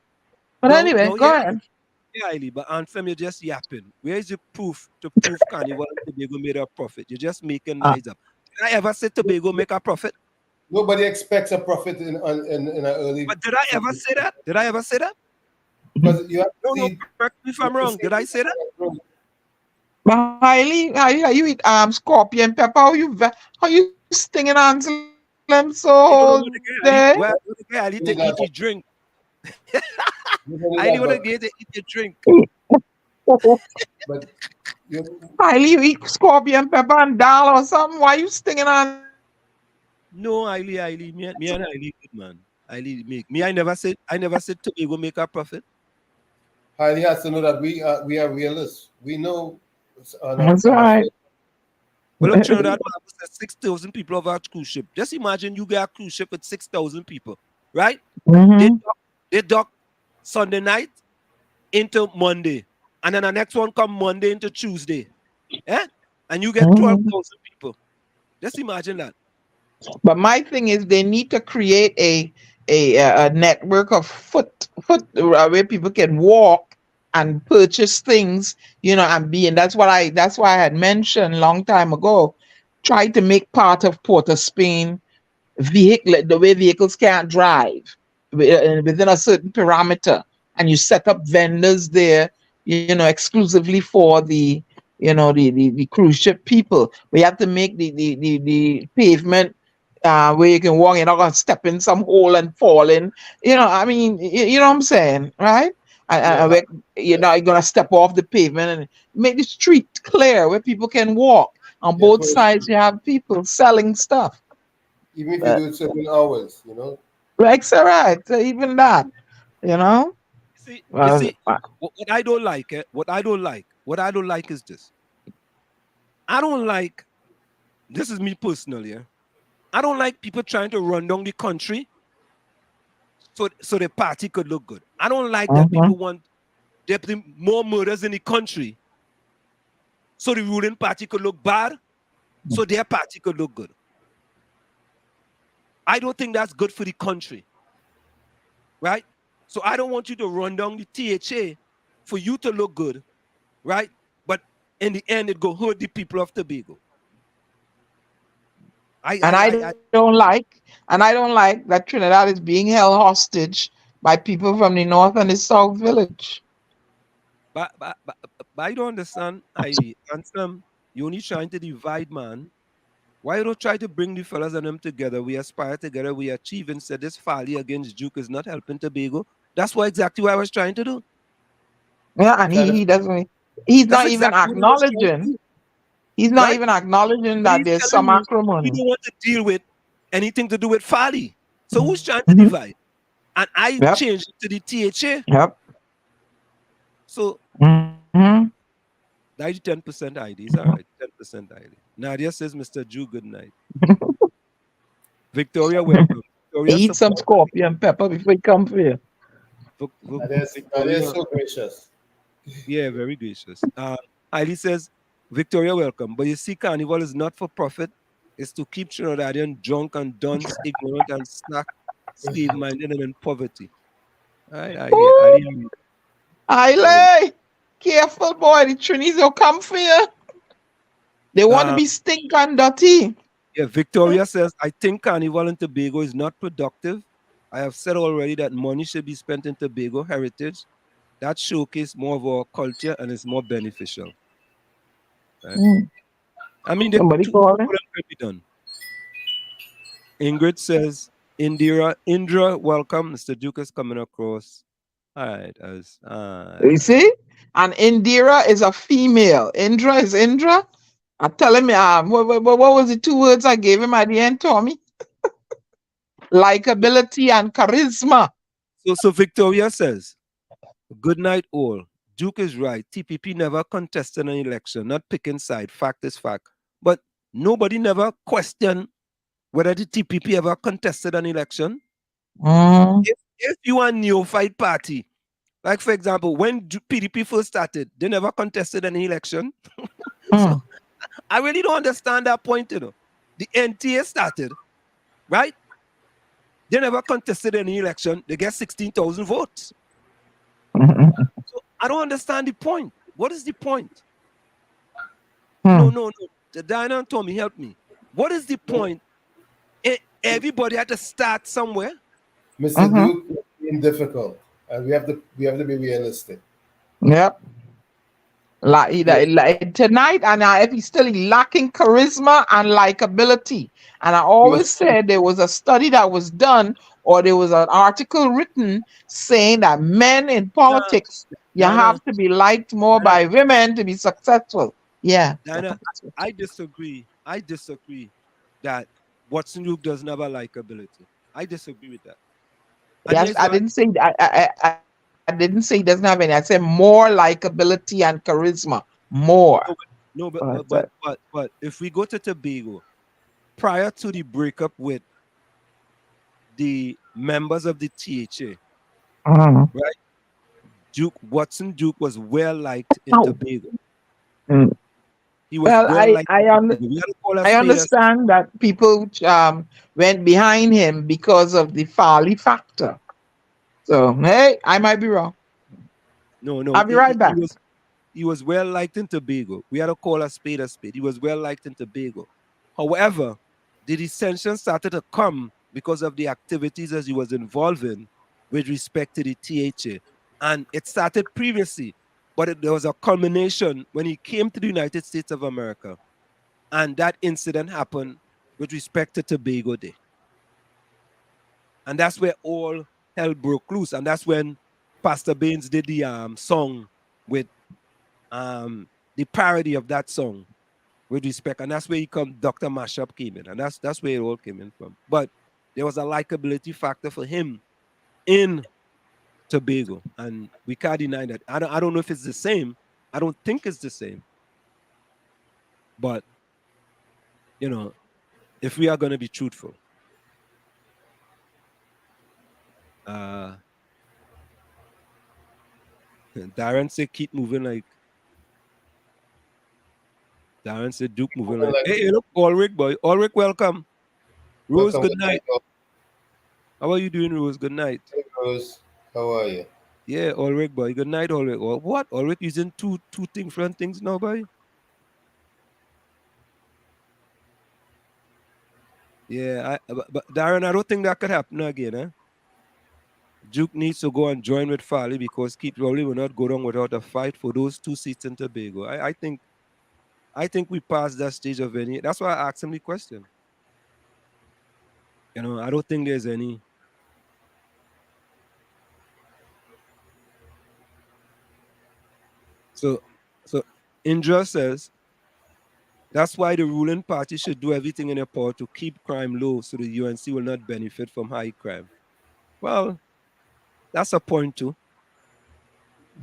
But No, anyway, no, go yeah, ahead. yeah, Ali, but Ansem, you're just yapping. Where is the proof to prove Carnival and Tobago made a profit? You're just making Uh, lies up. Did I ever say Tobago make a profit? Nobody expects a profit in an early. But did I ever say that? Did I ever say that? Because you have to No, no, see. correct me if You I'm have to wrong. see Did I say that? but highly, you eat scorpion pepper. How you stinging Ansel I don't so know what the guy day? Ali, well, what the guy Ali you to need eat that. his drink. You don't need I only that, want to get to eat your drink. but you, Highly, you eat scorpion pepper and dal or something. Why you stinging Ansel? No, Ailey, me and Ailey good man. Ailey make me. I never said Tobago make a profit. highly has to know that we are realists. We know That's on a right. But look, Trinidad Bible says 6,000 people of our cruise ship. Just imagine you get a cruise ship with 6,000 people, right? They Mm-hmm. dock, they dock Sunday night into Monday, and then the next one come Monday into Tuesday, eh? And you get Mm-hmm. 12,000 people. Just imagine that. But my thing is, they need to create a network of foot where people can walk and purchase things, and be. And that's why I had mentioned long time ago, try to make part of Port of Spain vehicle the way vehicles can't drive within a certain parameter, and you set up vendors there, exclusively for the cruise ship people. We have to make the pavement where you can walk. You're not gonna step in some hole and fall in. I mean, you know what I'm saying, right? yeah, You're not gonna step off the pavement and make the street clear where people can walk. On yeah, both for sides, you have people selling stuff. even if you But do it certain hours. right, so right, so even that, you know. You Uh, see, what I don't like, what I don't like is this. I don't like. This is me personally. I don't like people trying to run down the country so the party could look good. I don't like that mhm. people want there to be more murders in the country so the ruling party could look bad, so their party could look good. I don't think that's good for the country, right? So I don't want you to run down the THA for you to look good, right? But in the end, it go hurt the people of Tobago. I, And I, I I, I don't like that Trinidad is being held hostage by people from the north and the south village. but I don't understand, Ivy. And some, you only trying to divide, man. Why you don't try to bring the fellas and them together? We aspire together, we achieve. Instead, this folly against Duke is not helping Tobago. That's exactly what I was trying to do. Yeah, and try to he doesn't. He's That's not even exactly what I was trying to acknowledging. do, He's not right? even acknowledging But that he's there's telling some me he acrimony. don't want to deal with anything to do with folly. So who's trying to Mhm. divide? And I Yep, changed it to the THA. yep. So Hmm. 10% ID is all right. 10% ID. Nadia says, Mr. Jew, good night. Victoria, welcome. Victoria Eat some support. scorpion pepper before you come here. That is Victoria, so gracious. yeah, very gracious. Heidi says, Victoria, welcome. But you see, Carnival is not for profit. It's to keep Trinidadian drunk and dunce, ignorant and slack, slave-minded and in poverty. All right, I hear you. Aile, careful boy, the Trinis will come for you. They want to Um, be stink and dirty. yeah, Victoria says, I think Carnival in Tobago is not productive. I have said already that money should be spent in Tobago heritage. That showcase more of our culture and is more beneficial. Right? Mm. I mean, the Somebody two of calling. them can be done. Ingrid says, Indra, welcome. Mr. Duke is coming across. All right, You see? And Indira is a female. Indra is Indra. I tell him, what was the two words I gave him at the end, Tommy? Likability and charisma. so Victoria says, good night, all. Duke is right. TPP never contested an election, not picking side. Fact is fact. But nobody never questioned whether the TPP ever contested an election. Mm. If you are a neophyte party, like for example, when PDP first started, they never contested an election. So Mm. I really don't understand that point, you know. The NTA started, right? They never contested any election. They get 16,000 votes. So I don't understand the point. What is the point? No, no, no. Diana and Tommy, help me. What is the point? Everybody had to start somewhere. Mr. Duke, it's being difficult, and we have to be realistic. Yep. Like tonight, and if he's still lacking charisma and likability. And I always said there was a study that was done, or there was an article written saying that men in politics, you Diana, have to be liked more Diana, by women to be successful. Yeah. Diana, I disagree. I disagree that Watson Duke doesn't have a likability. I disagree with that. And Yes, here's I why. didn't say I didn't say he doesn't have any. I said more likability and charisma. More. No, but That's but but it. but, but if we go to Tobago, prior to the breakup with the members of the THA, Mhm. right? Watson Duke was well liked in Oh. Tobago. Mm. He was Well, well liked in Tobago. We had to call a I spade a spade. understand that people went behind him because of the Farley factor. So hey, I might be wrong. No, I'll be right back. he was well liked in Tobago. We had to call a spade a spade. He was well liked in Tobago. However, the dissension started to come because of the activities as he was involved in with respect to the THA. And it started previously, but there was a culmination when he came to the United States of America. And that incident happened with respect to Tobago Day. And that's where all hell broke loose. And that's when Pastor Baines did the song with the parody of that song with respect. And that's where Dr. Mashup came in. And that's where it all came in from. But there was a likability factor for him in Tobago. And we can't deny that. I don't know if it's the same. I don't think it's the same. But, you know, if we are going to be truthful, Darren said keep moving like Darren said Duke moving like hey, look, Ulrich boy. Ulrich, welcome. Rose, Welcome, good night. How are you doing, Rose? Good night. Hey, Rose, how are you? Yeah, Ulrich boy. Good night, Ulrich. What? Ulrich using two different things now, boy? Yeah, but Darren, I don't think that could happen again, eh? Duke needs to go and join with Farley because Keith Rowley will not go down without a fight for those 2 seats in Tobago. I think we passed that stage of any. That's why I asked him the question. You know, I don't think there's any. So Indra says that's why the ruling party should do everything in their power to keep crime low so the UNC will not benefit from high crime. Well, that's a point too.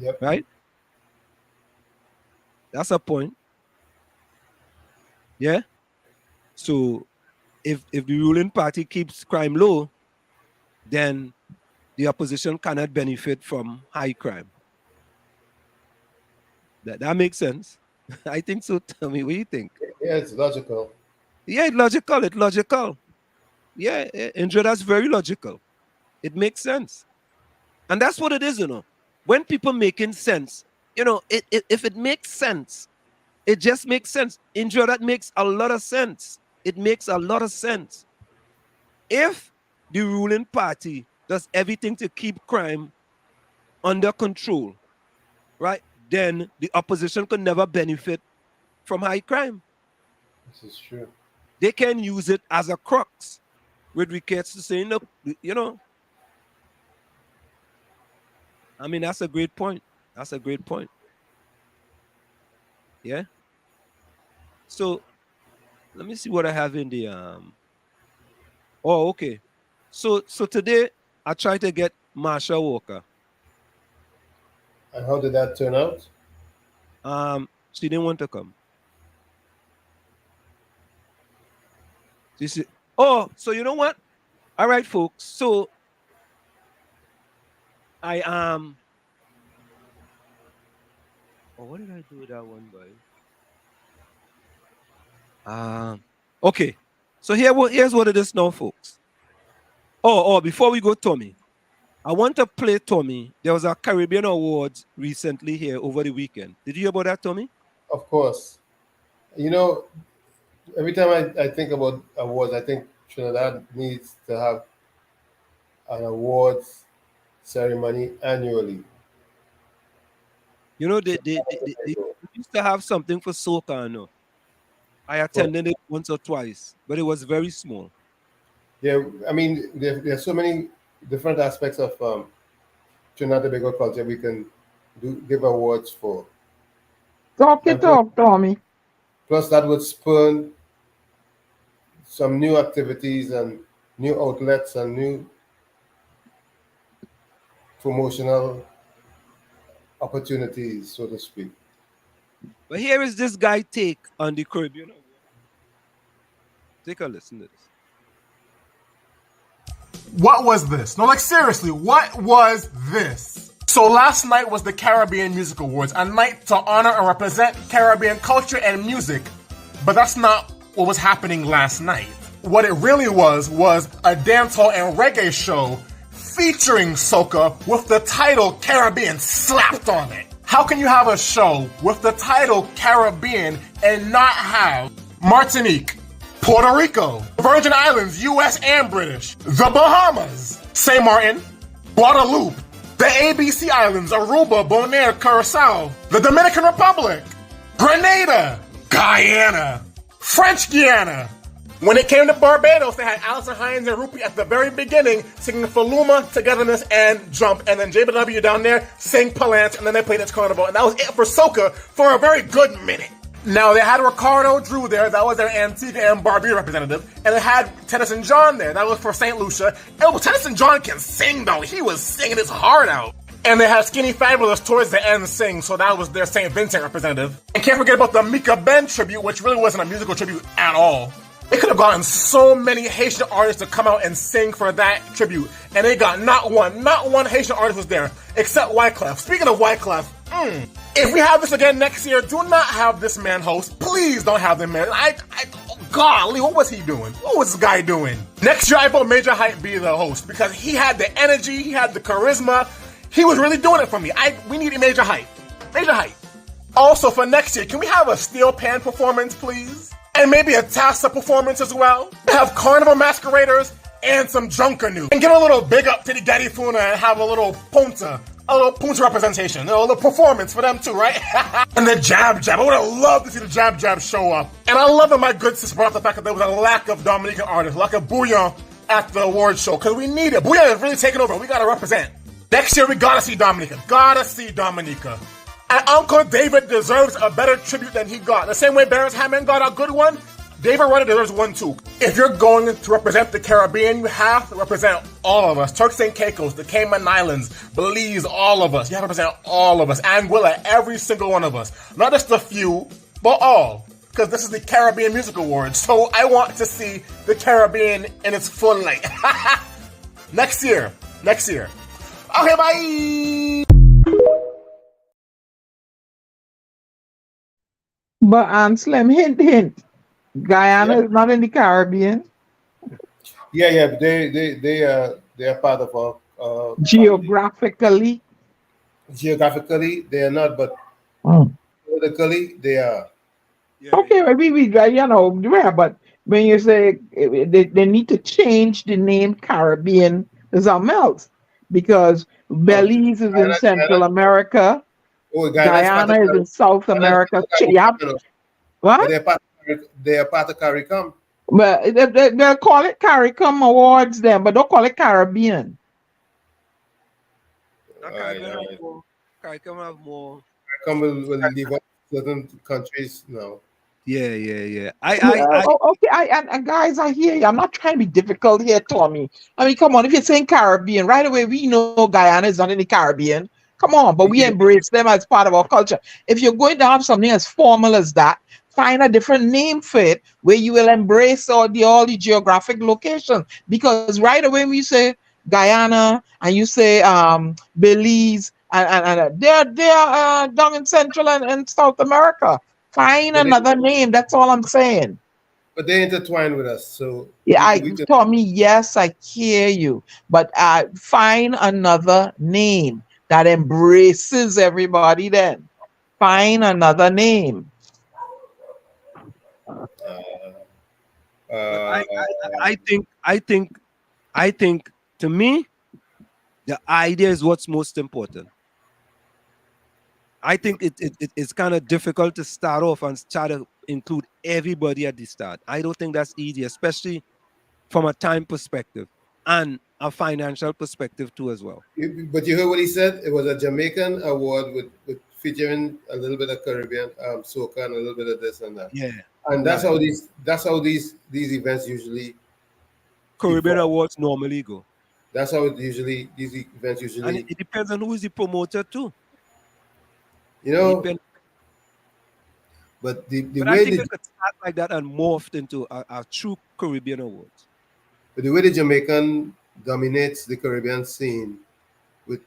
Yep. Right? That's a point. Yeah. So if the ruling party keeps crime low, then the opposition cannot benefit from high crime. That makes sense. I think so. Tell me, what do you think? Yeah, it's logical. Yeah, it's logical. It's logical. Yeah, Indra, that's very logical. It makes sense. And that's what it is, you know. When people making sense, you know, if it makes sense, it just makes sense. Indra, that makes a lot of sense. It makes a lot of sense. If the ruling party does everything to keep crime under control, right, then the opposition could never benefit from high crime. This is true. They can use it as a crux with regards to saying, look, you know, I mean, that's a great point. That's a great point. Yeah. So let me see what I have in the Oh, okay. So today I tried to get Marsha Walker. And how did that turn out? She didn't want to come. She said, oh, so you know what? All right, folks. So I oh, what did I do with that one, boy? Okay. So here's what it is now, folks. Before we go, Tommy, I want to play Tommy. There was a Caribbean Awards recently here over the weekend. Did you hear about that, Tommy? Of course. You know, every time I think about awards, I think Trinidad needs to have an awards ceremony annually. You know, they used to have something for soca, no? I attended it once or twice, but it was very small. There are so many different aspects of Trinidad and Tobago culture we can give awards for. Talk it up, Tommy. Plus, that would spur some new activities and new outlets and new promotional opportunities, so to speak. But here is this guy take on the Caribbean Award. Take a listen to this. What was this? No, like seriously, what was this? So last night was the Caribbean Music Awards, a night to honor and represent Caribbean culture and music. But that's not what was happening last night. What it really was a dancehall and reggae show featuring soca with the title Caribbean slapped on it. How can you have a show with the title Caribbean and not have Martinique, Puerto Rico, Virgin Islands, US and British, the Bahamas, St. Martin, Guadeloupe, the ABC Islands, Aruba, Bonaire, Curacao, the Dominican Republic, Grenada, Guyana, French Guiana. When it came to Barbados, they had Alison Hines and Rupi at the very beginning singing Faluma, Togetherness, and Jump, and then JBW down there sang Palance, and then they played its Carnival, and that was it for soca for a very good minute. Now, they had Ricardo Drew there, that was their Antigua and Barbuda representative, and they had Tennyson John there, that was for St. Lucia. And Tennyson John can sing, though. He was singing his heart out. And they had Skinny Fabulous towards the end sing, so that was their St. Vincent representative. And can't forget about the Mika Ben tribute, which really wasn't a musical tribute at all. They could have gotten so many Haitian artists to come out and sing for that tribute, and they got not one Haitian artist was there, except Wyclef. Speaking of Wyclef, if we have this again next year, do not have this man host. Please don't have them, man. Golly, what was he doing? What was this guy doing? Next year, I vote Major Hype be the host, because he had the energy, he had the charisma, he was really doing it for me. We need a Major Hype. Major Hype. Also, for next year, can we have a steel pan performance, please? And maybe a Tassa performance as well. Have carnival masqueraders and some Junkanoo. And give a little big up to the Gaddy Funa and have a little punta representation. A little performance for them too, right? And the Jab Jab. I would have loved to see the Jab Jab show up. And I love that my good sis brought up the fact that there was a lack of Dominican artists, lack of Bouillon at the award show, because we need it. Bouillon is really taking over. We got to represent. Next year, we got to see Dominica. Gotta see Dominica. And Uncle David deserves a better tribute than he got. The same way Barris Hammond got a good one, David Ryder deserves one too. If you're going to represent the Caribbean, you have to represent all of us. Turks and Caicos, the Cayman Islands, Belize, all of us. You have to represent all of us. Anguilla, every single one of us. Not just a few, but all. Because this is the Caribbean Music Awards. So I want to see the Caribbean in its full light. Next year. Okay, bye! But Slim, hint. Guyana is not in the Caribbean. Yeah, but they are part of our geographically. Geographically, they are not, but politically, they are. Okay, we but when you say they need to change the name Caribbean to something else, because Belize is in Central America. Guyana is in South America. What? They are part of CARICOM. But they'll call it CARICOM Awards then, but don't call it Caribbean. CARICOM have more. CARICOM will leave out certain countries now. Yeah. And guys, I hear you. I'm not trying to be difficult here, Tommy. I mean, come on. If you're saying Caribbean, right away we know Guyana is not in the Caribbean. Come on, but we embrace them as part of our culture. If you're going to have something as formal as that, find a different name for it where you will embrace all the geographic locations. Because right away when you say Guyana and you say Belize and they're down in Central and South America. Find another name. That's all I'm saying. But they intertwine with us, so Yeah, we could. Tommy, yes, I hear you. But find another name that embraces everybody then. Find another name. But I think to me, the idea is what's most important. I think it's kind of difficult to start off and try to include everybody at the start. I don't think that's easy, especially from a time perspective and a financial perspective too as well. But you heard what he said. It was a Jamaican award with featuring a little bit of Caribbean soca and a little bit of this and that. Yeah, And right. that's how these events usually Caribbean evolve. awards normally go. That's how these events And usually, it depends on who is the promoter too. you It know. depends. But the But I way think the it could start like that and morphed into a true Caribbean awards. but the way the Jamaican dominates the Caribbean scene with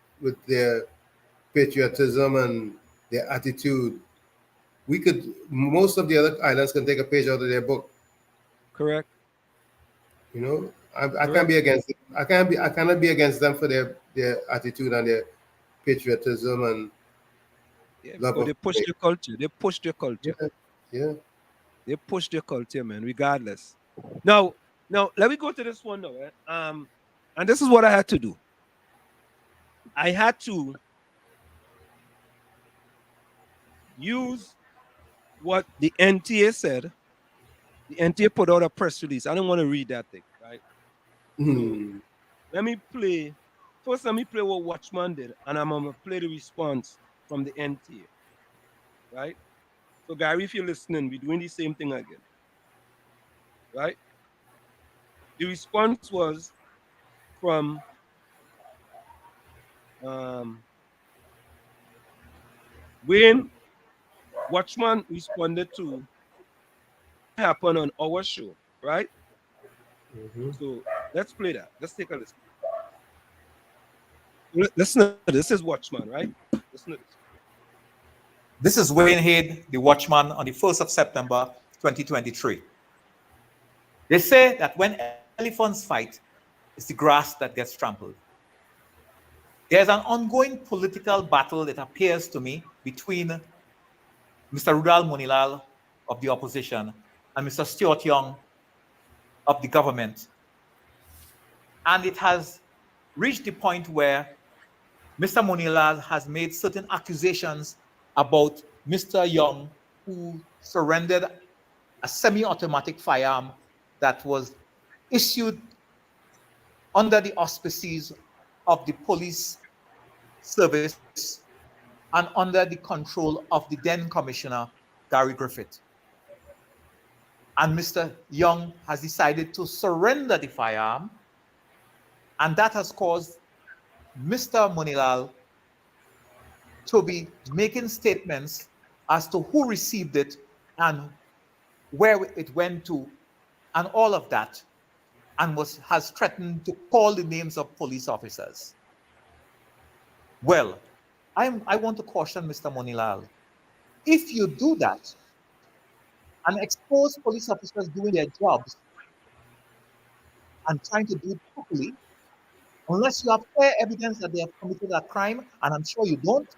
their patriotism and their attitude, we could most of the other islands can take a page out of their book. Correct. You know, I can't Correct. be against it. I cannot be against them for their attitude and their patriotism and Yeah, love because of they push place. their culture. They push their culture. Yeah, yeah. They push their culture, man, regardless. Now, let me go to this one now. And this is what I had to do. I had to use what the NTA said. The NTA put out a press release. I don't want to read that thing, right? So let me play. First, let me play what Watchman did, and I'm gonna play the response from the NTA, right? So, Gary, if you're listening, we're doing the same thing again, right? The response was from Wayne. Watchman responded to happen on our show, right? So let's play that. Let's take a listen. Listen to this. This is Watchman, right? Listen to this. This is Wayne Head, the Watchman, on the 1st of September 2023. They say that when elephants fight, it's the grass that gets trampled. There's an ongoing political battle that appears to me between Mr. Rudal Munilal of the opposition and Mr. Stuart Young of the government. And it has reached the point where Mr. Munilal has made certain accusations about Mr. Young, who surrendered a semi-automatic firearm that was issued under the auspices of the police service and under the control of the then Commissioner, Gary Griffith. And Mr. Young has decided to surrender the firearm, and that has caused Mr. Munilal to be making statements as to who received it and where it went to and all of that, and has threatened to call the names of police officers. Well, I want to caution Mr. Munilal. If you do that and expose police officers doing their jobs and trying to do it properly, unless you have clear evidence that they have committed a crime, and I'm sure you don't,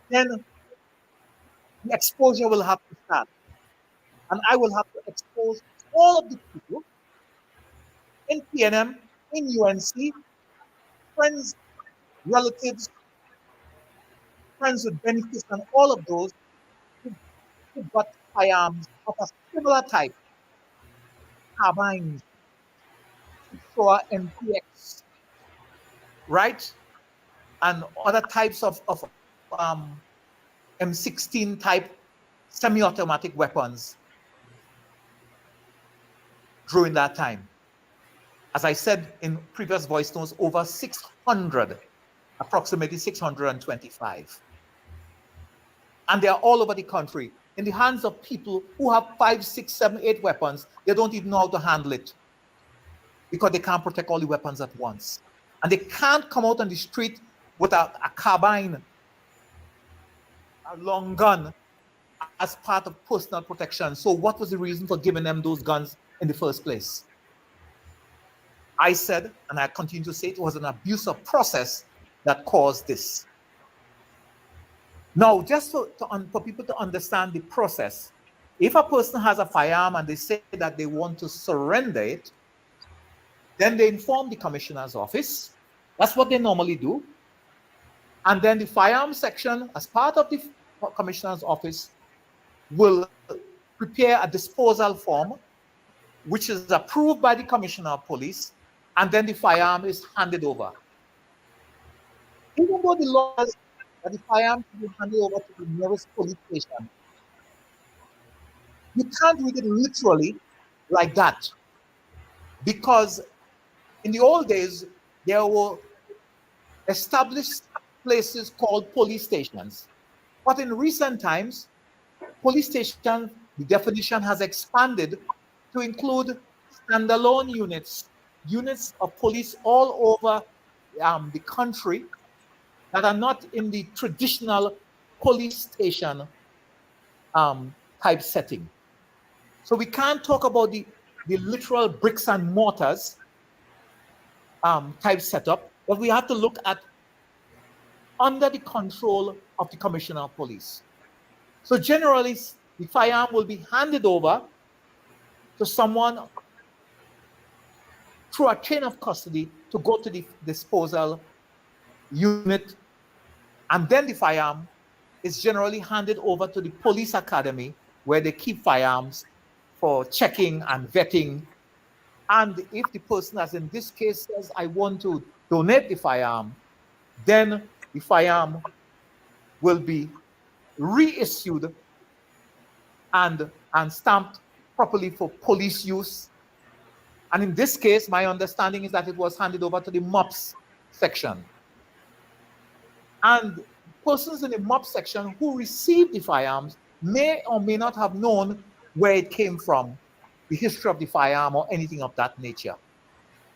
then the exposure will have to start. And I will have to expose all of the people in PNM, in UNC, friends, relatives, friends with benefits, and all of those who got firearms of a similar type, carbines, Showa MPX, right? And other types of M16 type semi-automatic weapons during that time. As I said in previous voice notes, over 600, approximately 625. And they are all over the country in the hands of people who have 5, 6, 7, 8 weapons. They don't even know how to handle it because they can't protect all the weapons at once. And they can't come out on the street with a carbine, a long gun, as part of personal protection. So what was the reason for giving them those guns in the first place? I said, and I continue to say, it was an abuse of process that caused this. Now, just for people to understand the process, if a person has a firearm and they say that they want to surrender it, then they inform the commissioner's office. That's what they normally do. And then the firearm section, as part of the commissioner's office, will prepare a disposal form, which is approved by the commissioner of police, and then the firearm is handed over. Even though the law says that the firearm should be handed over to the nearest police station, you can't read it literally like that. Because in the old days, there were established places called police stations. But in recent times, police station, the definition has expanded to include standalone units of police all over the country that are not in the traditional police station type setting. So we can't talk about the literal bricks and mortars type setup, but we have to look at under the control of the commissioner of police. So generally, the firearm will be handed over to someone through a chain of custody to go to the disposal unit, and then the firearm is generally handed over to the police academy where they keep firearms for checking and vetting. And if the person, as in this case, says, I want to donate the firearm, then the firearm will be reissued and stamped properly for police use. And in this case, my understanding is that it was handed over to the MOPS section. And persons in the MOPS section who received the firearms may or may not have known where it came from, the history of the firearm or anything of that nature.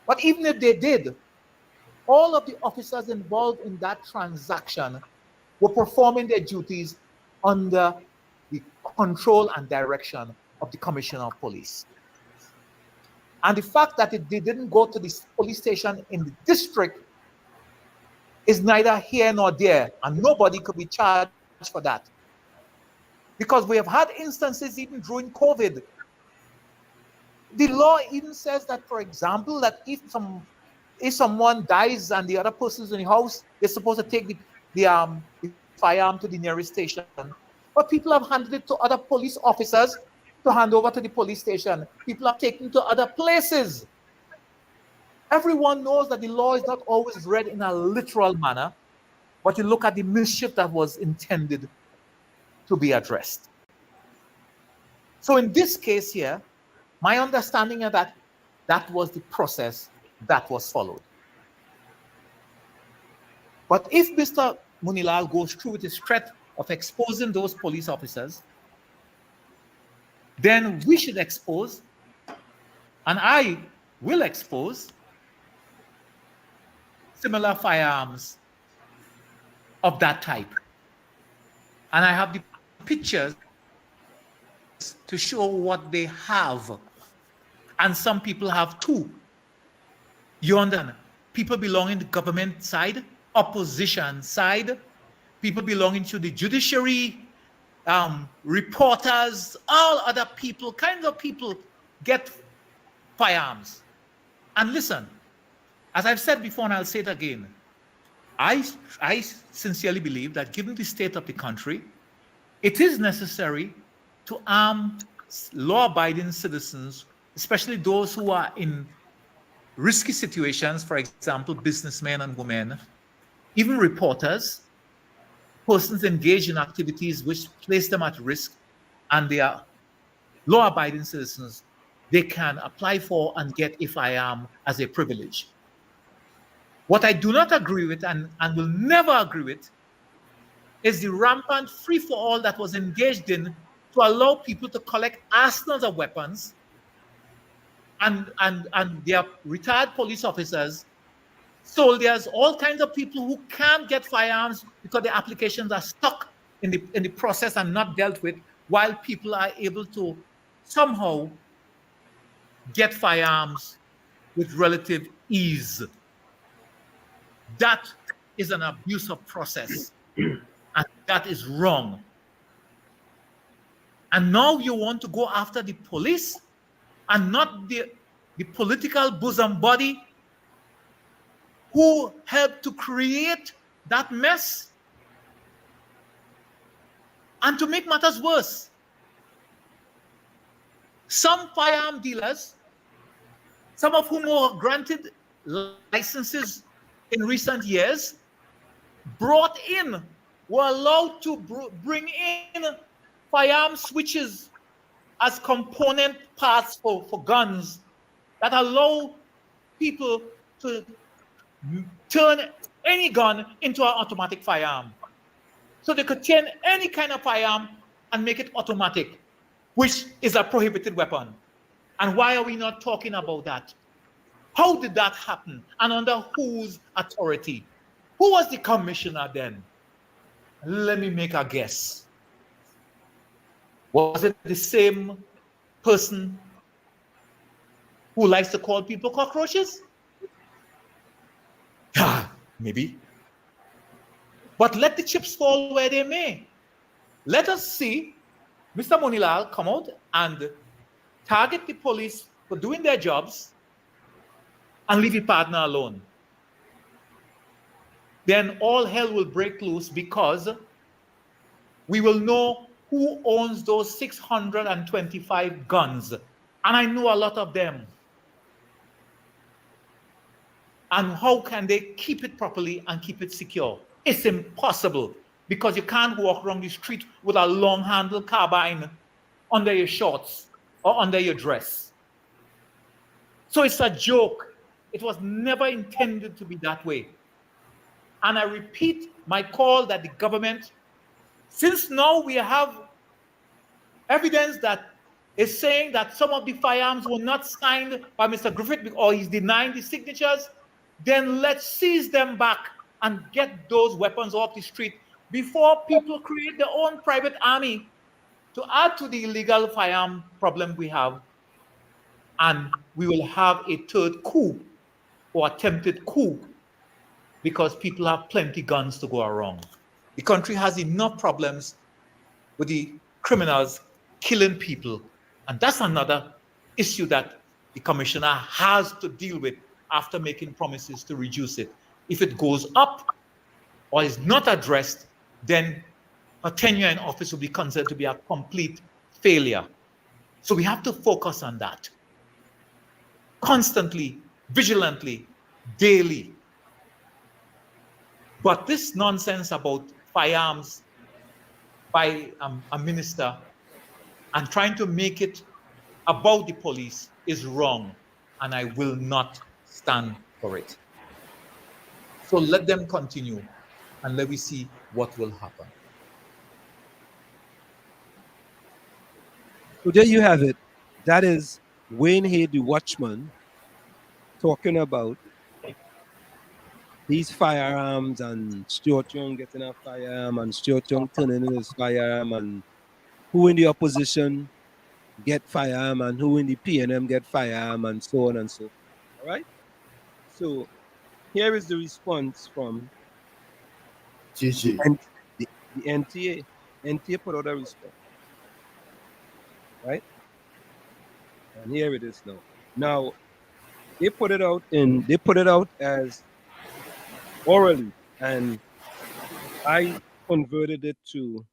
But even if they did, all of the officers involved in that transaction were performing their duties under the control and direction of the commissioner of police. And the fact that they didn't go to the police station in the district is neither here nor there, and nobody could be charged for that. Because we have had instances even during COVID. The law even says that, for example, that if someone dies and the other person's in the house, they're supposed to take the firearm to the nearest station. But people have handed it to other police officers to hand over to the police station. People have taken to other places. Everyone knows that the law is not always read in a literal manner, but you look at the mischief that was intended to be addressed. So in this case here, my understanding of that was the process that was followed. But if Mr. Munilal goes through with his threat of exposing those police officers, then we should expose, and I will expose, similar firearms of that type. And I have the pictures to show what they have. And some people have too. You understand? People belonging to the government side, opposition side, people belonging to the judiciary, reporters, all other people, kinds of people get firearms. And listen, as I've said before, and I'll say it again, I sincerely believe that given the state of the country, it is necessary to arm law-abiding citizens, especially those who are in risky situations, for example, businessmen and women, even reporters, persons engaged in activities which place them at risk, and they are law-abiding citizens, they can apply for and get a firearm as a privilege. What I do not agree with and will never agree with is the rampant free-for-all that was engaged in to allow people to collect arsenals of weapons, and their retired police officers, soldiers, all kinds of people who can't get firearms because their applications are stuck in the process and not dealt with, while people are able to somehow get firearms with relative ease. That is an abuse of process, and that is wrong. And now you want to go after the police and not the political bosom body who helped to create that mess. And to make matters worse, some firearm dealers, some of whom were granted licenses in recent years, were allowed to bring in firearm switches as component parts for guns that allow people to turn any gun into an automatic firearm. So they could turn any kind of firearm and make it automatic, which is a prohibited weapon. And why are we not talking about that? How did that happen? And under whose authority? Who was the commissioner then? Let me make a guess. Was it the same person who likes to call people cockroaches? Maybe. But let the chips fall where they may. Let us see Mr. Monilal come out and target the police for doing their jobs and leave your partner alone. Then all hell will break loose because we will know who owns those 625 guns. And I know a lot of them. And how can they keep it properly and keep it secure? It's impossible because you can't walk around the street with a long handle carbine under your shorts or under your dress. So it's a joke. It was never intended to be that way. And I repeat my call that the government, since now we have evidence that is saying that some of the firearms were not signed by Mr. Griffith or he's denying the signatures, then let's seize them back and get those weapons off the street before people create their own private army to add to the illegal firearm problem we have. And we will have a third coup or attempted coup because people have plenty guns to go around. The country has enough problems with the criminals killing people. And that's another issue that the commissioner has to deal with after making promises to reduce it. If it goes up or is not addressed, then her tenure in office will be considered to be a complete failure. So we have to focus on that. Constantly, vigilantly, daily. But this nonsense about firearms by a minister and trying to make it about the police is wrong, and I will not stand for it. So let them continue, and let me see what will happen. So there you have it. That is Wayne Hay, the watchman, talking about these firearms and Stuart Young getting a firearm and Stuart Young turning in his firearm and who in the opposition get firearm and who in the PNM get firearm and so on and so forth. All right? So here is the response from GG. The NTA. NTA put out a response. Right? And here it is now. Now they put it out as orally, and I converted it to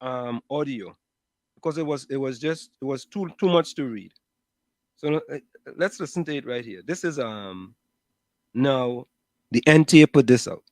audio because it was too much to read. So let's listen to it right here. This is now the NTA put this out.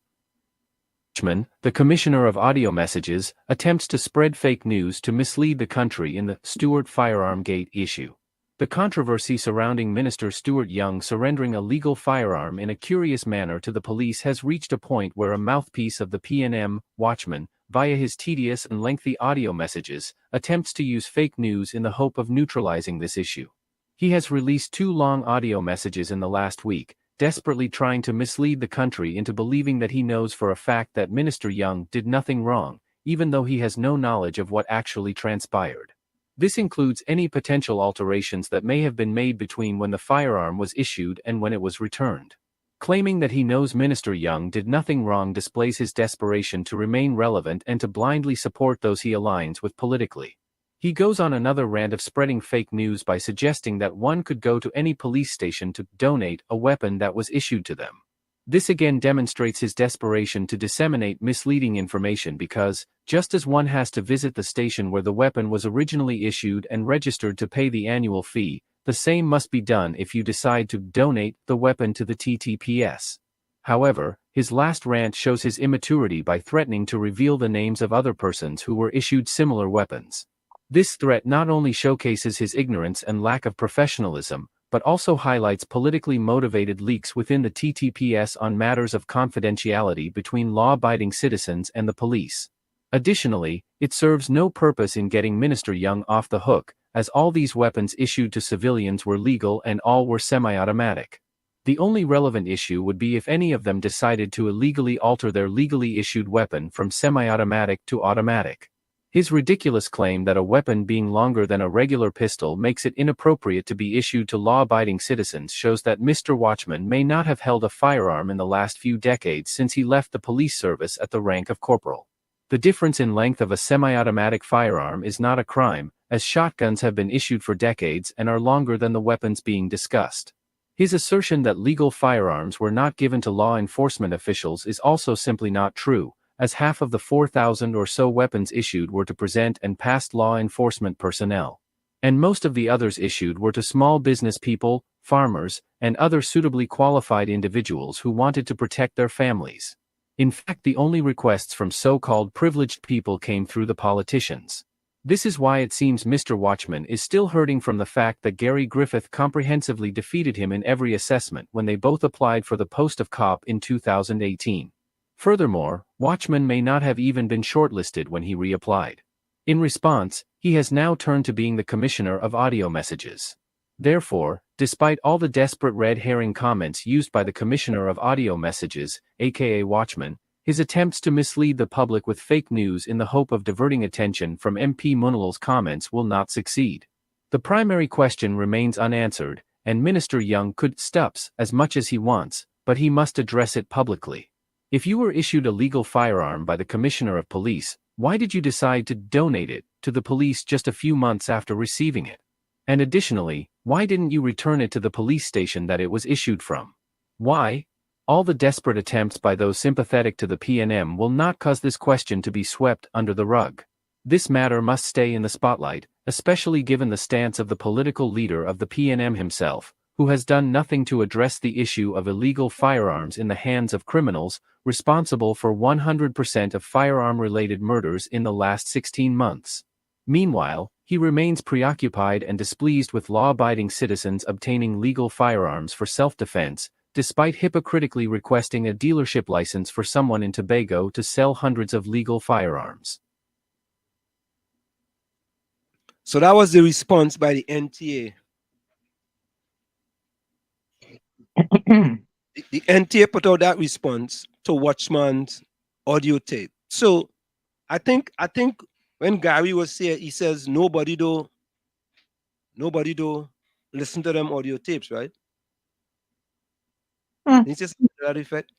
The Commissioner of Audio Messages, attempts to spread fake news to mislead the country in the Stuart Firearm Gate issue. The controversy surrounding Minister Stuart Young surrendering a legal firearm in a curious manner to the police has reached a point where a mouthpiece of the PNM, Watchman, via his tedious and lengthy audio messages, attempts to use fake news in the hope of neutralizing this issue. He has released 2 long audio messages in the last week, desperately trying to mislead the country into believing that he knows for a fact that Minister Young did nothing wrong, even though he has no knowledge of what actually transpired. This includes any potential alterations that may have been made between when the firearm was issued and when it was returned. Claiming that he knows Minister Young did nothing wrong displays his desperation to remain relevant and to blindly support those he aligns with politically. He goes on another rant of spreading fake news by suggesting that one could go to any police station to donate a weapon that was issued to them. This again demonstrates his desperation to disseminate misleading information because, just as one has to visit the station where the weapon was originally issued and registered to pay the annual fee, the same must be done if you decide to donate the weapon to the TTPS. However, his last rant shows his immaturity by threatening to reveal the names of other persons who were issued similar weapons. This threat not only showcases his ignorance and lack of professionalism, but also highlights politically motivated leaks within the TTPS on matters of confidentiality between law-abiding citizens and the police. Additionally, it serves no purpose in getting Minister Young off the hook, as all these weapons issued to civilians were legal and all were semi-automatic. The only relevant issue would be if any of them decided to illegally alter their legally issued weapon from semi-automatic to automatic. His ridiculous claim that a weapon being longer than a regular pistol makes it inappropriate to be issued to law-abiding citizens shows that Mr. Watchman may not have held a firearm in the last few decades since he left the police service at the rank of corporal. The difference in length of a semi-automatic firearm is not a crime, as shotguns have been issued for decades and are longer than the weapons being discussed. His assertion that legal firearms were not given to law enforcement officials is also simply not true, as half of the 4,000 or so weapons issued were to present and past law enforcement personnel. And most of the others issued were to small business people, farmers, and other suitably qualified individuals who wanted to protect their families. In fact, the only requests from so-called privileged people came through the politicians. This is why it seems Mr. Watchman is still hurting from the fact that Gary Griffith comprehensively defeated him in every assessment when they both applied for the post of cop in 2018. Furthermore, Watchman may not have even been shortlisted when he reapplied. In response, he has now turned to being the commissioner of audio messages. Therefore, despite all the desperate red herring comments used by the commissioner of audio messages, aka Watchman, his attempts to mislead the public with fake news in the hope of diverting attention from MP Munal's comments will not succeed. The primary question remains unanswered, and Minister Young could stups as much as he wants, but he must address it publicly. If you were issued a legal firearm by the Commissioner of Police, why did you decide to donate it to the police just a few months after receiving it? And additionally, why didn't you return it to the police station that it was issued from? Why? All the desperate attempts by those sympathetic to the PNM will not cause this question to be swept under the rug. This matter must stay in the spotlight, especially given the stance of the political leader of the PNM himself, who has done nothing to address the issue of illegal firearms in the hands of criminals, responsible for 100% of firearm-related murders in the last 16 months. Meanwhile, he remains preoccupied and displeased with law-abiding citizens obtaining legal firearms for self-defense, despite hypocritically requesting a dealership license for someone in Tobago to sell hundreds of legal firearms. So that was the response by the NTA. The NTA put out that response to Watchman's audio tape. So I think when Gary was here, he says nobody do listen to them audio tapes, right? He just that effect.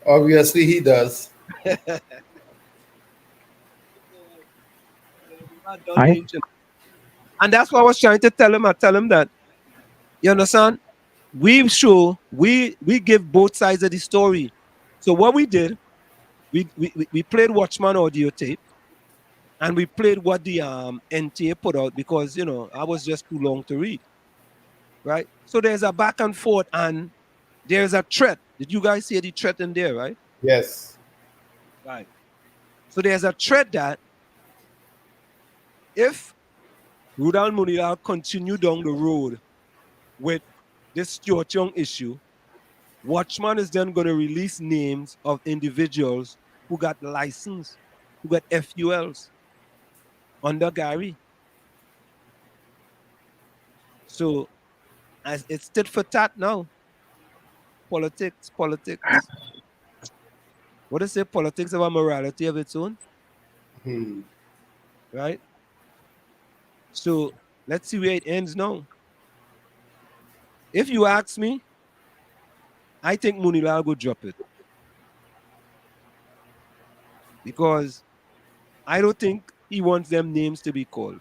Obviously, he does. And that's what I was trying to tell him. I tell him that, you understand? We give both sides of the story. So what we did, we played Watchman audio tape, and we played what the NTA put out because I was just too long to read. Right? So there's a back and forth, and there's a threat. Did you guys hear the threat in there, right? Yes. Right. So there's a threat that if Rudal Munira continue down the road with this Stuart Young issue, Watchman is then going to release names of individuals who got license, who got FULs under Gary. So as it's tit for tat now. Politics. what is it? Politics have a morality of its own, right? So let's see where it ends now. If you ask me, I think Munilal will drop it because I don't think he wants them names to be called.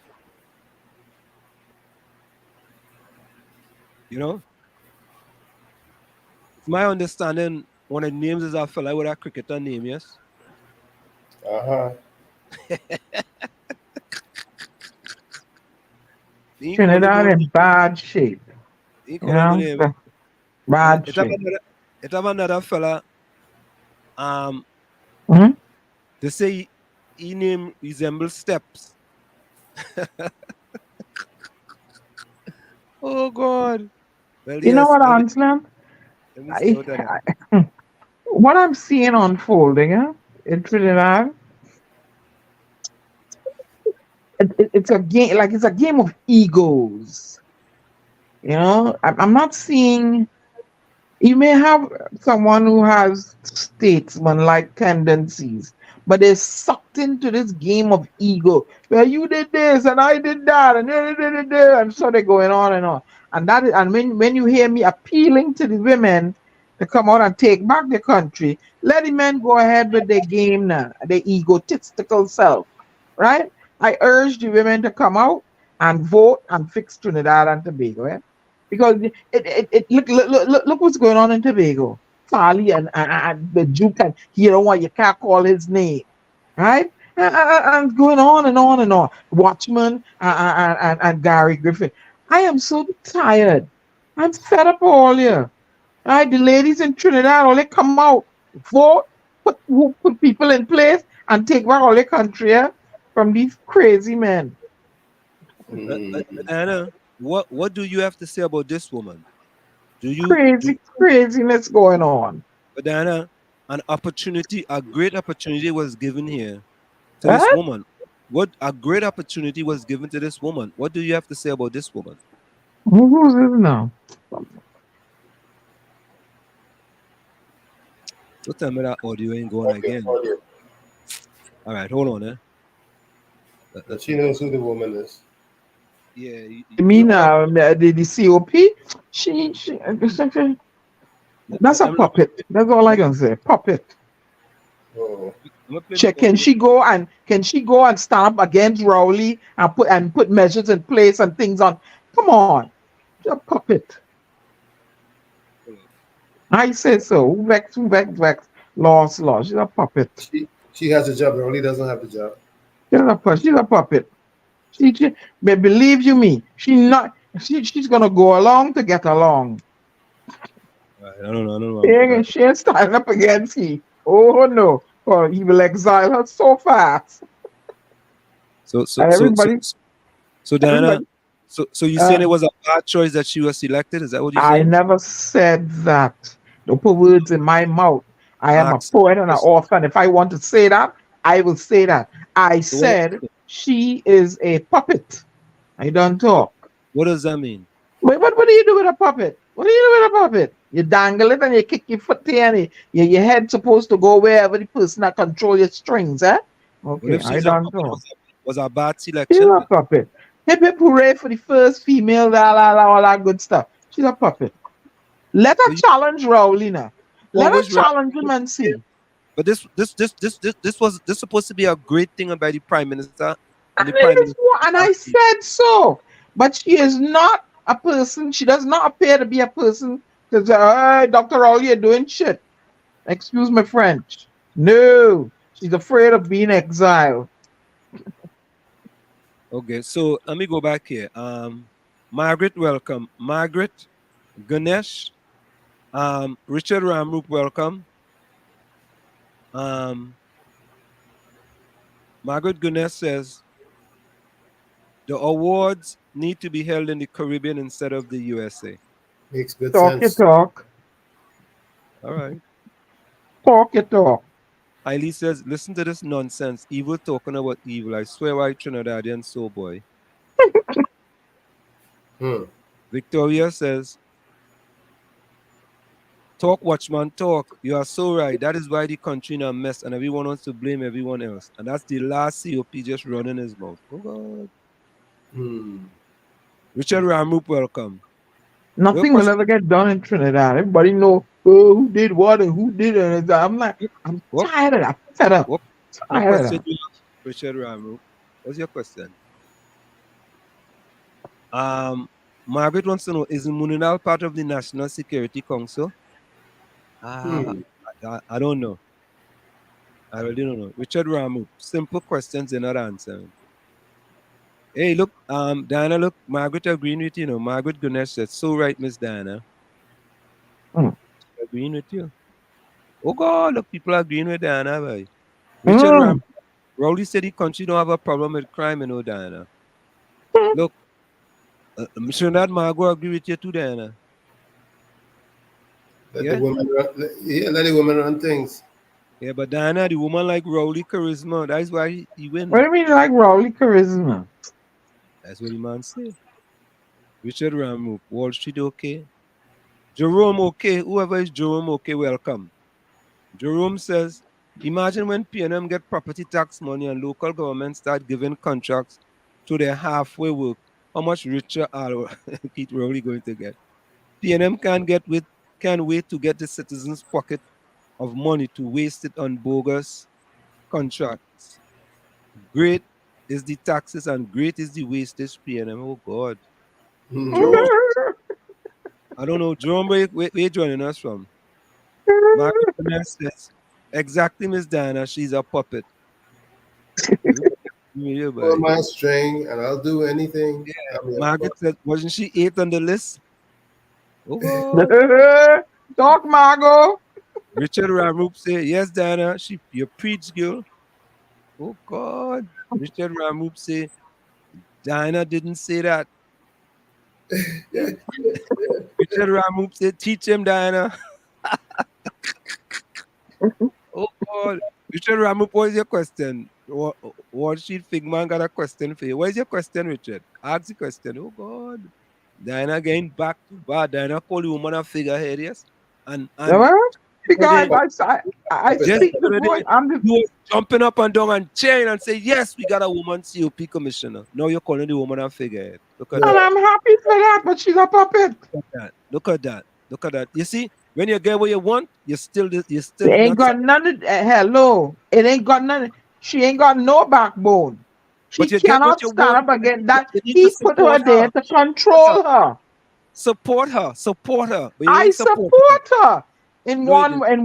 You know, it's my understanding one of the names is a fella with a cricketer name, yes? Trinidad in bad shape. He You call him know, name. bad shape. It have another fella. Hmm? They say he name resembles steps. Oh God. Well, You know yes. what, Anslan? Let me see what that is. What I'm seeing unfolding in Trinidad, it's a game, like it's a game of egos. You know, I'm not seeing. You may have someone who has statesman-like tendencies, but they're sucked into this game of ego where you did this and I did that and so they're going on and on. And when you hear me appealing to the women to come out and take back the country, let the men go ahead with their game now, their egotistical self, right? I urge the women to come out and vote and fix Trinidad and Tobago, eh? Because look what's going on in Tobago. Farley and the Duke, and you know what, you can't call his name, right? And going on and on and on. Watchman and Gary Griffin. I am so tired. I'm fed up all here. Right? The ladies in Trinidad, all they come out, vote, put people in place, and take back all their country from these crazy men. Anna, what do you have to say about this woman? Do you Craziness going on. But Anna, a great opportunity was given here to this Huh? woman. What a great opportunity was given to this woman. What do you have to say about this woman? Who's this now? What time that audio ain't going again? All right, hold on, But she knows who the woman is. Yeah, You mean the COP? She that's a puppet. That's all I can say. Puppet. Can she go and stand up against Rowley and put measures in place and things on? Come on, she's a puppet. I say so. Who vex? Lost. She's a puppet. She has a job. Rolly doesn't have the job. She's a puppet. But believe you me, she's gonna go along to get along. I don't know. She ain't standing up against he. Oh no. Or he will exile her so fast. So Everybody. Diana, so you saying it was a bad choice that she was selected? Is that what you're I saying? never said that. Don't put words in my mouth. I am a poet and an author, and if I want to say that, I will say that. I said she is a puppet. I don't talk. What does that mean? Wait, what do you do with a puppet? What do you do with a puppet? You dangle it and you kick your foot there, and your head supposed to go wherever the person that control your strings, eh? Okay, I don't know. Was a bad selection? She's a puppet. Hip hip hooray for the first female, all that good stuff. She's a puppet. Let her challenge Rowlina. Let her challenge him and see. But this was supposed to be a great thing by the Prime Minister. And I said so. But she is not a person. She does not appear to be a person to say, hey, Dr. Rowley, you're doing shit. Excuse my French. No. She's afraid of being exiled. Okay, so let me go back here. Margaret, welcome. Margaret, Ganesh, Richard Ramrup, welcome. Margaret Ganesh says the awards need to be held in the Caribbean instead of the USA. Makes good sense. Talk. All right. Talk. Eileen says, listen to this nonsense. Evil talking about evil. I swear by Trinidadian soul boy. Victoria says, Talk, watchman, talk. You are so right. That is why the country in a mess and everyone wants to blame everyone else. And that's the last COP just running his mouth. Oh, God. Richard Ramup, welcome. Nothing will ever get done in Trinidad. Everybody know who did what and who did it. I'm like, I'm tired of that. I'm fed up. What Tired of question that. do you have, Richard Ramup? What's your question? Margaret wants to know, is Muninal part of the National Security Council? I don't know. I really don't know. Richard Ramup, simple questions they're not answering. Hey, look, Diana, look, Margaret agreeing with you. Margaret Ganesh said, so right, Miss Diana. Agreeing with you. Oh, God, look, people are agreeing with Diana, boy. Richard Ram, Rowley said the country don't have a problem with crime, Diana. Look, I'm sure that Margot agree with you too, Diana. Let the women run, let the women run things. Yeah, but Diana, the woman like Rowley charisma. That's why he win. What do you mean like Rowley charisma? That's what the man said. Richard Ramup, Wall Street okay. Jerome okay. Whoever is Jerome okay, welcome. Jerome says, imagine when PNM get property tax money and local governments start giving contracts to their halfway work. How much richer are Keith Rowley going to get? PNM can't wait to get the citizens' pocket of money to waste it on bogus contracts. Great is the taxes and great is the wastage, PNM. Oh, God. Jerome, I don't know. Jerome, where you joining us from? Margaret Vanessa says, exactly, Miss Diana. She's a puppet. Pull my string and I'll do anything. Yeah. Margaret said, wasn't she 8th on the list? Oh, God. Talk, Margot. Richard Ramup said, yes, Diana. You preach, girl. Oh, God. Richard Ramup said, Diana didn't say that. Richard Ramup said, teach him, Diana. Oh, God. Richard Ramup, what is your question? Wall Street Figman got a question for you. What is your question, Richard? Ask the question. Oh, God. Diana getting back to bad. Diana call the woman a figurehead, yes? And Because I speak the voice. You was jumping up and down and cheering and say, yes, we got a woman COP commissioner. Now you're calling the woman a figurehead. Look at and that. I'm happy for that, but she's a puppet. Look at that. Look at that. Look at that. You see, when you get what you want, you're still It ain't not. got none of hello. It ain't got none. She ain't got no backbone. She But you get what cannot you stand want. up against that. You need to He put her support there to control her. Support her. Support her. But you I ain't support her on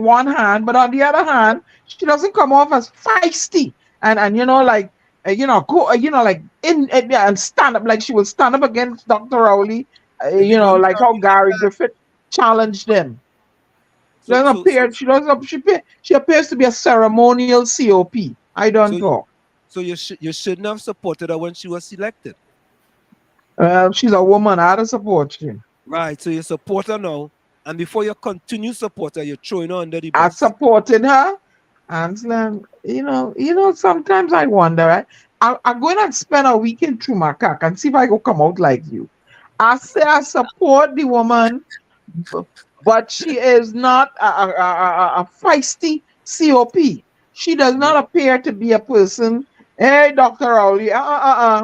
one hand, but on the other hand, she doesn't come off as feisty and like go like and stand up like she will stand up against Dr. Rowley. Like how Gary Griffith challenged them. She doesn't appear. She appears to be a ceremonial COP. I don't talk. So you shouldn't have supported her when she was selected. She's a woman. I don't support you. Right. So you support her now, and before you continue support her, you're throwing her under the bus. I supported her, and sometimes I wonder. Right? I'm going to spend a weekend through my cock and see if I go come out like you. I say I support the woman, but she is not a feisty COP. She does not appear to be a person. Hey, Dr. Rowley,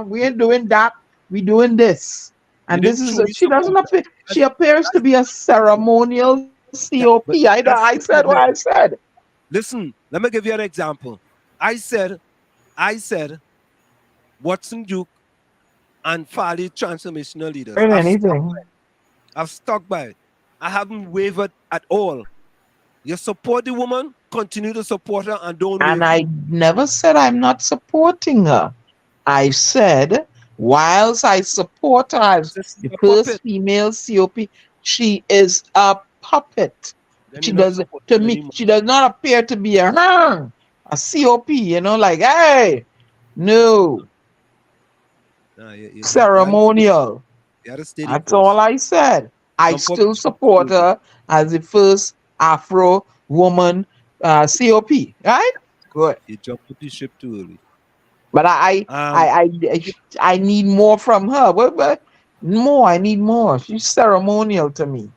we ain't doing that. We doing this. And this is she doesn't appear. She appears to be a ceremonial COP. I said what I said. Listen, let me give you an example. I said, Watson Duke and Farley transformational leaders. I've stuck by it. I haven't wavered at all. You support the woman, continue to support her, and don't waver. And I never said I'm not supporting her. I said, whilst I support her as the first female COP, she is a puppet. She does not appear to be a COP, like, hey, no. Ceremonial. That's all I said. I still support her as the first Afro woman COP, right? Good. You jumped up the ship too early. But I need more from her. More. I need more. She's ceremonial to me.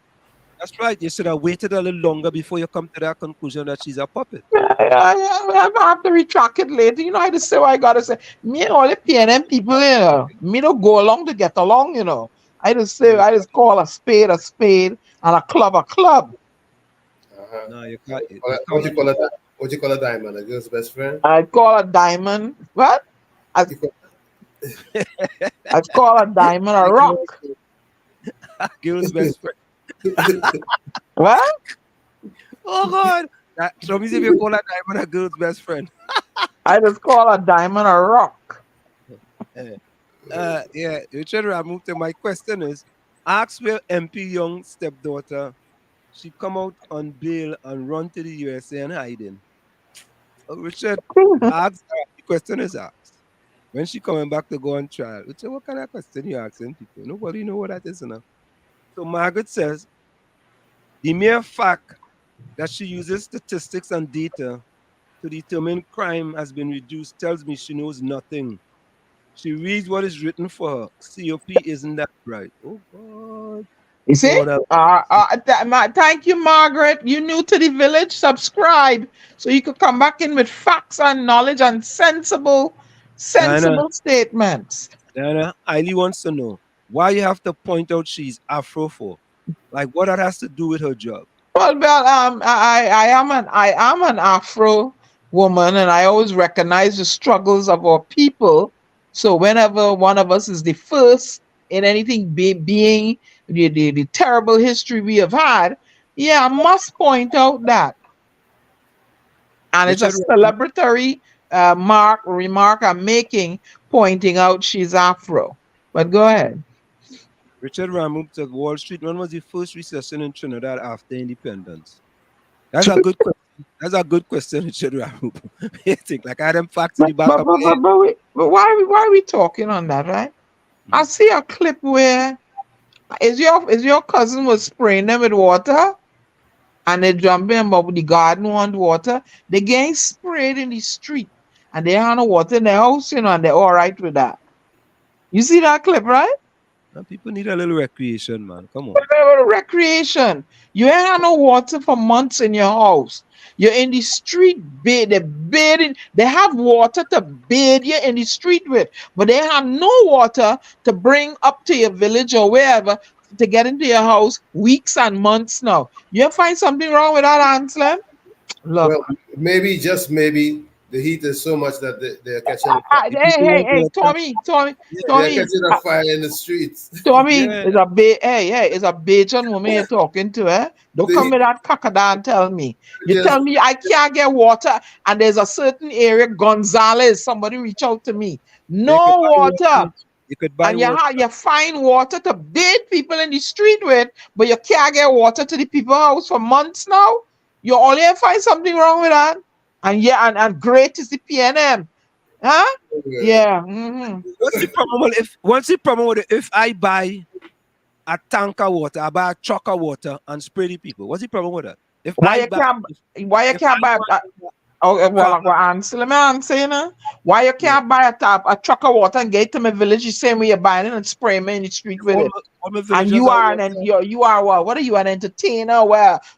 That's right. You should have waited a little longer before you come to that conclusion that she's a puppet. I have to retract it later. You know, I just say what I gotta say. Me and all the PNM people, you know, me don't go along to get along, you know. I just call a spade and a club a club. No, you can't. What you call a what you call a diamond? A girl's best friend? I call a diamond what? I call a diamond a rock. Girl's best friend. What? Oh God! So means if you call a diamond a girl's best friend. I just call a diamond a rock. Yeah, Richard Ramute, my question is, ask where MP Young's stepdaughter, she come out on bail and run to the USA and hiding. Richard, ask her, the question is asked. When she coming back to go on trial, Richard, what kind of question you asking people? Nobody know what that is enough. So Margaret says, the mere fact that she uses statistics and data to determine crime has been reduced tells me she knows nothing. She reads what is written for her. COP isn't that right? Oh God. You see? Thank you, Margaret. You new to the village? Subscribe so you could come back in with facts and knowledge and sensible statements. Diana, Eileen wants to know why you have to point out she's Afro for. Like what that has to do with her job. Well, I am an Afro woman, and I always recognize the struggles of our people. So whenever one of us is the first in anything being the terrible history we have had, yeah, I must point out that. And it's a celebratory remark I'm making, pointing out she's Afro. But go ahead. Richard Ramuk said Wall Street, when was the first recession in Trinidad after independence? That's a good question. That's a good question, Richard Ramuk. You think like I had them facts in the back of my head. But why are we talking on that, right? I see a clip where is your cousin was spraying them with water and they jumping about the garden want water. They getting sprayed in the street and they have no water in their house, you know, and they're all right with that. You see that clip, right? People need a little recreation, man. Come on. Recreation. You ain't had no water for months in your house. You're in the street bathing. They have water to bathe you in the street with, but they have no water to bring up to your village or wherever to get into your house weeks and months now. You find something wrong with that, Anselm? Look. Well, maybe, just maybe, the heat is so much that they're catching. Hey, Tommy. They're catching a fire in the streets. Tommy, it's a Bajan woman you're talking to, eh? Don't come with that cockada and tell me. You tell me I can't get water, and there's a certain area, Gonzales, somebody reach out to me. No water. You could buy and water. you find water to bathe people in the street with, but you can't get water to the people's house for months now. You only find something wrong with that. And great is the PNM. Huh? Yeah. Mm-hmm. What's the problem with it? If I buy a tank of water, I buy a truck of water and spray the people. What's the problem with that? Why you can't buy why you can't buy a truck of water and get to my village the same way you're buying it and spraying me in the street with it? And you are what are you, an entertainer,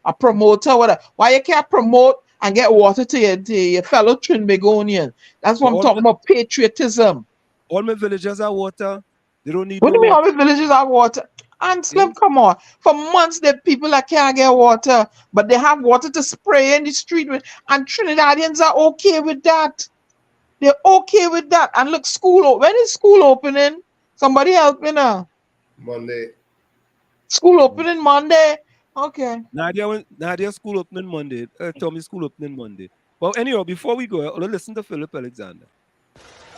a promoter, whatever? Why you can't promote and get water to your fellow Trinbagonian? That's what I'm talking about, patriotism. All my villagers have water. They don't need What do you mean all my villages have water? And Slim, come on. For months, there are people that can't get water, but they have water to spray in the street with. And Trinidadians are okay with that. They're okay with that. And look, when is school opening? Somebody help me now. Monday. School opening Monday? Okay. Nadia school opening Monday. Tommy school opening Monday. But anyhow, before we go, let's listen to Philip Alexander.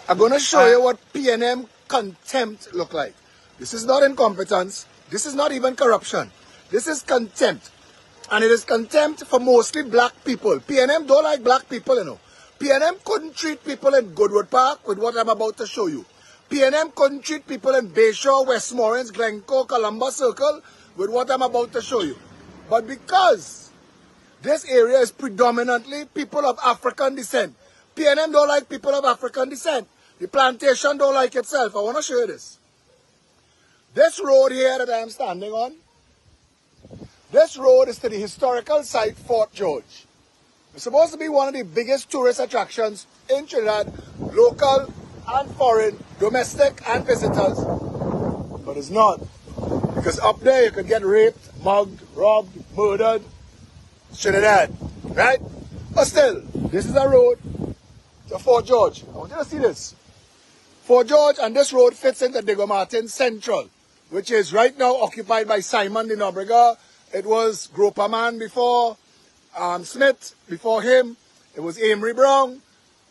I'm going to show you what PNM contempt look like. This is not incompetence. This is not even corruption. This is contempt. And it is contempt for mostly black people. PNM don't like black people, you know. PNM couldn't treat people in Goodwood Park with what I'm about to show you. PNM couldn't treat people in Bayshore, Westmoreland, Glencoe, Columbus Circle with what I'm about to show you. But because this area is predominantly people of African descent, PNM don't like people of African descent. The plantation don't like itself. I want to show you this. This road here that I am standing on, This road is to the historical site Fort George. It's supposed to be one of the biggest tourist attractions in Trinidad, local and foreign, domestic and visitors. But it's not. Because up there you could get raped, mugged, robbed, murdered. It's Trinidad, right? But still, this is a road to Fort George. I want you to see this. Fort George, and this road fits into Diego Martin Central, which is right now occupied by Simon de Nobrega. It was Groperman before, Smith before him. It was Amory Brown.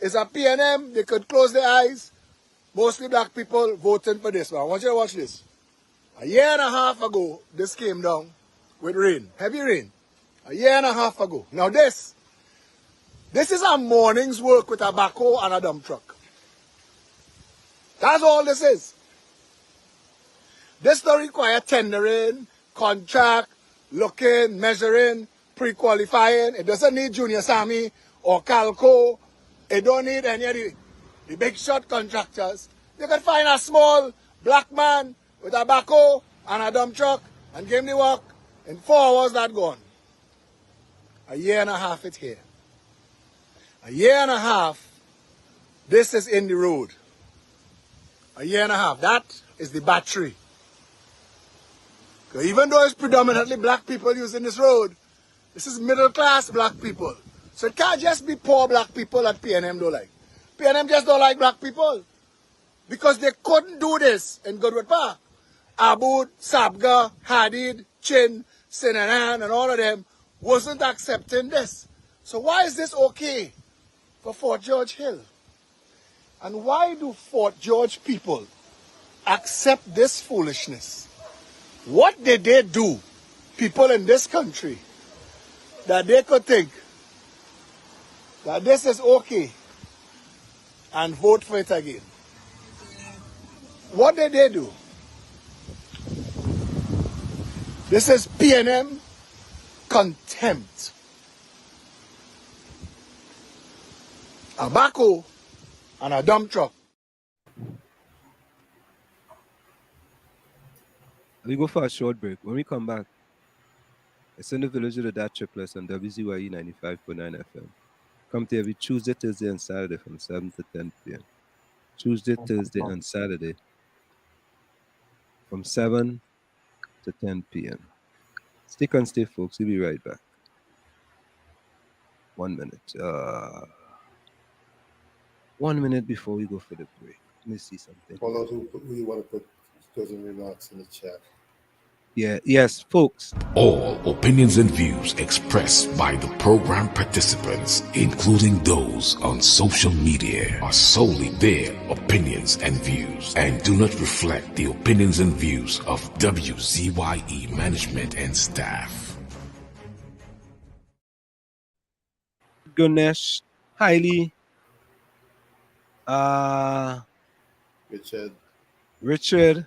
It's a PNM. They could close their eyes. Mostly black people voting for this. Now, I want you to watch this. A year and a half ago, this came down with rain, heavy rain. A year and a half ago. Now this is a morning's work with a backhoe and a dump truck. That's all this is. This don't require tendering, contract, looking, measuring, pre-qualifying. It doesn't need Junior Sammy or Calco. It don't need any of the big shot contractors. You can find a small black man with a backhoe and a dump truck and give him the work. In 4 hours that gone. A year and a half it's here. A year and a half, this is in the road. A year and a half. That is the battery. Even though it's predominantly black people using this road, this is middle class black people. So it can't just be poor black people that PNM don't like. PNM just don't like black people. Because they couldn't do this in Goodwood Park. Aboud, Sabga, Hadid, Chin, Sinanan, and all of them wasn't accepting this. So why is this okay for Fort George Hill? And why do Fort George people accept this foolishness? What did they do, people in this country, that they could think that this is okay and vote for it again? What did they do? This is PNM contempt. A backhoe and a dump truck. We go for a short break. When we come back, it's in the village of the DAT Triplets on WZYE 95.9 FM. Come to every Tuesday, Thursday, and Saturday from 7 to 10 p.m. Tuesday, Thursday, and Saturday from 7 to 10 p.m. Stick and stay, folks. We'll be right back. 1 minute. 1 minute before we go for the break. Let me see something. Hold on, who you want to put closing remarks in the chat? Yeah, yes, folks. All opinions and views expressed by the program participants, including those on social media, are solely their opinions and views and do not reflect the opinions and views of WZYE management and staff. Ganesh, Hailey, Richard,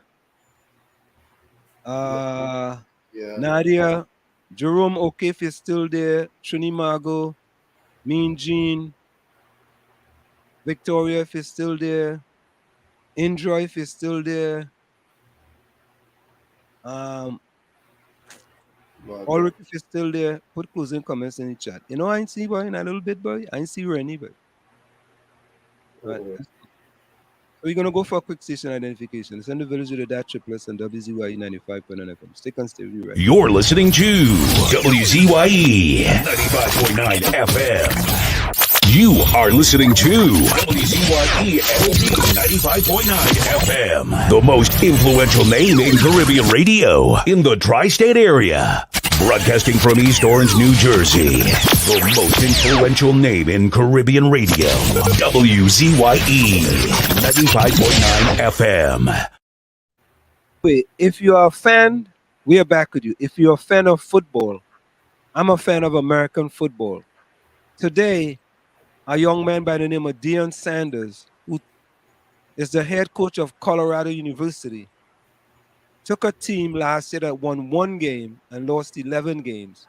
Nadia, Jerome O'Keefe is still there, Trini Margot, Mean Jean, Victoria if is still there, Indra if is still there, Ulrich if is still there. Put closing comments in the chat. You know, I ain't see boy in a little bit, boy. I ain't see Rennie, boy. Right. So we're gonna go for a quick station identification. It's in the village of the DAT Triplets and WZYE 95.9 FM. Stick and stay right. You're listening to WZYE 95.9 FM. You are listening to WZYE 95.9 FM, the most influential name in Caribbean radio in the tri-state area. Broadcasting from East Orange, New Jersey, the most influential name in Caribbean radio, WZYE 95.9 FM. Wait, if you're a fan, we are back with you. If you're a fan of football, I'm a fan of American football. Today, a young man by the name of Deion Sanders, who is the head coach of Colorado University, took a team last year that won 1 game and lost 11 games.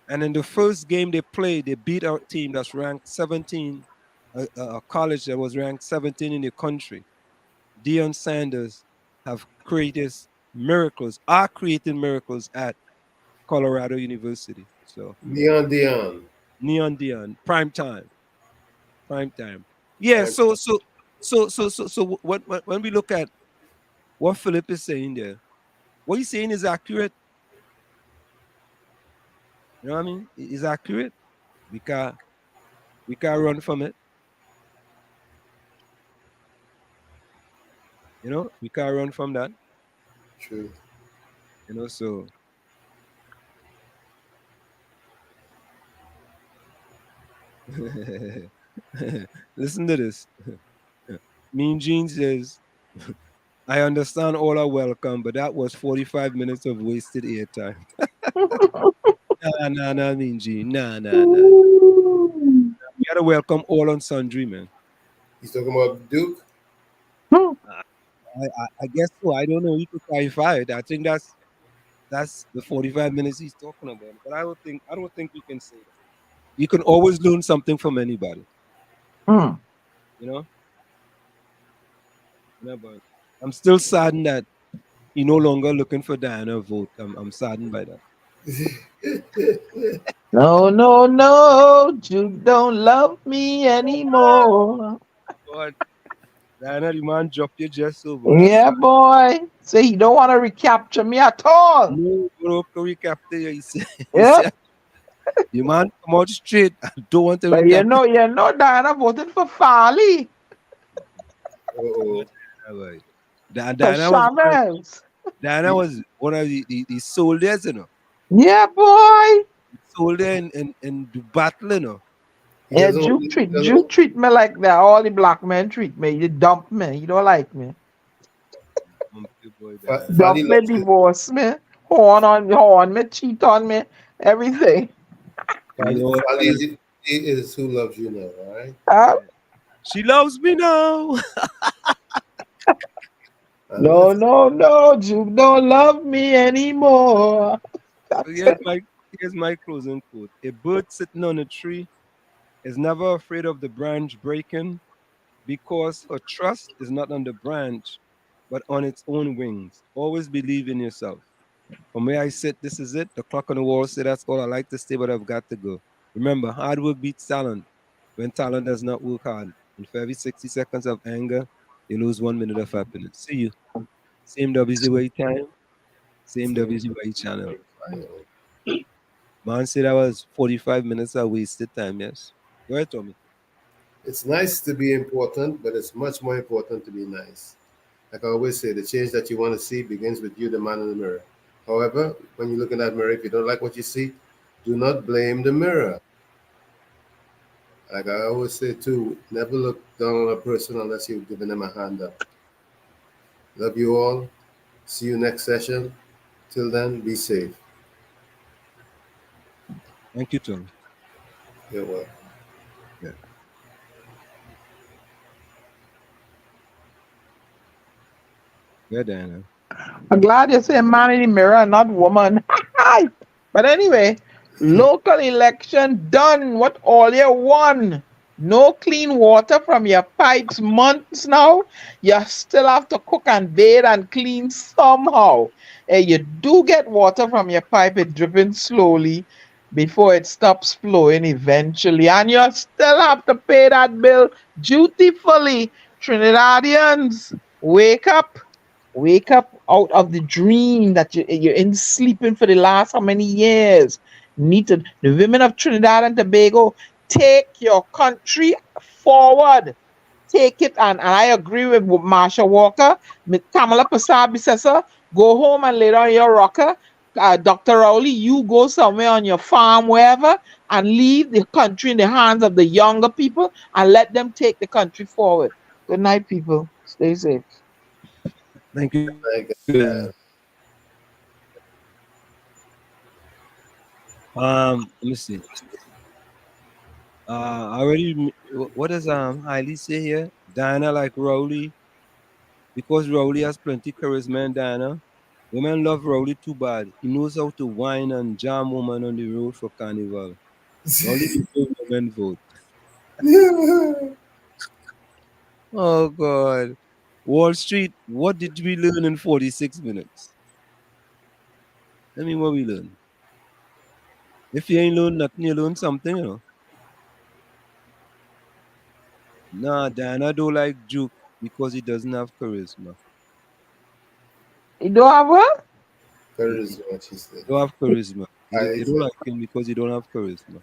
And in the first game they played, they beat our team that's ranked 17, a college that was ranked 17 in the country. Deion Sanders have created miracles, are creating miracles at Colorado University. So Neon Dion. Neon Dion, prime time. Prime time. Yeah, Prime so when we look at what Philip is saying there, what he's saying is accurate. You know what I mean? It's accurate. We can't run from it. You know, we can't run from that. True. You know, so listen to this. Mean Gene says, I understand all are welcome, but that was 45 minutes of wasted airtime. Nah, Mean Gene. Nah. You gotta welcome all on sundry, man. He's talking about Duke. I guess so. I don't know. You could clarify it. I think that's the 45 minutes he's talking about. But I don't think we can say that. You can always learn something from anybody. You know? Yeah, but I'm still saddened that he no longer looking for Diana vote. I'm saddened by that. No, you don't love me anymore. God, Diana, the man dropped your just over. That's Yeah, sad. boy. Say he don't want to recapture me at all. No, bro, can recap there. He said, he Yeah. said, the man come out straight. I don't want to But recap. Diana voted for Farley. Oh. For Diana was Chavez. one of the soldiers, you know. Yeah, boy. Soldier in the battle, you know. Yeah, Juke treat me like that. All the black men treat me. You dump me. You don't like me. Boy, Dump me, divorce me, horn me, cheat on me, everything. Fali is who loves you now, all right? She loves me now. No, Juke don't love me anymore. So here's my closing quote. A bird sitting on a tree is never afraid of the branch breaking because her trust is not on the branch, but on its own wings. Always believe in yourself. From where I sit, this is it. The clock on the wall say that's all I like to stay, but I've got to go. Remember, hard work beats talent when talent does not work hard. And for every 60 seconds of anger, you lose 1 minute of happiness. See you. Same WZYE time, same WZYE channel. Man said that was 45 minutes of wasted time, yes. Go ahead, Tommy. It's nice to be important, but it's much more important to be nice. Like I always say, the change that you want to see begins with you, the man in the mirror. However, when you look in that mirror, if you don't like what you see, do not blame the mirror. Like I always say too, never look down on a person unless you've given them a hand up. Love you all. See you next session. Till then, be safe. Thank you, Tommy. You're welcome. Yeah. Yeah, Diana. I'm glad you say man in the mirror, not woman. But anyway, local election done. What all you won? No clean water from your pipes months now. You still have to cook and bathe and clean somehow. And you do get water from your pipe, it dripping slowly before it stops flowing eventually. And you still have to pay that bill dutifully. Trinidadians, wake up. Wake up out of the dream that you're in sleeping for the last how many years. The women of Trinidad and Tobago, take your country forward. Take it, and I agree with Marsha Walker. Kamala Pasabi says, go home and lay down your rocker. Dr. Rowley, you go somewhere on your farm, wherever, and leave the country in the hands of the younger people and let them take the country forward. Good night, people. Stay safe. Thank you. Let me see. What does Hailey say here? Diana like Rowley because Rowley has plenty charisma and Diana. Women love Rowley too bad. He knows how to whine and jam woman on the road for carnival. Rowley deserves women vote. Oh God. Wall Street, what did we learn in 46 minutes? Tell me what we learned. If you ain't learn nothing, you learn something, you know. Nah, Diana don't like Juke because he doesn't have charisma. You don't have what? Charisma, she said. Don't have charisma. You don't said. like him because he don't have charisma.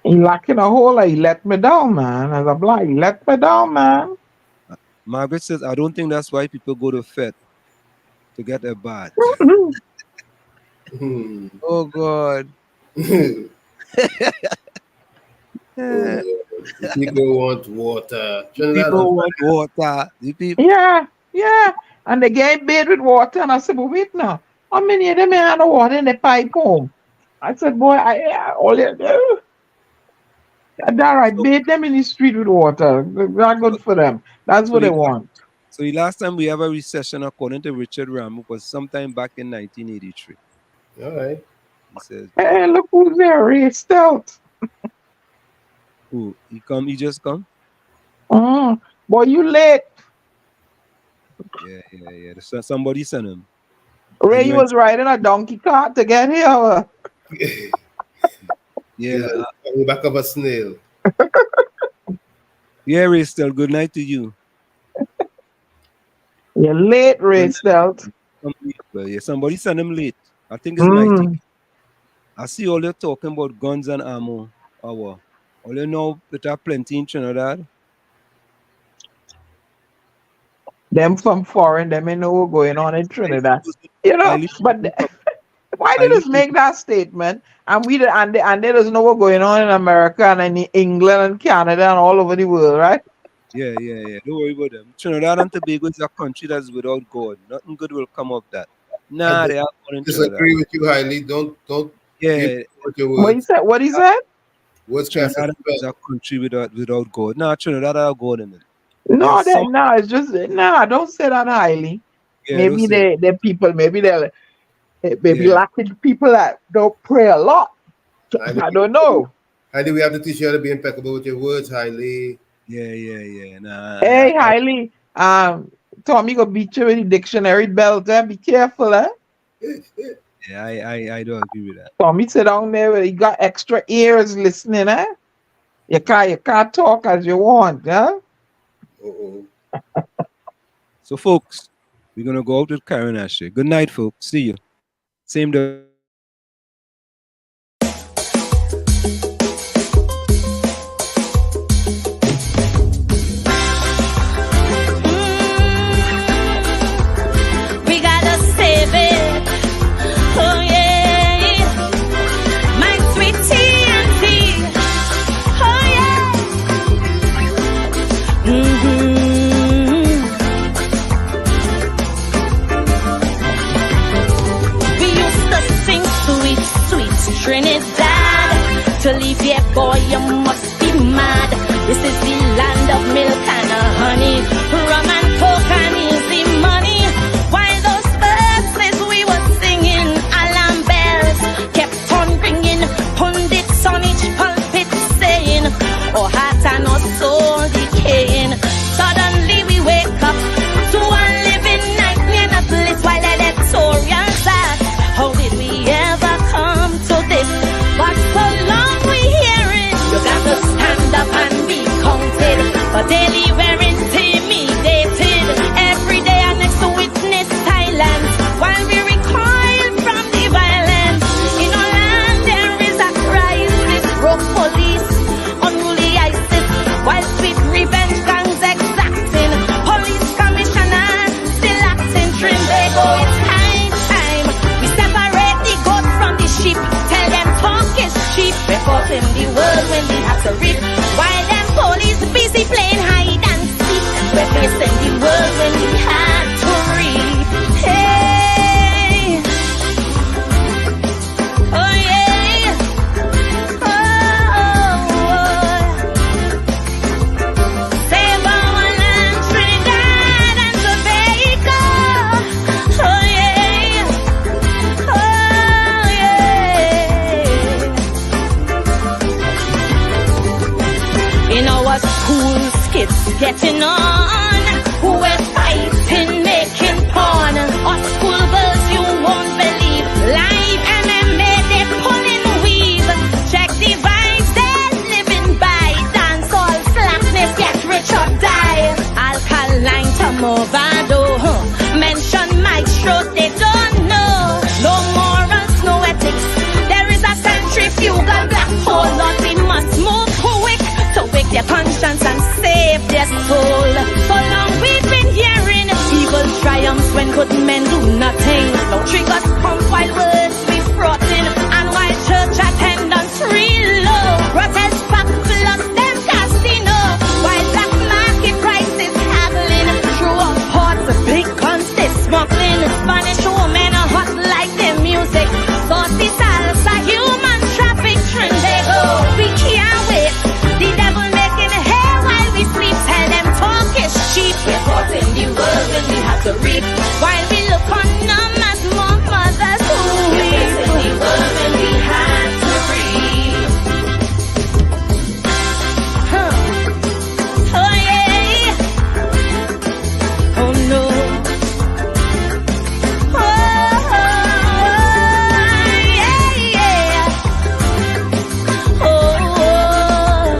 He lacking a hole. He let me down, man. As a black, he let me down, man. Margaret says, I don't think that's why people go to Fed to get a bath. Oh, God. People want water. People want water. The people. Yeah. And they get bathed with water. And I said, but wait now. How many of them had the water in the pipe home? I said, boy, all you do. I bathe them in the street with water. That's good for them. That's what they want. So the last time we have a recession, according to Richard Ram, was sometime back in 1983. All right. He says, hey, look who's there, Ray Stout. Who? He just come? Boy, you late. Yeah. So somebody sent him. Ray, you was riding a donkey cart to get here. Yeah. On the back of a snail. Yeah, Ray Stout, good night to you. You're late, Ray Stout. Yeah, somebody sent him late. I think it's 90. I see all you're talking about guns and ammo. All you know, that are plenty in Trinidad. Them from foreign, them ain't know what's going on in Trinidad. You know, but why did us make that statement? And they doesn't know what's going on in America and in England and Canada and all over the world, right? Yeah. Don't worry about them. Trinidad and Tobago is a country that's without God. Nothing good will come of that. Nah, they are God in Trinidad. Disagree with you highly. Don't. Yeah. What he said? What's Trinidad is a country without God. Nah, Trinidad has God in it. No, it's just don't say that highly. Yeah, maybe the people, maybe lacking people that don't pray a lot. I don't know. Highly, we have to teach you how to be impeccable with your words, highly. Yeah. Nah. Hey, highly. Tommy go beat you with the dictionary belt. Be careful, eh? Yeah, I don't agree with that. Tommy sit down there where he got extra ears listening, eh? You can't talk as you want, huh? So, folks, we're gonna go out with Karen Ashley. Good night, folks. See you. Same day. We gotta save it. Oh yeah, my sweet TNT. Oh yeah. We used to sing sweet Trinidad. To leave here, boy, you must be mad. This is the land of milk and honey, rum and coke and easy money. While those birds as we were singing, alarm bells kept on ringing. Pundits on each pulpit saying, oh heart and our soul decaying. Suddenly we wake up to a living nightmare, not bliss while electorals act. How did we ever come to this? But so long we hearing, you got to stand up and be counted. But daily we're intimidated. Every day I next to witness silence while we recoil from the violence. In our land there is a crisis, broke police, unruly ISIS, while sweet revenge gangs exacting. Police commissioners still acting Trimbago. It's high time we separate the goat from the sheep. Tell them talk is cheap. Reporting the world when we have to read. While them police busy playing hide and seek. We're facing the world when we had to read. Hey, oh yeah, save our land, Trinidad and Tobago. Oh yeah, in our schools, kids getting on. We're fighting, making porn. Our school girls, you won't believe. Live MMA, they pulling weave. overdose. Mention my throat, they don't know. No morals, no ethics. There is a centrifugal black hole, Lord, we must move quick to wake their conscience and save their soul. So long we've been hearing evil triumphs when good men do nothing. No triggers pump while words be frotting, and while church attendance real low. Protest back plus them casino, while black market prices haggling. Through our ports, big guns they smuggling. Spanish women are hot like their music. Saucy salsa, human traffic trend they go. We can't wait. The devil making hay while we sleep. Tell them talk is cheap. We're caught in the world when we have to reap. While we look on them as more mothers who weep. We're in the world when we have to reap. Huh. Oh yeah. Oh no. Oh yeah, yeah. Oh,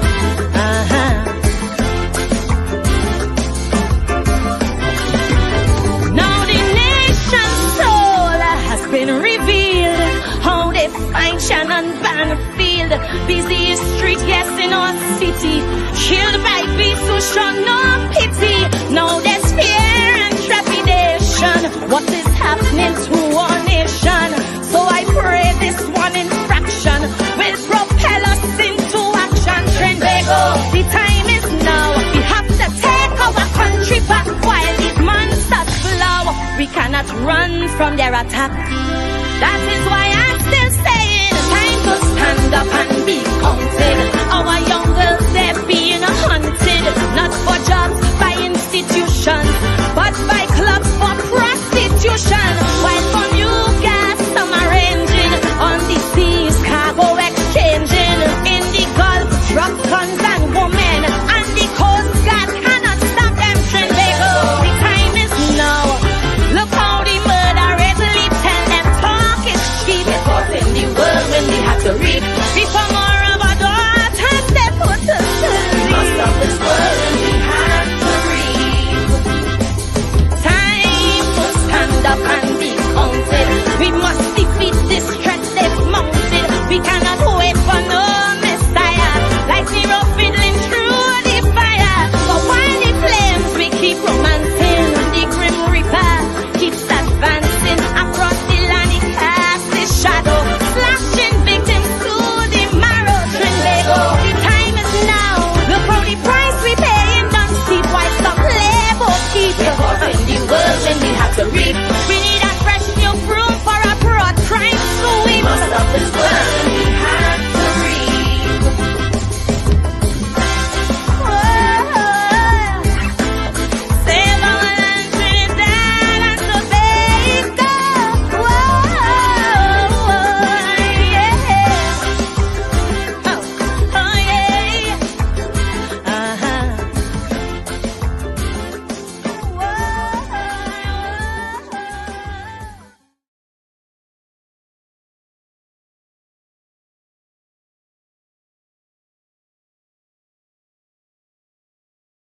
Now the nation's soul has been revealed. How they find Shannon Banfield. Busy street, yes, in our city. Killed by beasts who show no pity. Now there's fear and trepidation. What is happening to our nation? So I pray this one infraction will propel us into action. Trend they go. The time is now. We have to take our country back while these monsters flow. We cannot run from their attack.